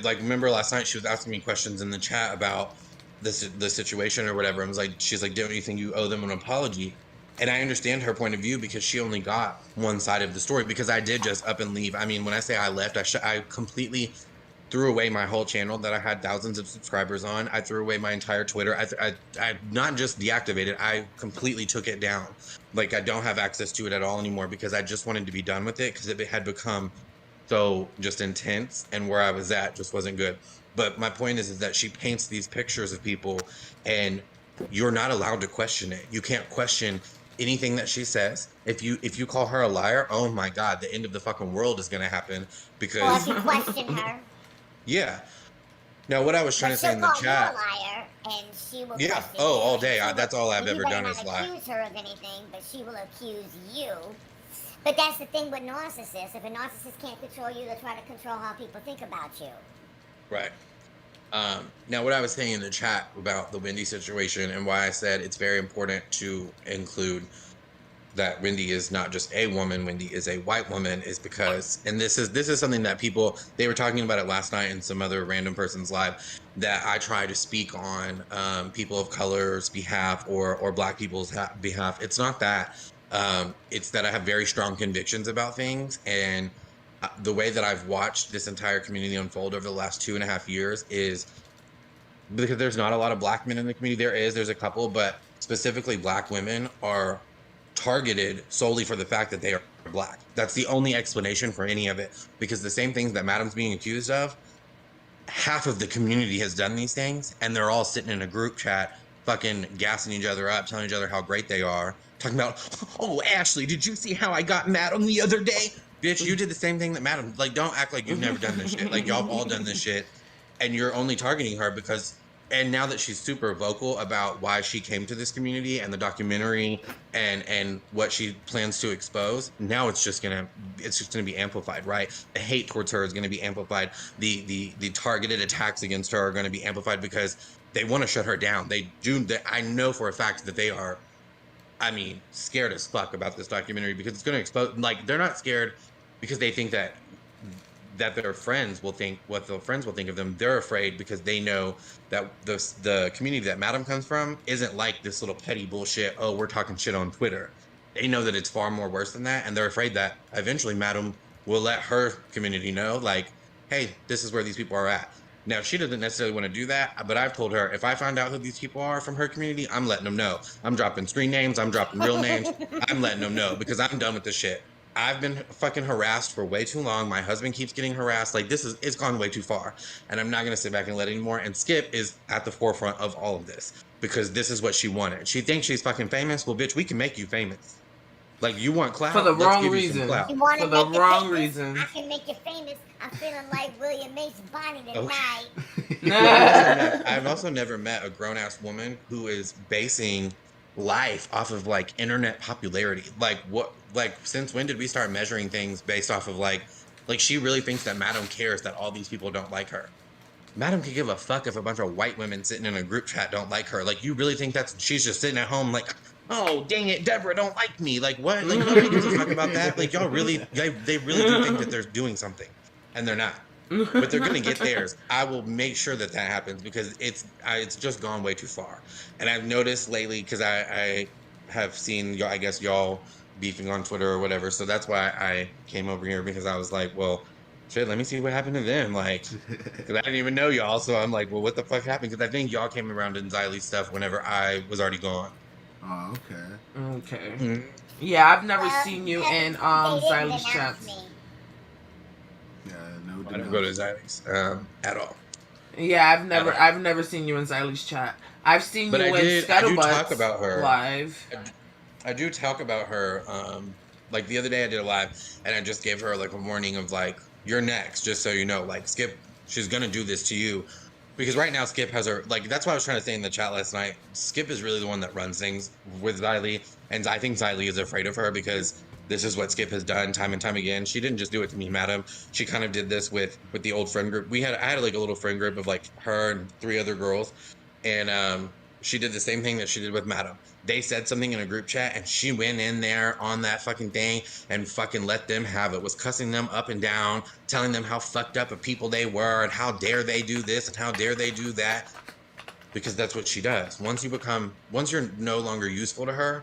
like, remember last night she was asking me questions in the chat about the situation or whatever. I was like, she's like, don't you think you owe them an apology? And I understand her point of view because she only got one side of the story, because I did just up and leave. I mean, when I say I left, I completely threw away my whole channel that I had thousands of subscribers on. I threw away my entire Twitter. I not just deactivated, I completely took it down. Like, I don't have access to it at all anymore because I just wanted to be done with it, because it had become so just intense, and where I was at just wasn't good. But my point is that she paints these pictures of people, and you're not allowed to question it. You can't question anything that she says. If you call her a liar, oh my God, the end of the fucking world is gonna happen, because well, if you question her. Yeah. Now, what I was trying to say in the chat. You a liar, and she will. Yeah. Oh, all day. That's all I've ever done is lie. You accuse her of anything, but she will accuse you. But that's the thing with narcissists. If a narcissist can't control you, they'll try to control how people think about you. Right. Now, what I was saying in the chat about the Wendy situation, and why I said it's very important to include that Wendy is not just a woman, Wendy is a white woman, is because, and this is something that they were talking about it last night in some other random person's live, that I try to speak on people of color's behalf or black people's behalf. It's not that. It's that I have very strong convictions about things, and the way that I've watched this entire community unfold over the last 2.5 years is because there's not a lot of black men in the community. There's a couple, but specifically black women are targeted solely for the fact that they are black. That's the only explanation for any of it, because the same things that Madam's being accused of, half of the community has done these things, and they're all sitting in a group chat fucking gassing each other up, telling each other how great they are, talking about, oh, Ashley, did you see how I got Madam the other day? Bitch, you did the same thing that Madam. Like, don't act like you've never done this shit. Like, y'all have all done this shit, and you're only targeting her because and now that she's super vocal about why she came to this community and the documentary and what she plans to expose, now it's just gonna be amplified, right? The hate towards her is gonna be amplified. The targeted attacks against her are gonna be amplified because they want to shut her down. I know for a fact that they are, I mean, scared as fuck about this documentary because it's gonna expose. Like, they're not scared because they think that their friends will think what their friends will think of them. They're afraid because they know that the community that Madam comes from isn't like this little petty bullshit. Oh, we're talking shit on Twitter. They know that it's far more worse than that, and they're afraid that eventually Madam will let her community know, like, hey, this is where these people are at. Now, she doesn't necessarily want to do that, but I've told her if I find out who these people are from her community, I'm letting them know. I'm dropping screen names. I'm dropping real names. I'm letting them know because I'm done with this shit. I've been fucking harassed for way too long. My husband keeps getting harassed. Like, it's gone way too far. And I'm not going to sit back and let it anymore. And Skip is at the forefront of all of this because this is what she wanted. She thinks she's fucking famous. Well, bitch, we can make you famous. Like, you want clout? For the Let's wrong give you reason. some clout. You want For to the make it wrong famous? reason. I can make you famous. I'm feeling like William Mason Bonnie tonight. I've also never met a grown-ass woman who is basing life off of like internet popularity. Like since when did we start measuring things based off of like she really thinks that Madam cares that all these people don't like her. Madam could give a fuck if a bunch of white women sitting in a group chat don't like her. Like, you really think she's just sitting at home like, oh, dang it, Deborah don't like me. Like, what? Like, nobody gives a fuck about that. Like, y'all really, they really do think that they're doing something. And they're not. But they're going to get theirs. I will make sure that happens because it's just gone way too far. And I've noticed lately, because I have seen, I guess, y'all beefing on Twitter or whatever. So that's why I came over here, because I was like, well, shit, let me see what happened to them. Like, because I didn't even know y'all. So I'm like, well, what the fuck happened? Because I think y'all came around in Ziley's stuff whenever I was already gone. Oh, okay. Okay. Mm-hmm. Yeah, I've never seen you in Ziley's chats. Yeah, no. I don't go to Ziley's at all. Yeah, I've never seen you in Ziley's chat. I've seen you in Scuttlebutt's talk about her live. I do talk about her. Like the other day I did a live and I just gave her like a warning of like, you're next, just so you know. Like, Skip, she's gonna do this to you. Because right now Skip has her, like, that's what I was trying to say in the chat last night. Skip is really the one that runs things with Ziley, and I think Ziley is afraid of her because this is what Skip has done time and time again. She didn't just do it to me, Madam. She kind of did this with the old friend group. I had like a little friend group of like her and 3 other girls, and she did the same thing that she did with Madam. They said something in a group chat, and she went in there on that fucking thing and fucking let them have it. Was cussing them up and down, telling them how fucked up of people they were, and how dare they do this, and how dare they do that. Because that's what she does. Once you're no longer useful to her,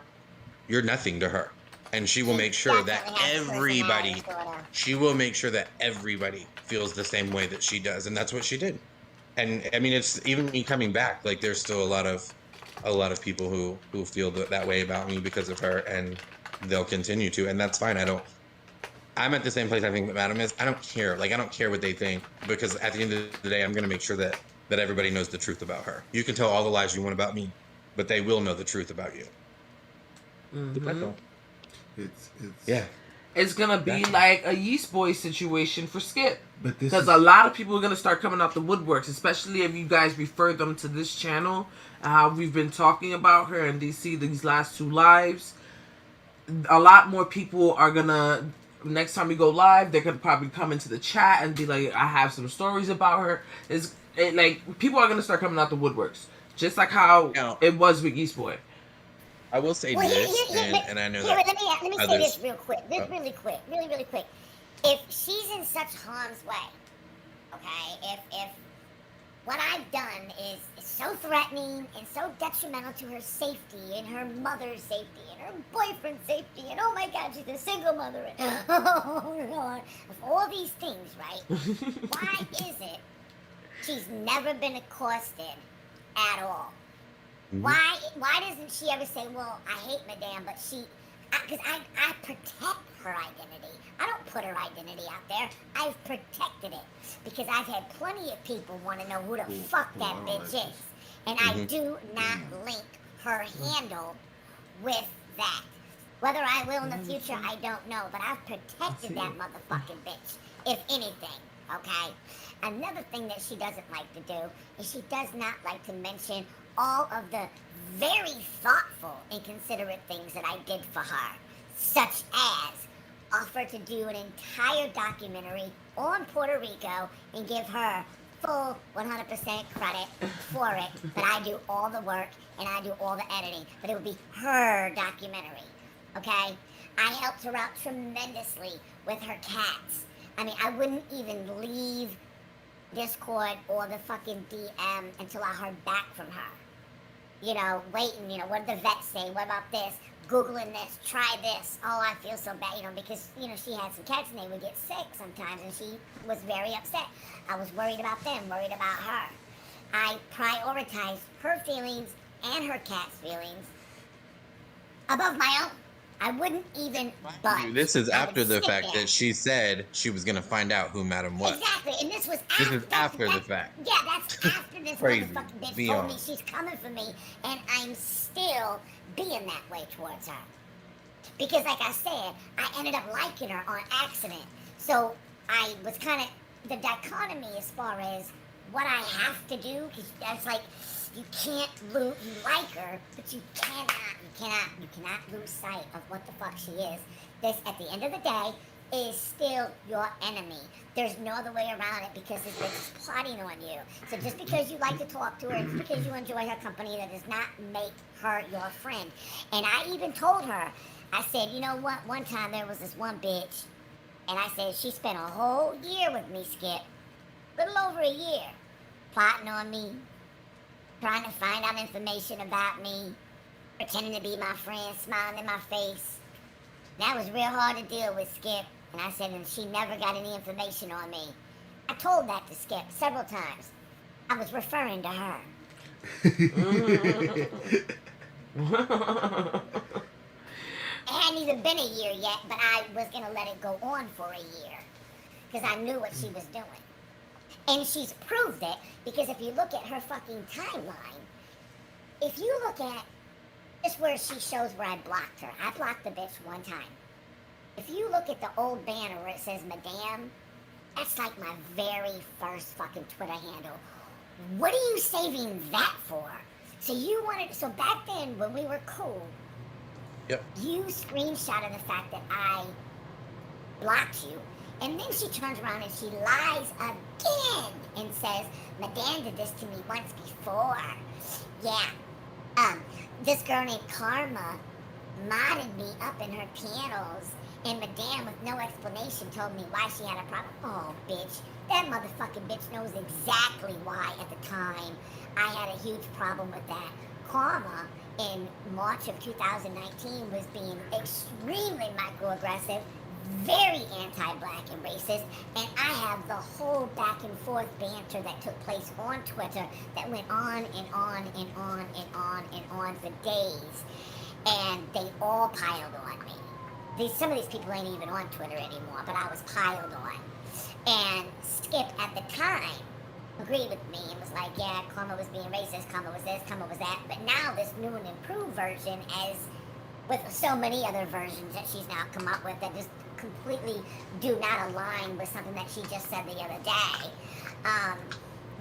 you're nothing to her. And she will make sure that everybody feels the same way that she does. And that's what she did. And I mean, it's even me coming back, like, there's still a lot of people who feel that way about me because of her, and they'll continue to, and that's fine. I'm at the same place I think that Madam is. I don't care. Like, I don't care what they think, because at the end of the day, I'm going to make sure that everybody knows the truth about her. You can tell all the lies you want about me, but they will know the truth about you. Mm-hmm. Yeah. It's gonna be like a Yeast Boy situation for Skip. Because a lot of people are gonna start coming out the woodworks, especially if you guys refer them to this channel. How we've been talking about her and they see these last 2 lives. A lot more people are gonna, next time we go live, they're gonna probably come into the chat and be like, I have some stories about her. Like, people are gonna start coming out the woodworks, just like how it was with Yeast Boy. I will say this, and I know that. Let me say this real quick. Really quick. If she's in such harm's way, okay, if what I've done is so threatening and so detrimental to her safety and her mother's safety and her boyfriend's safety, and oh my God, she's a single mother, and oh Lord, of all these things, right? Why is it she's never been accosted at all? Mm-hmm. Why doesn't she ever say, well, I hate Madame, but because I protect her identity. I don't put her identity out there. I've protected it because I've had plenty of people want to know who the fuck that bitch is. And I do not link her handle with that. Whether I will in the future, I don't know. But I've protected that motherfucking bitch, if anything. okay? Another thing that she doesn't like to do is she does not like to mention all of the very thoughtful and considerate things that I did for her, such as offer to do an entire documentary on Puerto Rico and give her full 100% credit for it, but I do all the work and I do all the editing, but it would be her documentary, okay? I helped her out tremendously with her cats. I mean, I wouldn't even leave Discord or the fucking DM until I heard back from her. You know, waiting, you know, what did the vet say? What about this? Googling this, try this. Oh, I feel so bad, you know, because, you know, she had some cats and they would get sick sometimes and she was very upset. I was worried about them, worried about her. I prioritized her feelings and her cat's feelings above my own. I wouldn't even budge. This is I would after the sit fact there. that she said she was gonna find out who Madam was. Exactly, and this was This after, is after the fact. Yeah, that's after this Crazy. motherfucking bitch Beyond. told me she's coming for me, and I'm still being that way towards her. Because, like I said, I ended up liking her on accident. So I was kind of the dichotomy as far as what I have to do, because that's like you can't lose. You like her, but you cannot lose sight of what the fuck she is. This, at the end of the day, is still your enemy. There's no other way around it because this bitch is plotting on you. So just because you like to talk to her, just because you enjoy her company, that does not make her your friend. And I even told her, I said, you know what? One time there was this one bitch, and I said she spent a whole year with me, Skip, little over a year, plotting on me, trying to find out information about me, pretending to be my friend, smiling in my face. That was real hard to deal with, Skip. And I said, and she never got any information on me. I told that to Skip several times. I was referring to her. It hadn't even been a year yet, but I was going to let it go on for a year. Because I knew what she was doing. And she's proved it, because if you look at her fucking timeline, if you look at just where she shows where I blocked her, I blocked the bitch one time. If you look at the old banner where it says Madame, that's like my very first fucking Twitter handle. What are you saving that for? So you wanted, so back then when we were cool, Yep. you screenshotted the fact that I blocked you, and then she turns around and she lies again and says, Madame did this to me once before. Yeah. This girl named Karma modded me up in her panels, and Madame, with no explanation, told me why she had a problem. Oh, bitch. That motherfucking bitch knows exactly why at the time I had a huge problem with that. Karma, in March of 2019, was being extremely microaggressive, very anti-black and racist, and I have the whole back and forth banter that took place on Twitter that went on and on and on and on and on for days, and they all piled on me. Some of these people ain't even on Twitter anymore, but I was piled on. And Skip at the time agreed with me and was like, yeah, Karma was being racist, Karma was this, Karma was that, but now this new and improved version, as with so many other versions that she's now come up with that just completely do not align with something that she just said the other day.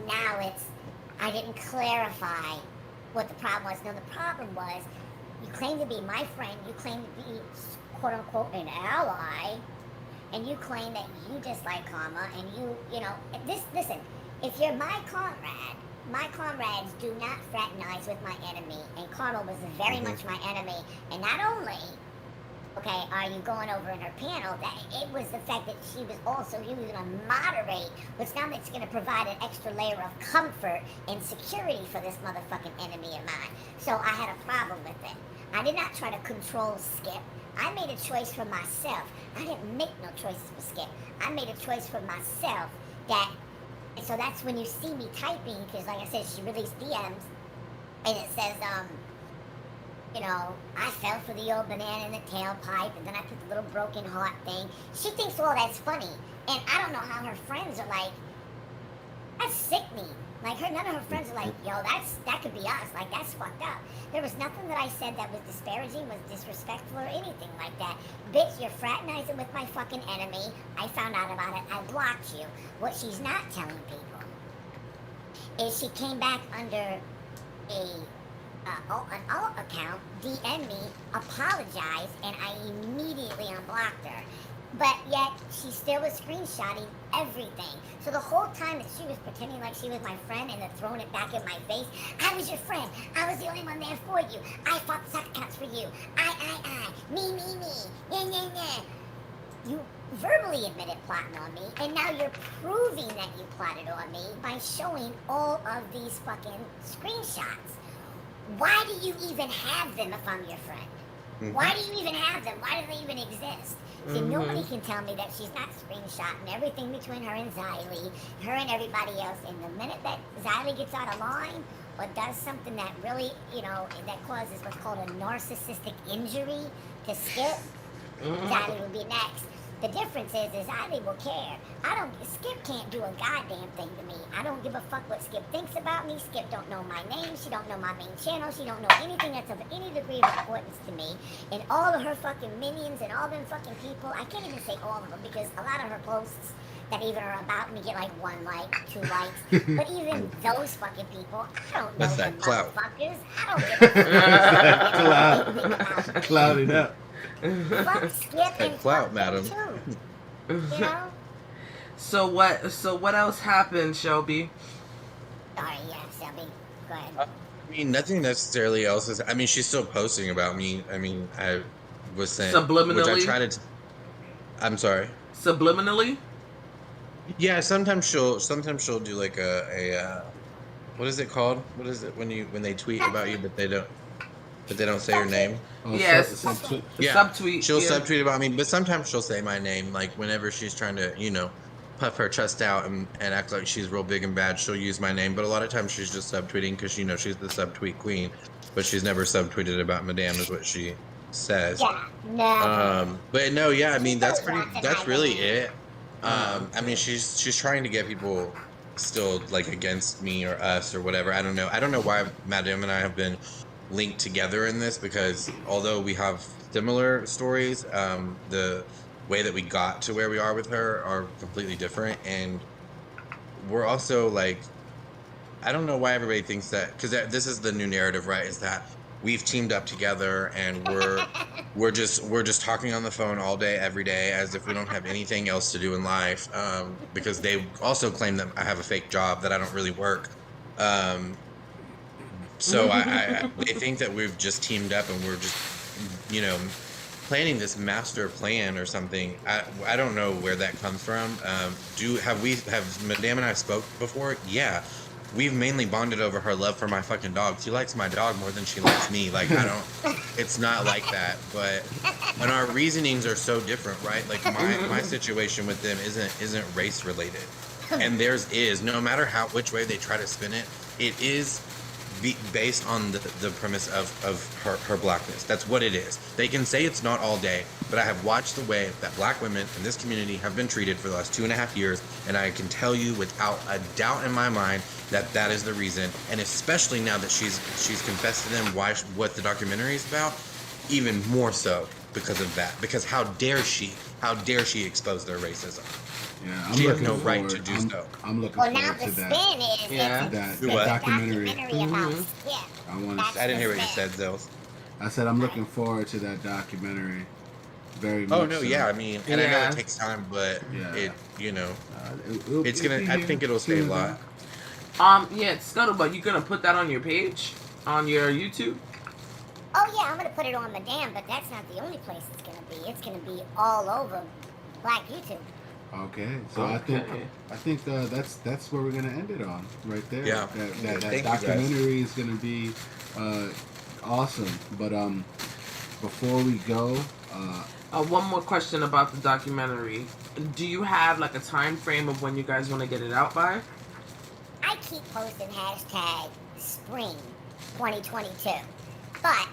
Now it's, I didn't clarify what the problem was. No, the problem was, you claim to be my friend, you claim to be, quote unquote, an ally, and you claim that you dislike Karma, and you know, listen, if you're my comrades do not fraternize with my enemy, and Karma was very much my enemy, and not only, okay, are you going over in her panel, that it was the fact that she was also, you were going to moderate, which now it's going to provide an extra layer of comfort and security for this motherfucking enemy of mine. So I had a problem with it. I did not try to control Skip. I made a choice for myself. I didn't make no choices for Skip. I made a choice for myself that, and so that's when you see me typing, because like I said, she released DMs, and it says, you know, I fell for the old banana in the tailpipe, and then I put the little broken heart thing. She thinks all that's funny, and I don't know how her friends are like, that's sickening. Like, none of her friends are like, yo, that could be us. Like, that's fucked up. There was nothing that I said that was disparaging, was disrespectful, or anything like that. Bitch, you're fraternizing with my fucking enemy. I found out about it. I blocked you. What she's not telling people is she came back under an alt account, DM'd me, apologized, and I immediately unblocked her. But yet, she still was screenshotting everything. So the whole time that she was pretending like she was my friend and then throwing it back in my face, I was your friend. I was the only one there for you. I fought suck accounts for you. I. Me. Yeah. You verbally admitted plotting on me, and now you're proving that you plotted on me by showing all of these fucking screenshots. Why do you even have them if I'm your friend? Mm-hmm. Why do you even have them? Why do they even exist? See, nobody can tell me that she's not screenshotting everything between her and Ziley, her and everybody else. And the minute that Ziley gets out of line or does something that really, that causes what's called a narcissistic injury to Skip, Ziley will be next. The difference is Ziley will care. Skip can't do a goddamn thing to me. I don't give a fuck what Skip thinks about me. Skip don't know my name. She don't know my main channel. She don't know anything that's of any degree of importance to me. And all of her fucking minions and all them fucking people, I can't even say all of them because a lot of her posts that even are about me get like 1 like, 2 likes. But even those fucking people, I don't know them motherfuckers. I don't give a fuck. Clouded up. Fuck Skip and clout, madam. Too. You know? So what else happened, Shelby? Sorry, yeah, Shelby. Go ahead. I mean, nothing necessarily else is. I mean, she's still posting about me. I mean, I was saying subliminally. Which I try to. I'm sorry. Subliminally. Yeah, sometimes she'll do like a what is it called? What is it when they tweet about you but they don't say your name? Oh, yes. Yeah. Subtweet. She'll subtweet about me, but sometimes she'll say my name. Like whenever she's trying to, puff her chest out and act like she's real big and bad, she'll use my name. But a lot of times she's just subtweeting because she's the subtweet queen. But she's never subtweeted about Madame, is what she says. Yeah. No. But no, yeah. I mean, that's really it. I mean, she's trying to get people still like against me or us or whatever. I don't know why Madame and I have been linked together in this, because although we have similar stories, the way that we got to where we are with her are completely different. And we're also like, I don't know why everybody thinks that, because this is the new narrative, right? Is that we've teamed up together and we're just talking on the phone all day, every day, as if we don't have anything else to do in life. Because they also claim that I have a fake job, that I don't really work. So they think that we've just teamed up and we're just, planning this master plan or something. I don't know where that comes from. Have Madame and I spoke before? Yeah. We've mainly bonded over her love for my fucking dog. She likes my dog more than she likes me. Like, it's not like that. And our reasonings are so different, right? Like my situation with them isn't race related. And theirs is. No matter which way they try to spin it, it is based on the premise of her blackness. That's what it is. They can say it's not all day, but I have watched the way that black women in this community have been treated for the last 2.5 years, and I can tell you without a doubt in my mind that is the reason. And especially now that she's confessed to them what the documentary is about, even more so because of that. Because how dare she expose their racism? Yeah, she has no right to do so. I'm looking forward to that. That documentary. I didn't hear what you said, Zales. I said I'm looking forward to that documentary. Very much. Oh no, so. Yeah. I mean, and I know it takes time, but it's gonna. I think it'll save a lot. Yeah, Scuttlebutt, you gonna put that on your page, on your YouTube? Oh yeah, I'm gonna put it on Madame, but that's not the only place it's gonna be. It's gonna be all over Black YouTube. Okay, so I think that's where we're gonna end it on, right there. Yeah, that documentary is gonna be awesome. But before we go, one more question about the documentary. Do you have like a time frame of when you guys want to get it out by? I keep posting #spring 2022, but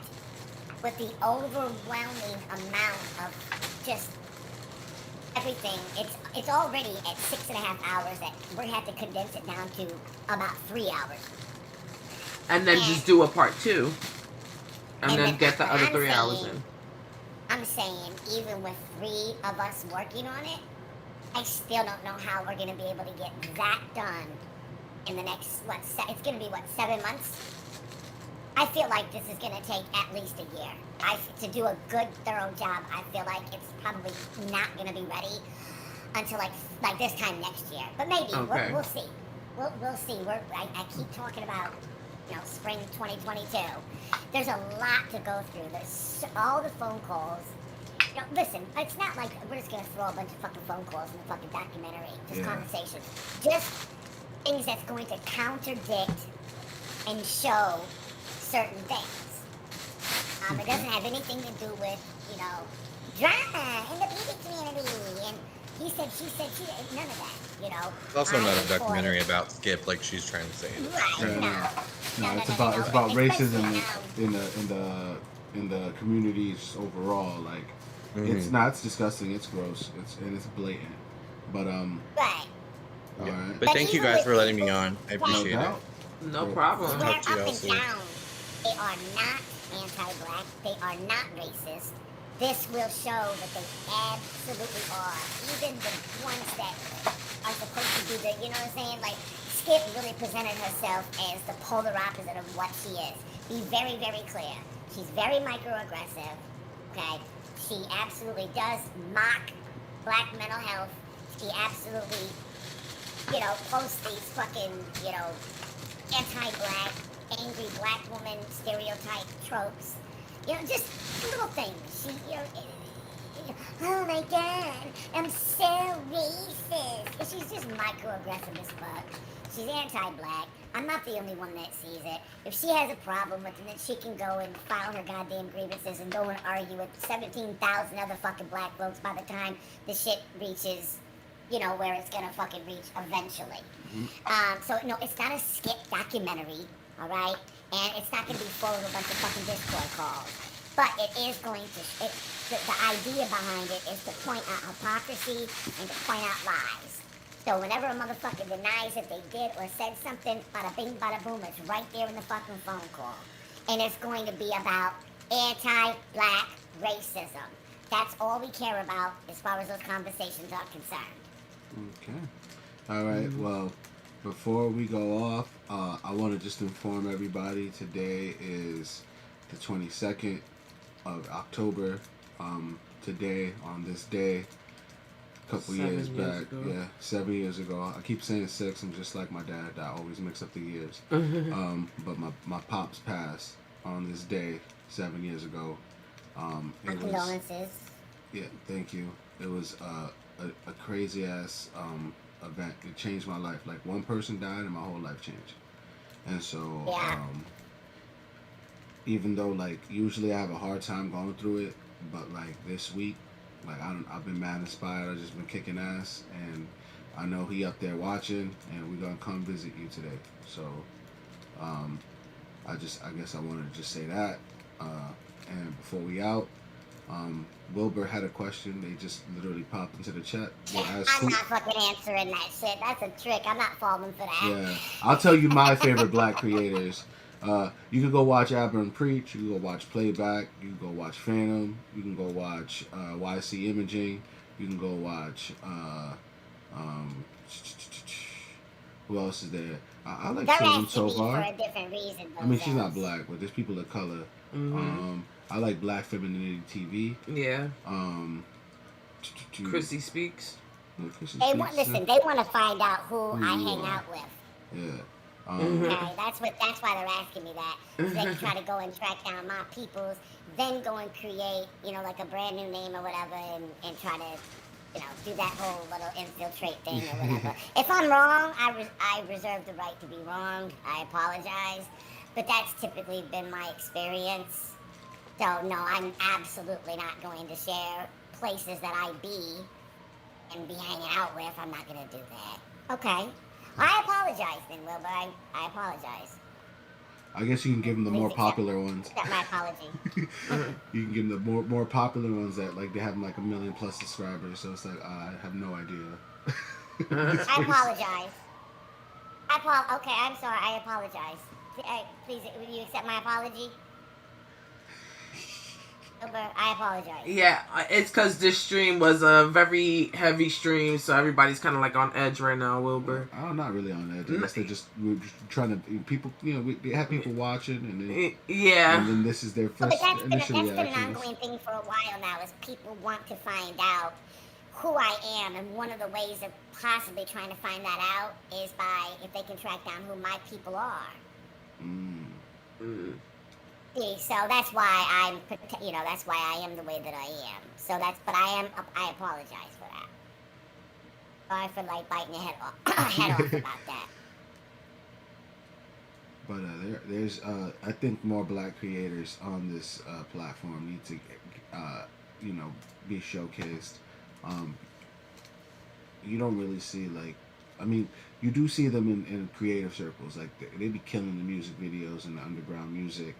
with the overwhelming amount of just everything, it's already at 6.5 hours that we have to condense it down to about 3 hours. And then just do a part 2. And then get the other I'm 3 hours saying- in. I'm saying, even with 3 of us working on it, I still don't know how we're going to be able to get that done in the next, it's going to be, 7 months? I feel like this is going to take at least a year. To do a good, thorough job, I feel like it's probably not going to be ready until like this time next year. But maybe, Okay. we'll see. We'll see. I keep talking about, spring 2022. There's a lot to go through. There's all the phone calls. Listen, it's not like we're just going to throw a bunch of fucking phone calls in the fucking documentary. Just conversations. Just things that's going to contradict and show certain things. It doesn't have anything to do with, drama in the beauty community. And he said, she said, none of that, It's also not a documentary about Skip, like she's trying to say. Right, No, it's about racism in the communities overall. Like, it's disgusting. It's gross. It's blatant. But Right. all right. But thank you guys for letting me on. I No appreciate it. doubt. No problem. Swear Talk to you up all and soon. down, they are not anti-black. They are not racist. This will show that they absolutely are. Even the ones that are supposed to be the, you know what I'm saying? Like, Skip really presented herself as the polar opposite of what she is. Be very, very clear. She's very microaggressive, okay? She absolutely does mock black mental health. She absolutely, posts these fucking, anti-black, angry black woman stereotype tropes. Just little things. She, oh my god, I'm so racist. She's just microaggressive as fuck. She's anti-black. I'm not the only one that sees it. If she has a problem with it, then she can go and file her goddamn grievances and go and argue with 17,000 other fucking black folks by the time the shit reaches, where it's gonna fucking reach eventually. So no, it's not a Skip documentary, all right? And it's not gonna be full of a bunch of fucking Discord calls. But it is going to, the idea behind it is to point out hypocrisy and to point out lies. So whenever a motherfucker denies that they did or said something, bada bing, bada boom, it's right there in the fucking phone call. And it's going to be about anti-black racism. That's all we care about as far as those conversations are concerned. Okay. All right. Well, before we go off, I want to just inform everybody today is the 22nd of October. Today, on this day, a couple 7 years years back, ago. 7 years ago. I keep saying 6. I'm just like my dad. I always mix up the years. But my pops passed on this day 7 years ago. My It was, condolences. yeah, thank you. It was a crazy ass event. It changed my life. Like, one person died and my whole life changed. And so, Yeah. even though, like, usually I have a hard time going through it, but like this week, like, I've been mad inspired. I've just been kicking ass, and I know he up there watching, and we're gonna come visit you today. So, I guess I wanted to just say that. And before we out, Wilbur had a question. They just literally popped into the chat. They asked I'm not fucking answering that shit. That's a trick. I'm not falling for that. Yeah, I'll tell you my favorite black creators. You can go watch Aberrant Preach. You can go watch Playback. You can go watch Phantom. You can go watch YC Imaging. You can go watch. Who else is there? I like They're Children asking me for Tovar. a different reason. I mean, she's not those. black, but there's people of color. I like Black Femininity TV. Yeah. To Chrissy Speaks. They want listen. They want to find out who I you hang are. out with. Yeah. Okay, that's why they're asking me that. So they can try to go and track down my peoples, then go and create, like a brand new name or whatever, and try to, do that whole little infiltrate thing or whatever. If I'm wrong, I reserve the right to be wrong. I apologize, but that's typically been my experience. So no, I'm absolutely not going to share places that I be and be hanging out with. I'm not going to do that. Okay. I apologize then, Wilbur. I apologize. I guess you can give them the more popular ones. Accept my apology. You can give them the more popular ones that like they have like 1 million plus subscribers. So it's like I have no idea. I apologize. Okay, I'm sorry. I apologize. Please, will you accept my apology? I apologize. Yeah, it's because this stream was a very heavy stream, so everybody's kind of like on edge right now, Wilbur. I'm not really on edge. I guess we're just trying to people. You know, we have people watching, and then yeah, and then this is their first initial reaction. That's been an ongoing thing for a while now. Is people want to find out who I am, and one of the ways of possibly trying to find that out is by if they can track down who my people are. So that's why that's why I am the way that I am. So but I apologize for that. Sorry for like biting your head off about that. But there's I think more black creators on this platform need to be showcased. You don't really see you do see them in creative circles. Like they be killing the music videos and the underground music.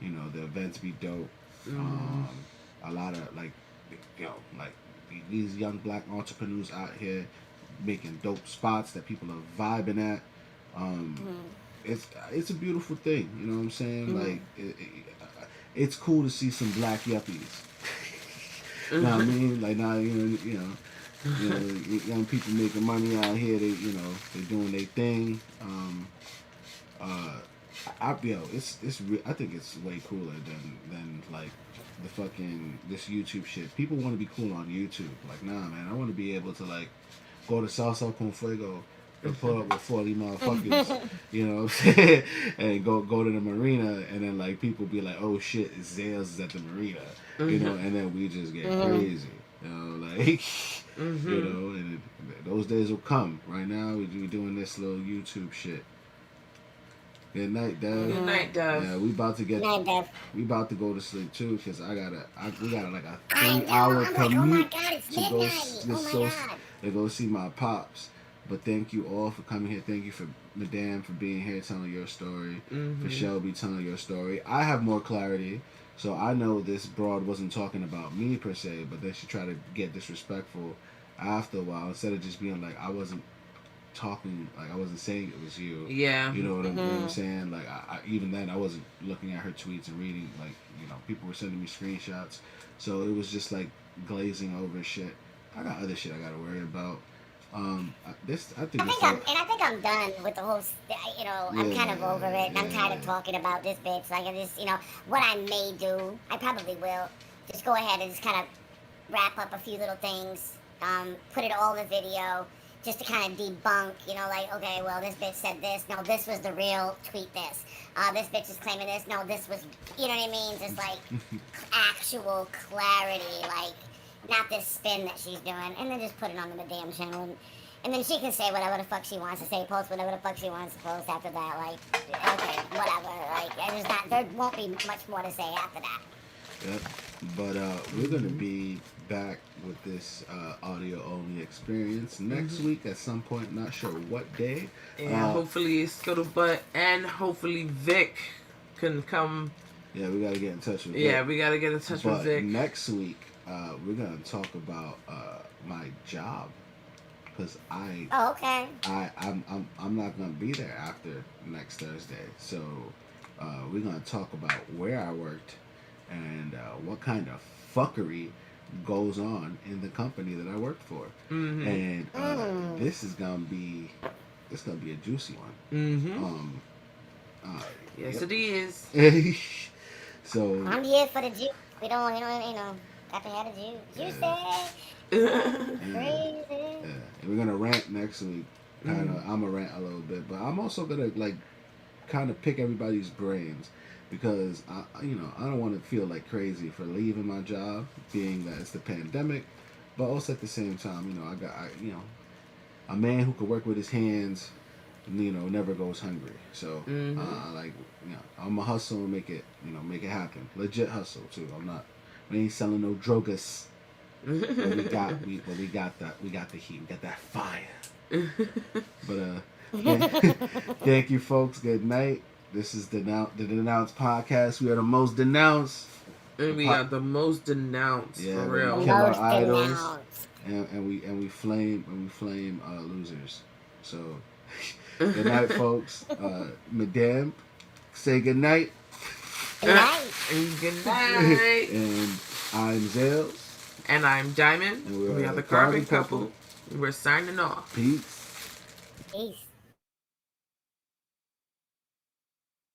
You know, the events be dope. A lot of these young black entrepreneurs out here making dope spots that people are vibing at. It's a beautiful thing. You know what I'm saying? Like it's cool to see some black yuppies. You know what I mean? Like now young people making money out here. They doing their thing. I think it's way cooler than like the fucking this YouTube shit. People want to be cool on YouTube. Like, nah, man, I want to be able to like go to Salsa con Fuego and pull up with 40 motherfuckers, you know what I'm saying? And go to the marina, and then like people be like, oh shit, ZALES is at the marina, you know, and then we just get crazy, you know, like, you know, and those days will come. Right now, we doing this little YouTube shit. Good night, Dev. Good night, Dev. Yeah, we about to go to sleep too, because we got like a 3-hour commute to go see my pops. But thank you all for coming here. Thank you for Madame for being here, telling your story. For Shelby telling your story. I have more clarity, so I know this broad wasn't talking about me per se, but then she tried to get disrespectful after a while, instead of just being like, I wasn't talking, like I wasn't saying it was you. Yeah. You know what I'm saying? Like I even then I wasn't looking at her tweets and reading, like, you know, people were sending me screenshots. So it was just like glazing over shit. I got other shit I gotta worry about. I think I'm done with the whole. I'm kind of over it. I'm tired of talking about this bitch. Like what I may do, I probably will just go ahead and just kind of wrap up a few little things, put it all in the video, just to kind of debunk. Like, okay, well, this bitch said this. No, this was the real tweet. This bitch is claiming this. No, this was. You know what I mean? Just like actual clarity, like. Not this spin that she's doing, and then just put it on the damn channel, and then she can say whatever the fuck she wants to say, post whatever the fuck she wants to post after that. Like, okay, whatever. Like, there won't be much more to say after that. Yep. But we're gonna be back with this audio only experience next week at some point. Not sure what day. Yeah, hopefully it's Scuttlebutt, and hopefully Vic can come. Yeah, we gotta get in touch with. Yeah, Vic. We gotta get in touch with Vic next week. We're gonna talk about my job, because I'm not gonna be there after next Thursday. So we're gonna talk about where I worked and what kind of fuckery goes on in the company that I worked for. And this is gonna be a juicy one. Yes, it is. So I'm here for the juice. We don't, got to have the juice. Crazy. Yeah. And we're gonna rant next week. I'm gonna rant a little bit, but I'm also gonna kind of pick everybody's brains, because I don't want to feel like crazy for leaving my job, being that it's the pandemic, but also at the same time, a man who could work with his hands, never goes hungry. So I'm gonna hustle and make it happen. Legit hustle too. We ain't selling no drogas. But we got the heat. We got that fire. But thank you, folks. Good night. This is the Denounced podcast. We are the most denounced. And we are the most denounced, Yeah, for we real. kill our Most idols. denounced. And we flame losers. So good night, folks. Madame, say good night. Good night. And good night. And I'm Zales. And I'm Diamond. And We are the Carbon Couple. We're signing off. Peace. Peace.